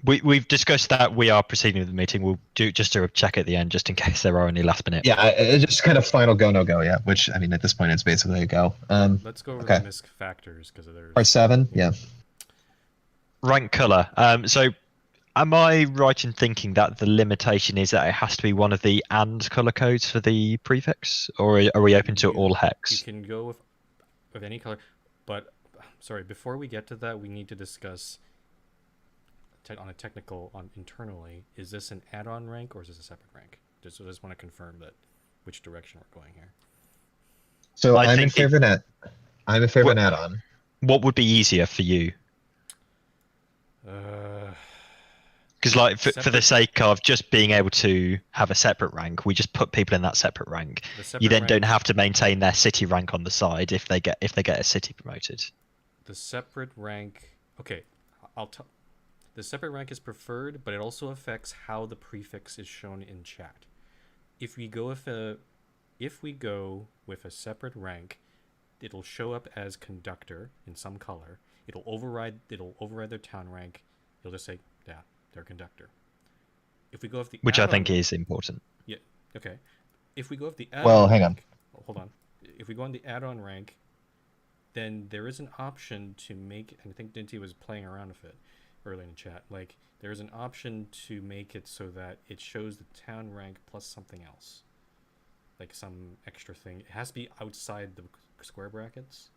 We've discussed that we are proceeding with the meeting. We'll do a check at the end just in case there are any last minute. Yeah, just kind of final go no go. Yeah, which I mean at this point it's basically a go. Let's go over the misc factors because there's part 7. Yeah. Rank color. So, am I right in thinking that the limitation is that it has to be one of the AND color codes for the prefix, or are we open to all hex? You can go with any color, but sorry. Before we get to that, we need to discuss. On a technical internally, is this an add-on rank or is this a separate rank? Just want to confirm that which direction we're going here. So I'm in favor of an add-on. What would be easier for you? Because like for the sake of just being able to have a separate rank, we just put people in that separate rank. You then don't have to maintain their city rank on the side if they get a city promoted. The separate rank. Okay, the separate rank is preferred, but it also affects how the prefix is shown in chat. If we go with a separate rank, it'll show up as conductor in some color. It'll override their town rank. It'll just say, yeah, they're conductor. If we go with the which I think is important. Yeah. Okay. If we go with the add-on hang rank, on. Hold on. If we go on the add-on rank, then there is an option to make, and I think Dinty was playing around with it early in chat, like there's an option to make it so that it shows the town rank plus something else, like some extra thing. It has to be outside the square brackets.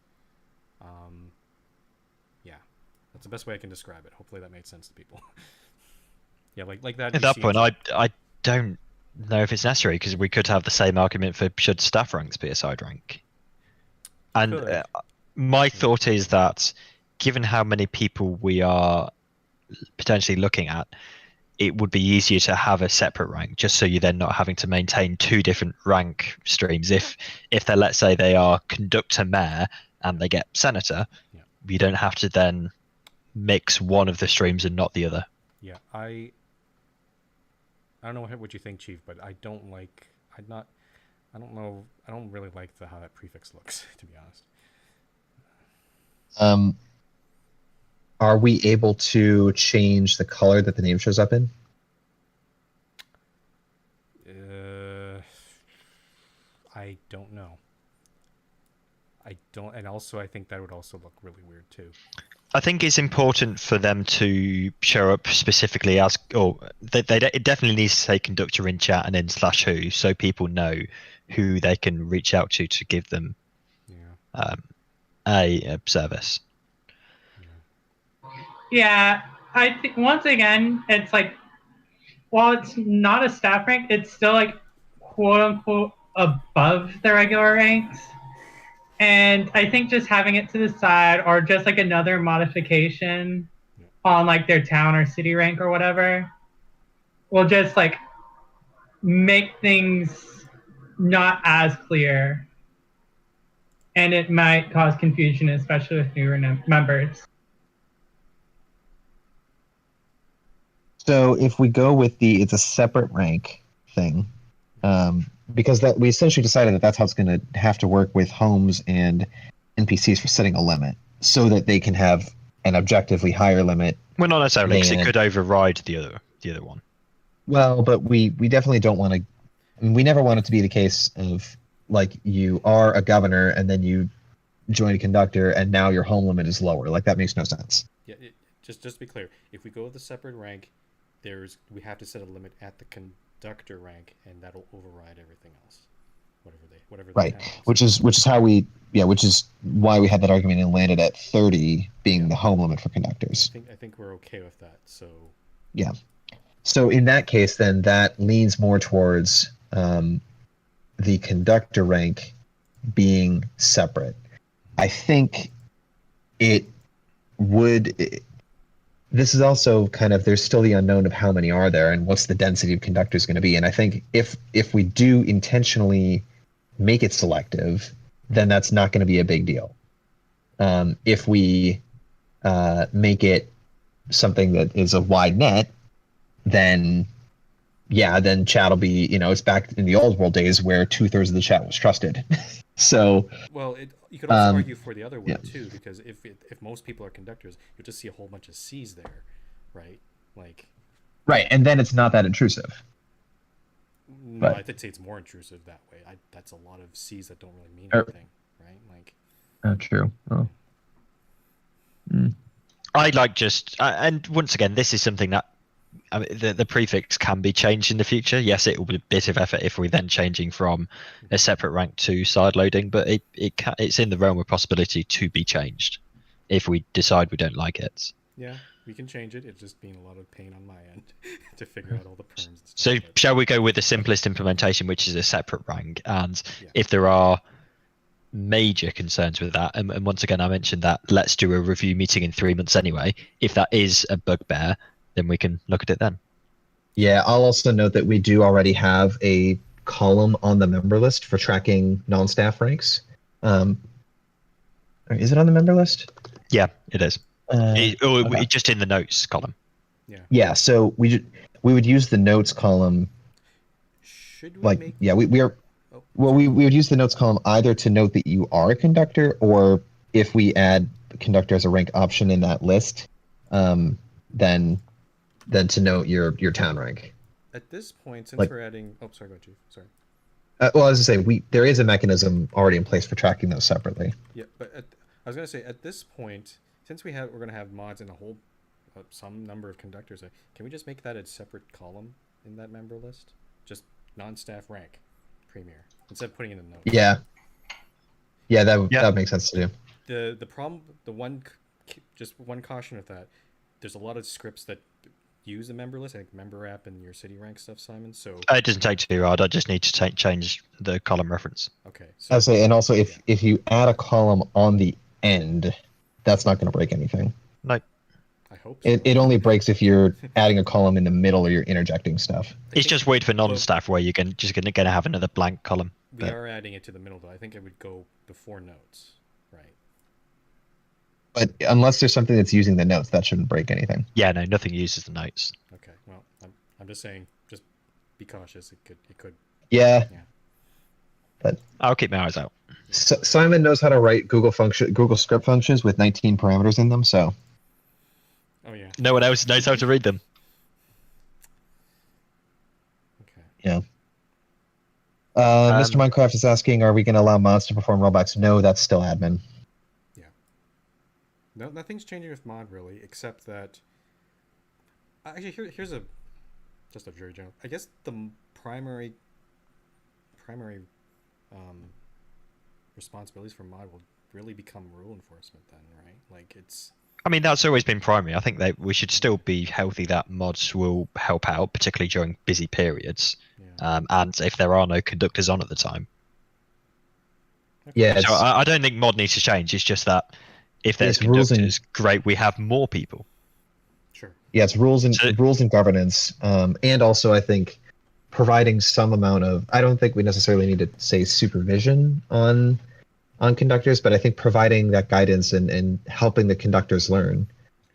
Yeah, that's the best way I can describe it. Hopefully that made sense to people. Yeah, like that. At that point, I don't know if it's necessary because we could have the same argument for should staff ranks be a side rank. And my thought is that given how many people we are potentially looking at, it would be easier to have a separate rank just so you're then not having to maintain two different rank streams. If they're, let's say they are conductor mayor and they get senator, you don't have to then mix one of the streams and not the other. Yeah, I don't know what you think, Chief, but I don't really like how that prefix looks, to be honest. Are we able to change the color that the name shows up in? I don't know. I don't, and also I think that would also look really weird too. I think it's important for them to show up specifically as, or it definitely needs to say conductor in chat and then /who, so people know who they can reach out to give them Yeah. a service. Yeah, I think once again, it's like, while it's not a staff rank, it's still like quote unquote above the regular ranks. And I think just having it to the side or just like another modification on like their town or city rank or whatever will just like make things not as clear. And it might cause confusion, especially with newer members. So if we go with it's a separate rank thing, because that we essentially decided that that's how it's going to have to work with homes and NPCs for setting a limit, so that they can have an objectively higher limit. Well, not necessarily, because it than- could override the other one. Well, but we definitely don't want to. We never want it to be the case of like you are a governor and then you join a conductor and now your home limit is lower. Like that makes no sense. Yeah. Just to be clear, if we go with the separate rank, we have to set a limit at the conductor rank, and that'll override everything else. Whatever. Right, which is why we had that argument and landed at 30 being the home limit for conductors. I think we're okay with that. So yeah. So in that case, then that leans more towards the conductor rank being separate. I think it would. This is also kind of, there's still the unknown of how many are there and what's the density of conductors going to be. And I think if we do intentionally make it selective, then that's not going to be a big deal. If we make it something that is a wide net, then chat will be, it's back in the old world days where 2/3 of the chat was trusted. So well, you could also argue for the other way too, because if most people are conductors, you'll just see a whole bunch of C's there, right? Like right, and then it's not that intrusive. No, but, I'd say it's more intrusive that way. That's a lot of C's that don't really mean anything, right? Like true. Oh. I like and once again, this is something that the prefix can be changed in the future. Yes, it will be a bit of effort if we're then changing from a separate rank to side loading, but it's in the realm of possibility to be changed if we decide we don't like it. Yeah, we can change it. It's just been a lot of pain on my end to figure out all the perms and stuff. So shall we go with the simplest implementation, which is a separate rank? And if there are major concerns with that, and once again I mentioned that let's do a review meeting in 3 months anyway, if that is a bugbear, then we can look at it then. Yeah, I'll also note that we do already have a column on the member list for tracking non-staff ranks. Is it on the member list? Yeah, it is. Okay. Just in the notes column. Yeah, so we would use the notes column. Should we we are. Well, we would use the notes column either to note that you are a conductor, or if we add conductor as a rank option in that list, then to note your town rank. At this point, since we're adding, sorry, go Chief. Sorry. Well, as I say, there is a mechanism already in place for tracking those separately. Yeah, but I was gonna say at this point, since we're gonna have mods in a whole some number of conductors, can we just make that a separate column in that member list? Just non-staff rank, premier, instead of putting it in the notes. Yeah, that would make sense to do. The problem, just one caution with that. There's a lot of scripts that use the member list, like member app and your city rank stuff, Simon. So it doesn't take too hard. I just need to change the column reference. Okay. So, I say, and also if you add a column on the end, that's not going to break anything. No. I hope so. It only breaks if you're adding a column in the middle or you're interjecting stuff. It's just weird for non-staff where you're just going to have another blank column. We are adding it to the middle, though. I think it would go before notes, right? But unless there's something that's using the notes, that shouldn't break anything. Yeah, no, nothing uses the notes. Okay, well, I'm just saying, just be cautious. It could. Yeah. But I'll keep my eyes out. Simon knows how to write Google script functions with 19 parameters in them, so. Oh yeah. No one else knows how to read them. Okay. Yeah. Mr. Minecraft is asking, are we going to allow mods to perform rollbacks? No, that's still admin. No, nothing's changing with mod really, except that. Actually, here's just a jury general. I guess the primary responsibilities for mod will really become rule enforcement then, right? Like it's. I mean, that's always been primary. I think we should still be healthy that mods will help out, particularly during busy periods, and if there are no conductors on at the time. Okay. Yeah, So I don't think mod needs to change. It's just that if there's It's rules conductors, great, we have more people. Sure. Yeah, it's rules and governance, and also I think providing some amount of. I don't think we necessarily need to say supervision on conductors, but I think providing that guidance and helping the conductors learn.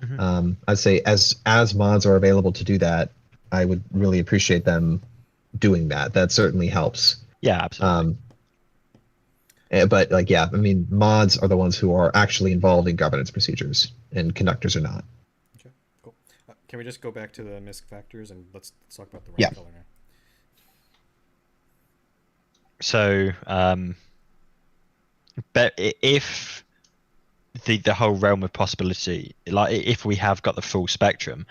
Mhm. I'd say as mods are available to do that, I would really appreciate them doing that. That certainly helps. Yeah, absolutely. But like, yeah, I mean, mods are the ones who are actually involved in governance procedures, and conductors are not. Okay. Cool. Can we just go back to the misc factors and let's talk about the Yeah. color now? So, but if the whole realm of possibility, like if we have got the full spectrum,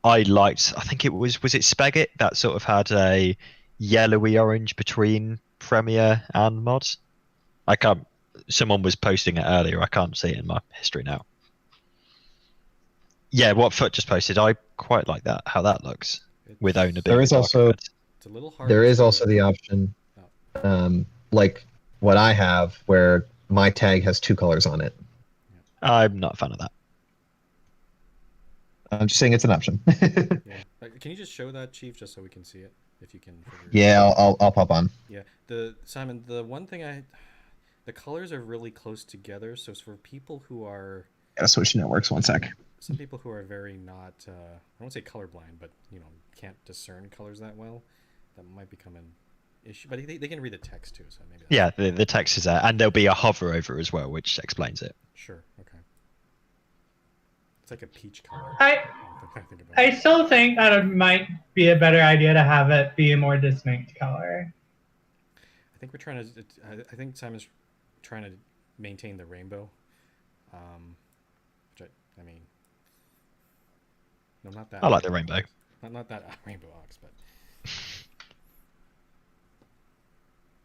I think it was it Spaghet that sort of had a yellowy orange between Premiere and mods. I can't. Someone was posting it earlier. I can't see it in my history now. Yeah, what Foot just posted. I quite like that. How that looks with Owner being There is the darker also red. It's a little hard. there is also the option, like what I have, where my tag has 2 colors on it. I'm not a fan of that. I'm just saying it's an option. Yeah. Can you just show that, Chief, just so we can see it, if you can? Yeah, I'll pop on. Yeah. Simon, the one thing the colors are really close together, so it's for people who are. Gotta switch networks 1 sec. Some people who are very not, I won't say colorblind, but can't discern colors that well, that might become an issue. But they can read the text too, so maybe. Yeah, the text is there, and there'll be a hover over as well, which explains it. Sure. Okay. It's like a peach color. I still think that it might be a better idea to have it be a more distinct color. I think we're trying to. I think Simon's trying to maintain the rainbow. Which I mean, no, not that. I like the rainbow. Not that rainbow ox, but.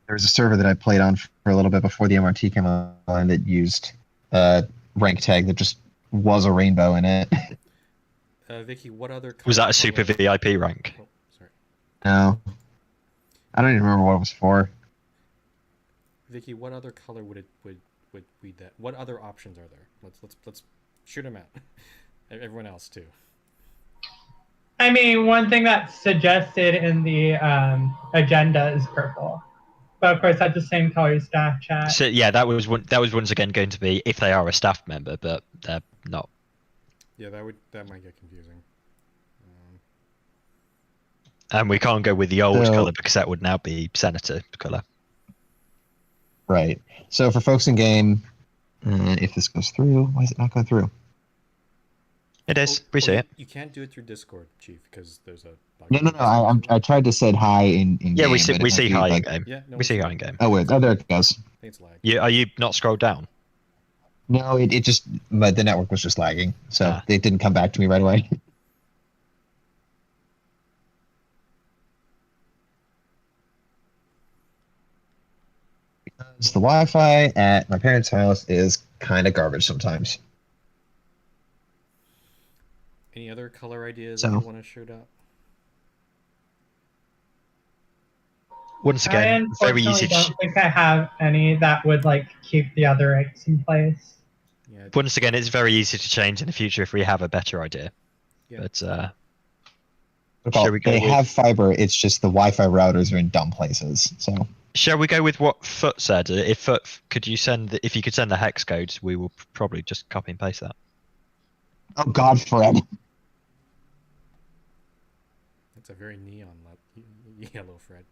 There was a server that I played on for a little bit before the MRT came online that used rank tag that just was a rainbow in it. Vicky, what other? Was that a super VIP rank? Oh, sorry. No, I don't even remember what it was for. Vicky, what other color would be that? What other options are there? Let's shoot them out. Everyone else too. I mean, one thing that's suggested in the agenda is purple, but of course that's the same color as staff chat. So yeah, that was once again going to be if they are a staff member, but they're not. Yeah, that might get confusing. And we can't go with the old color because that would now be senator color. Right. So for folks in game, if this goes through, why is it not going through? It is. We see it. You can't do it through Discord, Chief, because there's a. No. I tried to say hi in Yeah, game. we see hi in game. Yeah, no, we see hi in game. Oh wait, there it goes. I think it's lag. Are you not scrolled down? No, it just but the network was just lagging, so it didn't come back to me right away. Because the Wi-Fi at my parents' house is kind of garbage sometimes. Any other color ideas that you want to shoot up? Once I again, very unfortunately easy. don't think I have any that would keep the other eggs in place. Yeah. Once again, it's very easy to change in the future if we have a better idea. Yeah. But Shall we they have fiber. It's just the Wi-Fi routers are in dumb places. So shall we go with what Foot said? If Foot, if you could send the hex codes, we will probably just copy and paste that. Oh God, Fred. That's a very neon yellow Fred.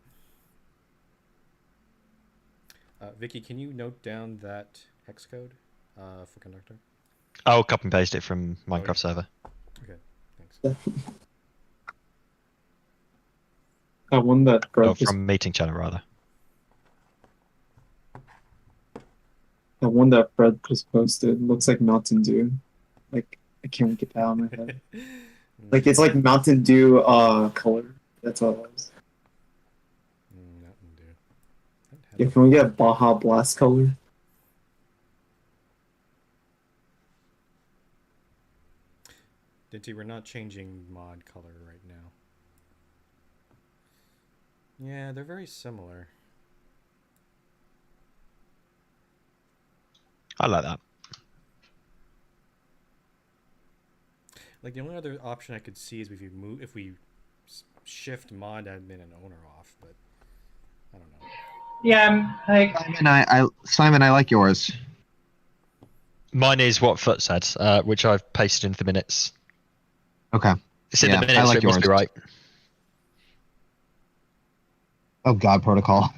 Vicky, can you note down that hex code for conductor? I'll copy and paste it from Minecraft server. Okay, thanks. One that Or from meeting channel rather. The one that Fred just posted looks like Mountain Dew. Like I can't get that out of my head. Like it's like Mountain Dew color. That's all it is. Mountain Dew. Yeah, can we get Baja Blast color? Dinty, we're not changing mod color right now. Yeah, they're very similar. I like that. Like the only other option I could see is if we shift mod admin and owner off, but I don't know. Yeah, like Simon, I like yours. Mine is what Foot said, which I've pasted into the minutes. Okay. It's in Yeah, the minutes, I like so it must be yours. right. Oh God, protocol.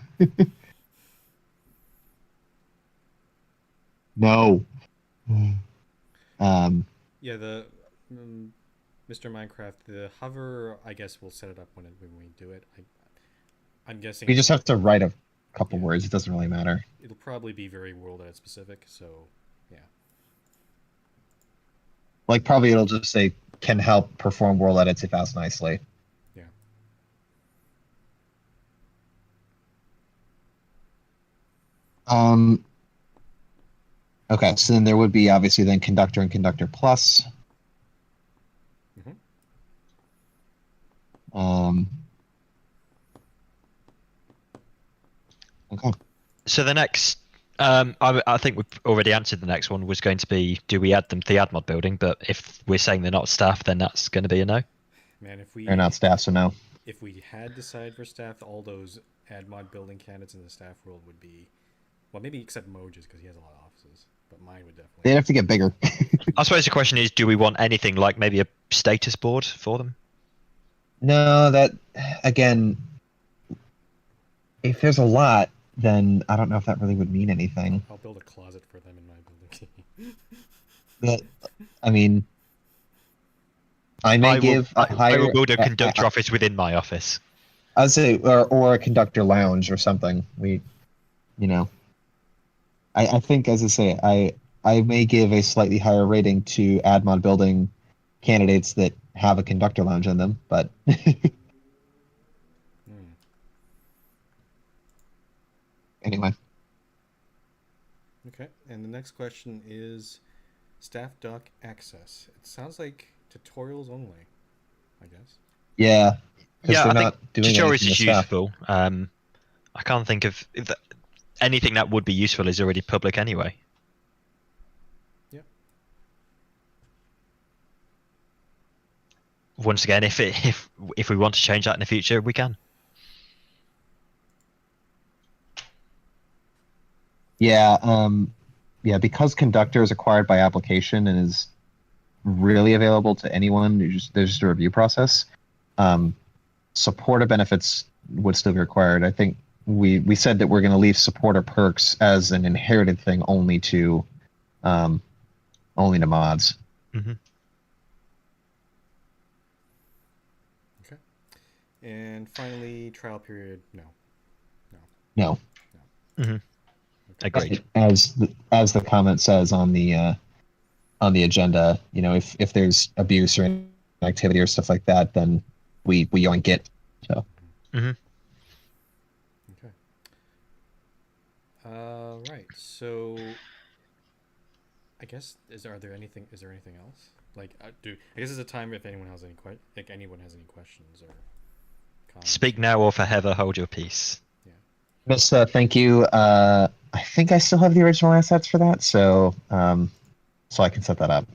No. Yeah, the Mr. Minecraft, the hover, I guess we'll set it up when we do it. I'm guessing We just have to write a couple words. It doesn't really matter. it'll probably be very world edit specific, so yeah. Like probably it'll just say can help perform world edits if asked nicely. Yeah. Okay, so then there would be obviously then conductor and conductor plus. Okay. So the next, I think we've already answered the next one was going to be, do we add them to the AdMod building? But if we're saying they're not staff, then that's going to be a no. Man, They're not staff, so no. If we had decided for staff, all those AdMod building candidates in the staff world would be, well, maybe except Moja's because he has a lot of offices, but mine would definitely. They'd have to get bigger. I suppose the question is, do we want anything like maybe a status board for them? No, that again, if there's a lot, then I don't know if that really would mean anything. I'll build a closet for them in my building. But I mean, I may give a higher. I will build a conductor office within my office. I'd say, or a conductor lounge or something. I think, as I say, I may give a slightly higher rating to AdMod building candidates that have a conductor lounge in them, but. Anyway. Okay, and the next question is staff doc access. It sounds like tutorials only, I guess. Yeah. Yeah, they're I not think doing tutorials anything is with staff. useful. I can't think of anything that would be useful is already public anyway. Yep. Once again, if we want to change that in the future, we can. Yeah, because conductor is acquired by application and is really available to anyone. There's just a review process. Supporter benefits would still be required. I think we said that we're going to leave supporter perks as an inherited thing only to mods. Mm-hmm. Okay, and finally, trial period. No. Mm-hmm. Agreed. As the comment says on the agenda, if there's abuse or activity or stuff like that, then we yoink it. So. Mm-hmm. Okay. Right. So, I guess is there anything else? Like, I guess it's a time if anyone has any questions or comments. Speak now or forever hold your peace. Miss, thank you. I think I still have the original assets for that, so I can set that up.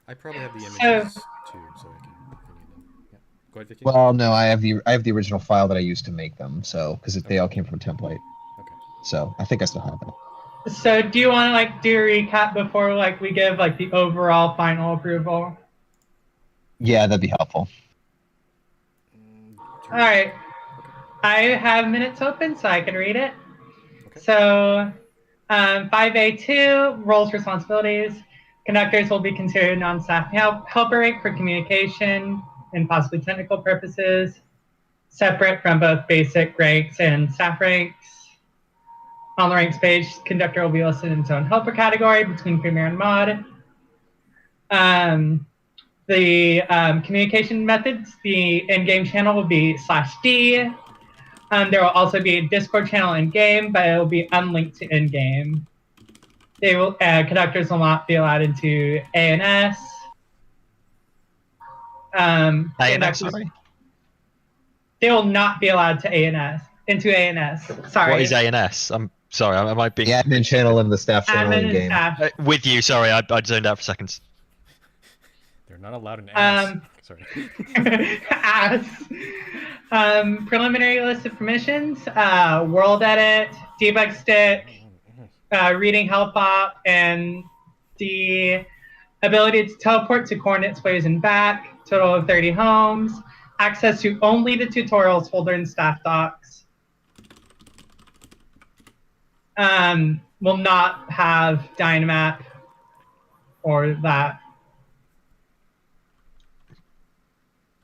I probably have the images too, so I can if you need them. Yeah. Go ahead, Vicky. Well, no, I have the original file that I used to make them, so because they all came from a template. Okay. So I think I still have it. So do you want to do a recap before we give the overall final approval? Yeah, that'd be helpful. All right. I have minutes open, so I can read it. Okay. So 5A2, roles, responsibilities. Conductors will be considered non-staff helper rate for communication and possibly technical purposes, separate from both basic ranks and staff ranks. On the ranks page, conductor will be listed in its own helper category between Premier and Mod. The communication methods, the in-game channel will be /D. There will also be a Discord channel in-game, but it will be unlinked to in-game. Conductors will not be allowed into ANS. ANS, sorry? They will not be allowed to into ANS. Sorry. What is ANS? I'm sorry, I might be... The admin channel and the staff channel Admin in and game. staff. With you, sorry, I zoned out for seconds. They're not allowed in ass. Sorry. Ass. Preliminary list of permissions: world edit, debug stick, reading help op, and the ability to teleport to coordinates ways and back. Total of 30 homes. Access to only the tutorials folder and staff docs. Will not have Dynamap or that.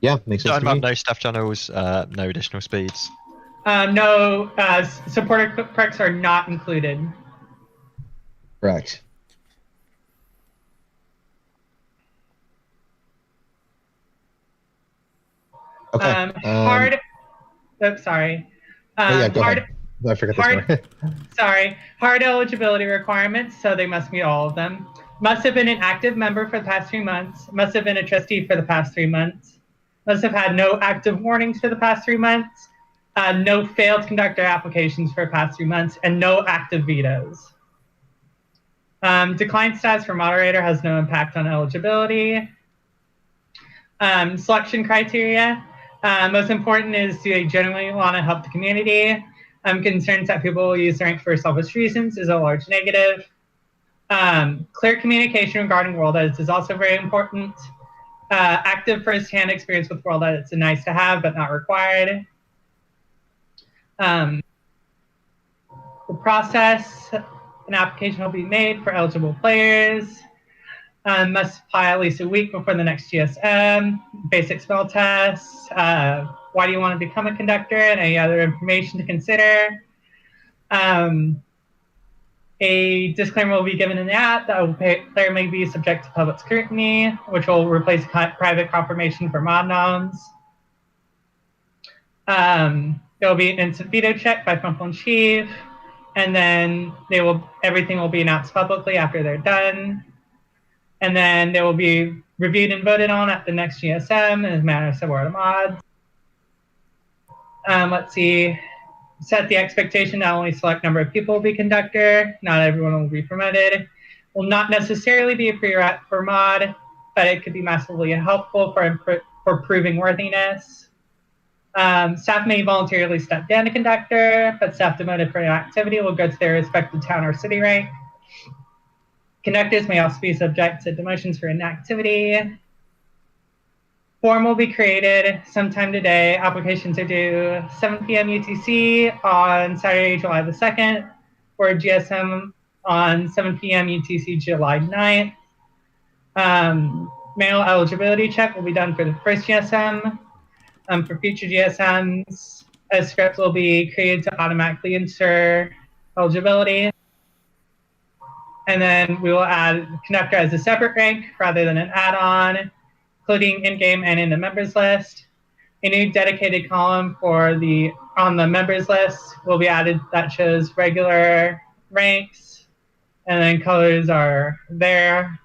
Yeah, makes sense to me. No staff channels, no additional speeds. No, supporter perks are not included. Correct. Okay. Hard. Oops, sorry. Yeah, go ahead. I forgot this one. Sorry. Hard eligibility requirements, so they must meet all of them. Must have been an active member for the past 3 months. Must have been a trustee for the past 3 months. Must have had no active warnings for the past 3 months. No failed conductor applications for the past 3 months, and no active vetoes. Decline status for moderator has no impact on eligibility. Selection criteria. Most important is, do they generally want to help the community? Concerns that people will use the rank for selfish reasons is a large negative. Clear communication regarding world edits is also very important. Active first-hand experience with world edits is nice to have, but not required. The process, an application will be made for eligible players. Must apply at least a week before the next GSM. Basic spell tests. Why do you want to become a conductor, and any other information to consider. A disclaimer will be given in the app that a player may be subject to public scrutiny, which will replace private confirmation for mod noms. There will be an instant veto check by Fumple and Chief, and then everything will be announced publicly after they're done. And then they will be reviewed and voted on at the next GSM in a manner similar to mods. Let's see. Set the expectation that only a select number of people will be conductor. Not everyone will be promoted. Will not necessarily be a prereq for mod, but it could be massively helpful for proving worthiness. Staff may voluntarily step down to conductor, but staff demoted for inactivity will go to their respective town or city rank. Conductors may also be subject to demotions for inactivity. Form will be created sometime today. Applications are due 7 p.m. UTC on Saturday, July the 2nd, for GSM on 7 p.m. UTC, July 9th. Manual eligibility check will be done for the first GSM. For future GSMs, a script will be created to automatically ensure eligibility. And then we will add conductor as a separate rank rather than an add-on, including in-game and in the members list. A new dedicated column on the members list will be added that shows regular ranks, and then colors are there.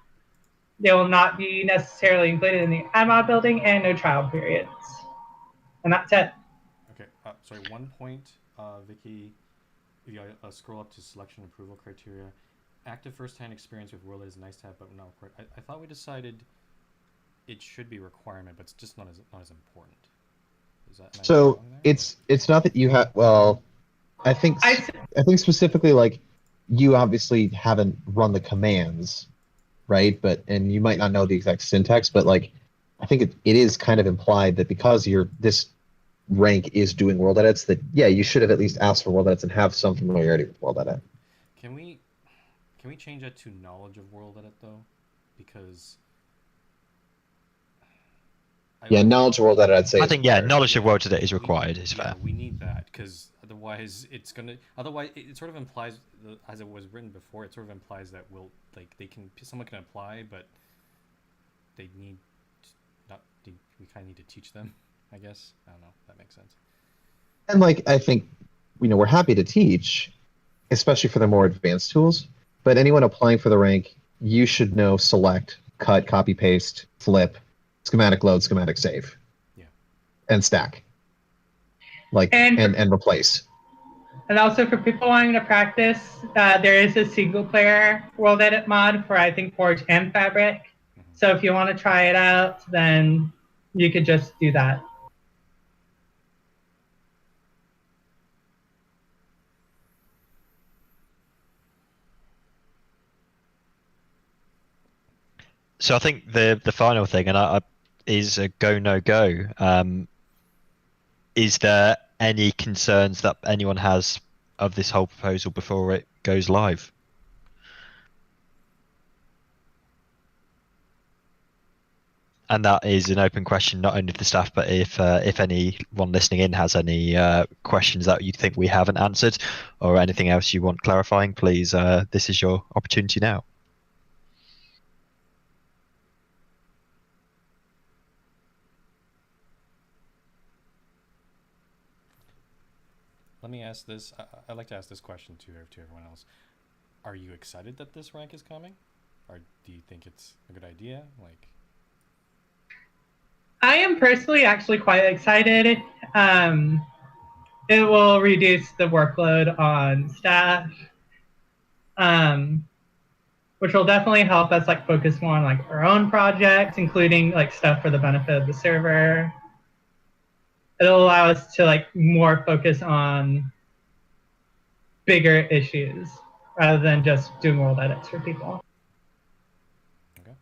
They will not be necessarily included in the AdMod building, and no trial periods. And that's it. Okay, sorry, 1 point, Vicky, if you scroll up to selection approval criteria. Active first-hand experience with world is nice to have, but not required. I thought we decided it should be a requirement, but it's just not as important. Is that so? It's not that you have. Well, I think specifically, like, you obviously haven't run the commands, right? And you might not know the exact syntax, but like, I think it is kind of implied that because this rank is doing world edits, that yeah, you should have at least asked for world edits and have some familiarity with world edit. Can we change that to knowledge of world edit though? Because Yeah, knowledge of world edit, I'd say. I is think, yeah, required. knowledge of Yeah, world edit is we- required, is yeah, fair. we need that because otherwise it's gonna. Otherwise, it sort of implies, as it was written before, it sort of implies that someone can apply, but they need not. We kind of need to teach them. I guess I don't know. If that makes sense. And like, I think, we're happy to teach, especially for the more advanced tools. But anyone applying for the rank, you should know select, cut, copy, paste, flip, schematic load, schematic save. Yeah. And stack. Like, And- and replace. And also for people wanting to practice, there is a single player world edit mod for I think Forge and Fabric. So if you want to try it out, then you could just do that. So I think the final thing, is a go no go. Is there any concerns that anyone has of this whole proposal before it goes live? And that is an open question, not only of the staff, but if anyone listening in has any questions that you think we haven't answered, or anything else you want clarifying, please, this is your opportunity now. Let me ask this. I'd like to ask this question to everyone else. Are you excited that this rank is coming, or do you think it's a good idea? Like, I am personally actually quite excited. It will reduce the workload on staff, which will definitely help us like focus more on like our own projects, including like stuff for the benefit of the server. It'll allow us to like more focus on bigger issues rather than just doing world edits for people. okay.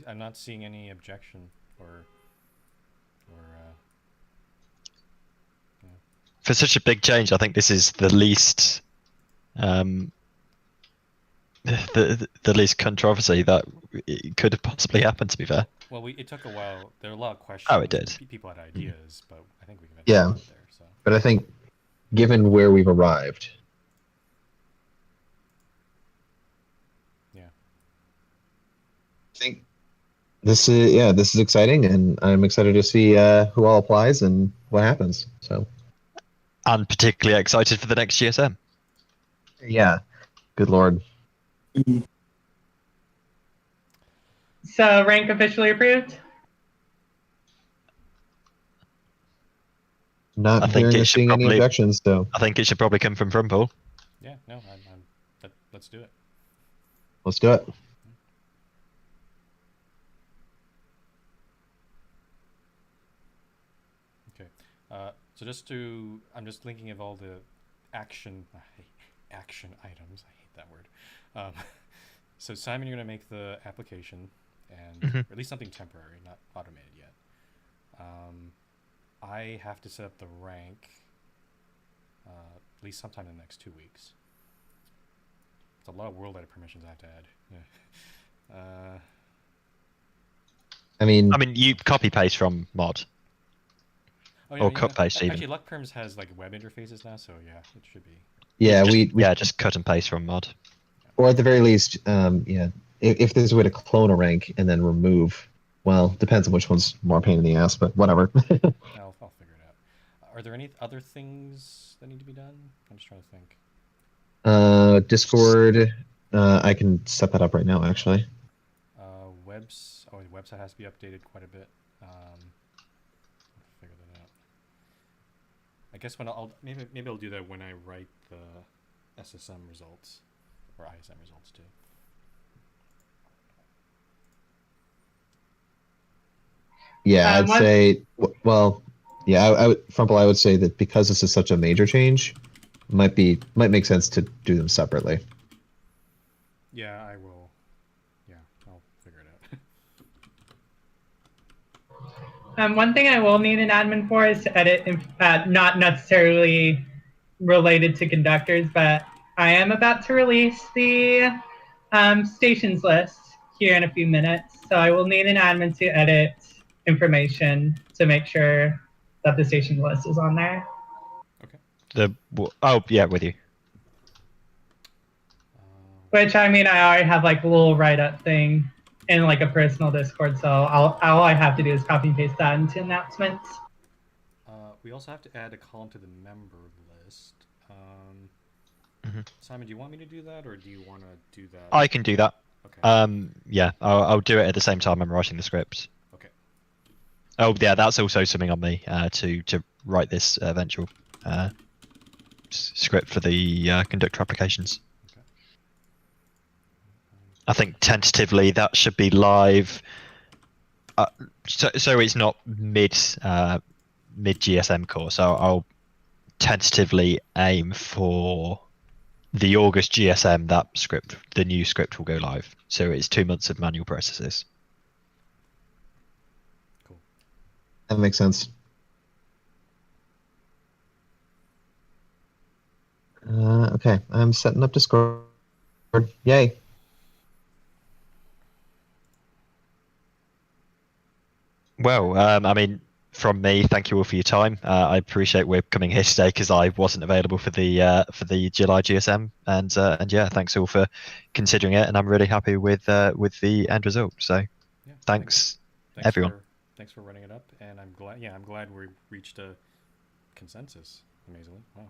I'm not seeing any objection or For such a big change, I think this is the least the least controversy that it could have possibly happened, to be fair. well, it took a while. There were a lot of questions. Oh, it did. People had ideas, but I think we can Yeah. get there. So But I think, given where we've arrived, yeah. I think this is exciting, and I'm excited to see who all applies and what happens. So And particularly excited for the next GSM. yeah, good lord. So rank officially approved? Not I think hearing it or should seeing any probably- objections, so I think it should probably come from Frumpool. Yeah. No. Let's do it. let's do it. Okay. So I'm just thinking of all the action items. I hate that word. So Simon, you're gonna make the application, and or at least something temporary, not automated yet. I have to set up the rank. At least sometime in the next 2 weeks. It's a lot of world edit permissions I have to add. Yeah. I mean, You copy paste from mod. Oh, Or cut paste even. Actually, Luck Perms has like web interfaces now, so yeah, it should be. yeah, Just, just cut and paste from mod. or at the very least, if there's a way to clone a rank and then remove, well, depends on which one's more pain in the ass, but whatever. I'll figure it out. Are there any other things that need to be done? I'm just trying to think. Discord, I can set that up right now, actually. The website has to be updated quite a bit. I'll figure that out. I guess when maybe I'll do that when I write the SSM results or ISM results too. Yeah, I'd say, well, yeah, I would say that because this is such a major change, might make sense to do them separately. Yeah, I will. Yeah, I'll figure it out. One thing I will need an admin for is to edit, not necessarily related to conductors, but I am about to release the stations list here in a few minutes. So I will need an admin to edit information to make sure that the station list is on there. Oh yeah, with you. Which I mean, I already have like a little write-up thing in like a personal Discord, so all I have to do is copy and paste that into announcements. We also have to add a column to the member list. Simon, do you want me to do that, or do you want to do that? I can do that. Okay. Yeah, I'll do it at the same time I'm writing the scripts. Okay. Oh yeah, that's also something on me to write this eventual script for the conductor applications. Okay. I think tentatively that should be live. So it's not mid GSM course. So I'll tentatively aim for the August GSM. That script, the new script, will go live. So it's 2 months of manual processes. Cool. That makes sense. Okay, I'm setting up Discord. Yay. Well, I mean, from me, thank you all for your time. I appreciate we're coming here today because I wasn't available for the July GSM, and yeah, thanks all for considering it, and I'm really happy with the end result. So, Yeah. thanks everyone. Thanks for running it up, and I'm glad we reached a consensus. Amazingly, wow.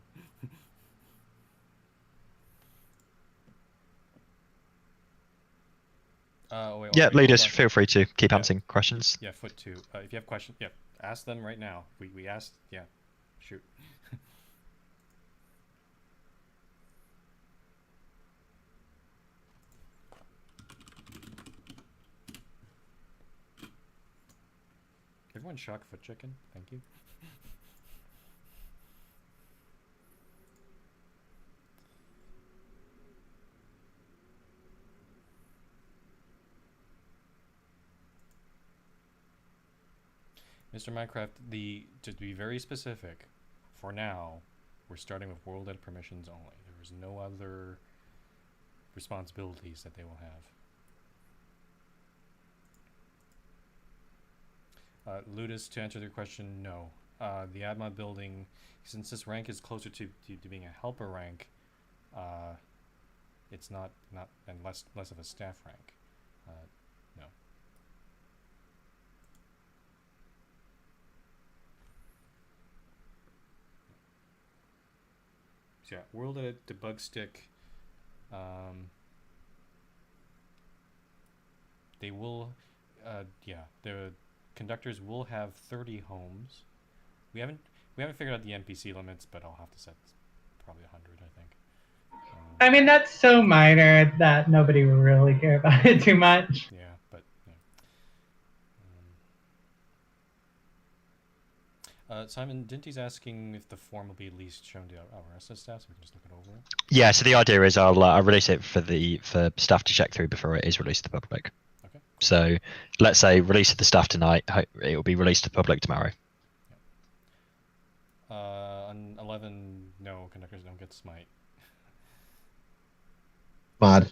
Yeah, leaders, feel free to keep answering questions. Yeah, foot 2. If you have questions, ask them right now. We asked, shoot. Everyone shock foot chicken. Thank you. Mr. Minecraft, to be very specific, for now, we're starting with world ed permissions only. There is no other responsibilities that they will have. Ludus, to answer your question, no. The admin building, since this rank is closer to being a helper rank, it's not and less of a staff rank. No. So yeah, world edit debug stick. They will, the conductors will have 30 homes. We haven't figured out the NPC limits, but I'll have to set probably 100, I think. I mean, that's so minor that nobody will really care about it too much. Yeah, but Simon, Dinty's asking if the form will be at least shown to our SS staff, so we can just look it over. Yeah, so the idea is I'll release it for staff to check through before it is released to the public. Okay. So let's say release to the staff tonight. It will be released to the public tomorrow. On 11, no, conductors don't get smite. Mod.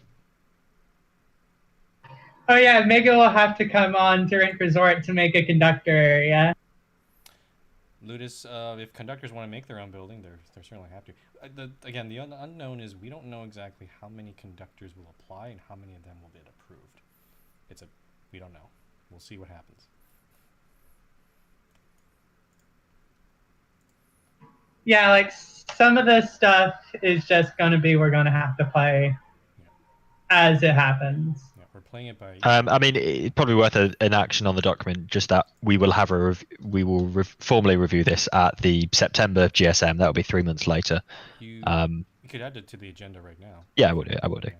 Oh yeah, Mega will have to come on to Rink Resort to make a conductor, yeah? Ludus, if conductors want to make their own building, they're certainly happy to. Again, the unknown is we don't know exactly how many conductors will apply and how many of them will get approved. We don't know. We'll see what happens. Yeah, like some of the stuff is just going to be we're going to have to play as it happens. Yeah, we're playing it by. I mean, it's probably worth an action on the document. Just that we will have formally review this at the September GSM. That will be 3 months later. You could add it to the agenda right now. Yeah, I will do.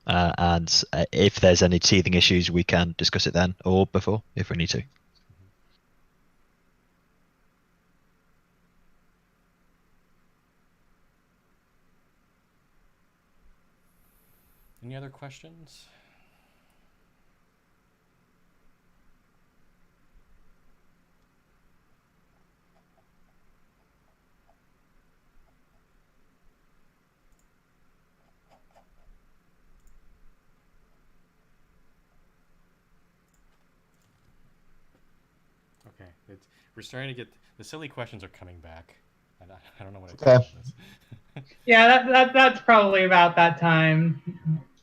And if there's any teething issues, we can discuss it then or before if we need to. Any other questions? We're starting to get the silly questions are coming back. I don't know what I Okay. think of this. Yeah, that's probably about that time.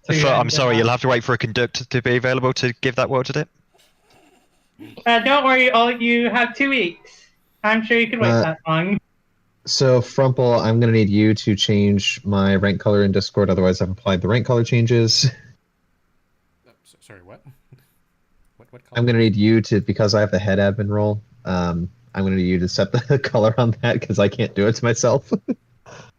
I'm sorry, you'll have to wait for a conductor to be available to give that word to it. Don't worry, you have 2 weeks. I'm sure you could wait that long. So Frumple, I'm gonna need you to change my rank color in Discord. Otherwise, I've applied the rank color changes. Sorry, what? What color? I'm gonna need you to, because I have the head admin role. I'm gonna need you to set the color on that because I can't do it to myself. Okay,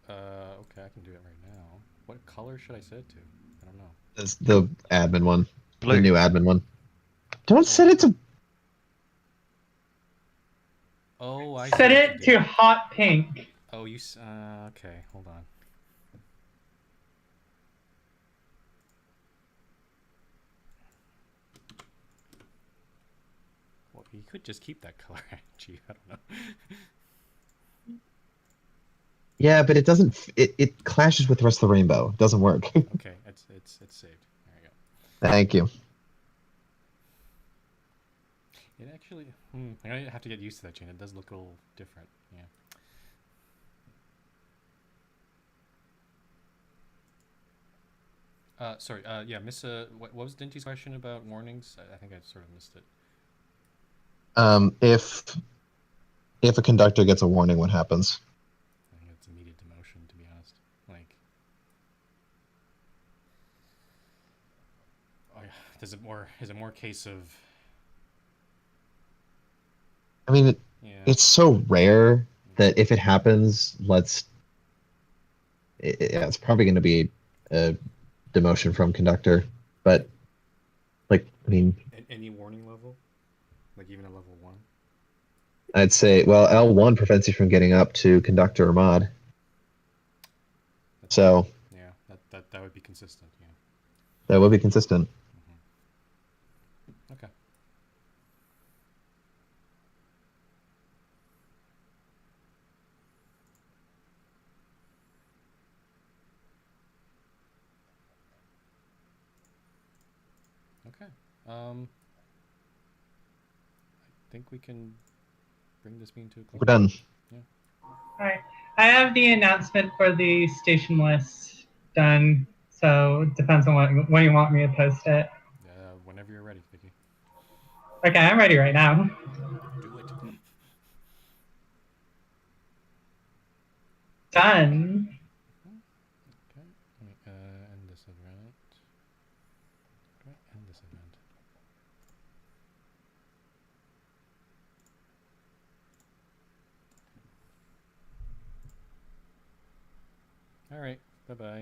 I can do it right now. What color should I set it to? I don't know. It's the admin one, Blue. the new admin one. Don't set it to. Oh, I Set it to hot pink. Oh, okay, hold on. Well, you could just keep that color, actually. I don't know. Yeah, but it doesn't. It clashes with the rest of the rainbow. It doesn't work. Okay, it's saved. There you go. Thank you. It actually, I have to get used to that chain. It does look a little different. Yeah. Sorry. Yeah, Miss. What was Dinty's question about warnings? I think I sort of missed it. If a conductor gets a warning, what happens? I think it's immediate demotion, to be honest. Like, oh yeah, is it more case of? I mean, Yeah. it's so rare that if it happens, it's probably going to be a demotion from conductor. But, like, I mean, Any warning level, like even a level 1. I'd say, well, L1 prevents you from getting up to conductor or mod. So yeah, that would be consistent. Yeah. that would be consistent. Okay. Okay. I think we can bring this meeting to a close. We're done. Yeah. All right. I have the announcement for the station list done, so it depends on when you want me to post it. Whenever you're ready, Vicky. Okay, I'm ready right now. Do it. Done. Okay. Let me end this event. Okay, end this event. All right. Bye-bye.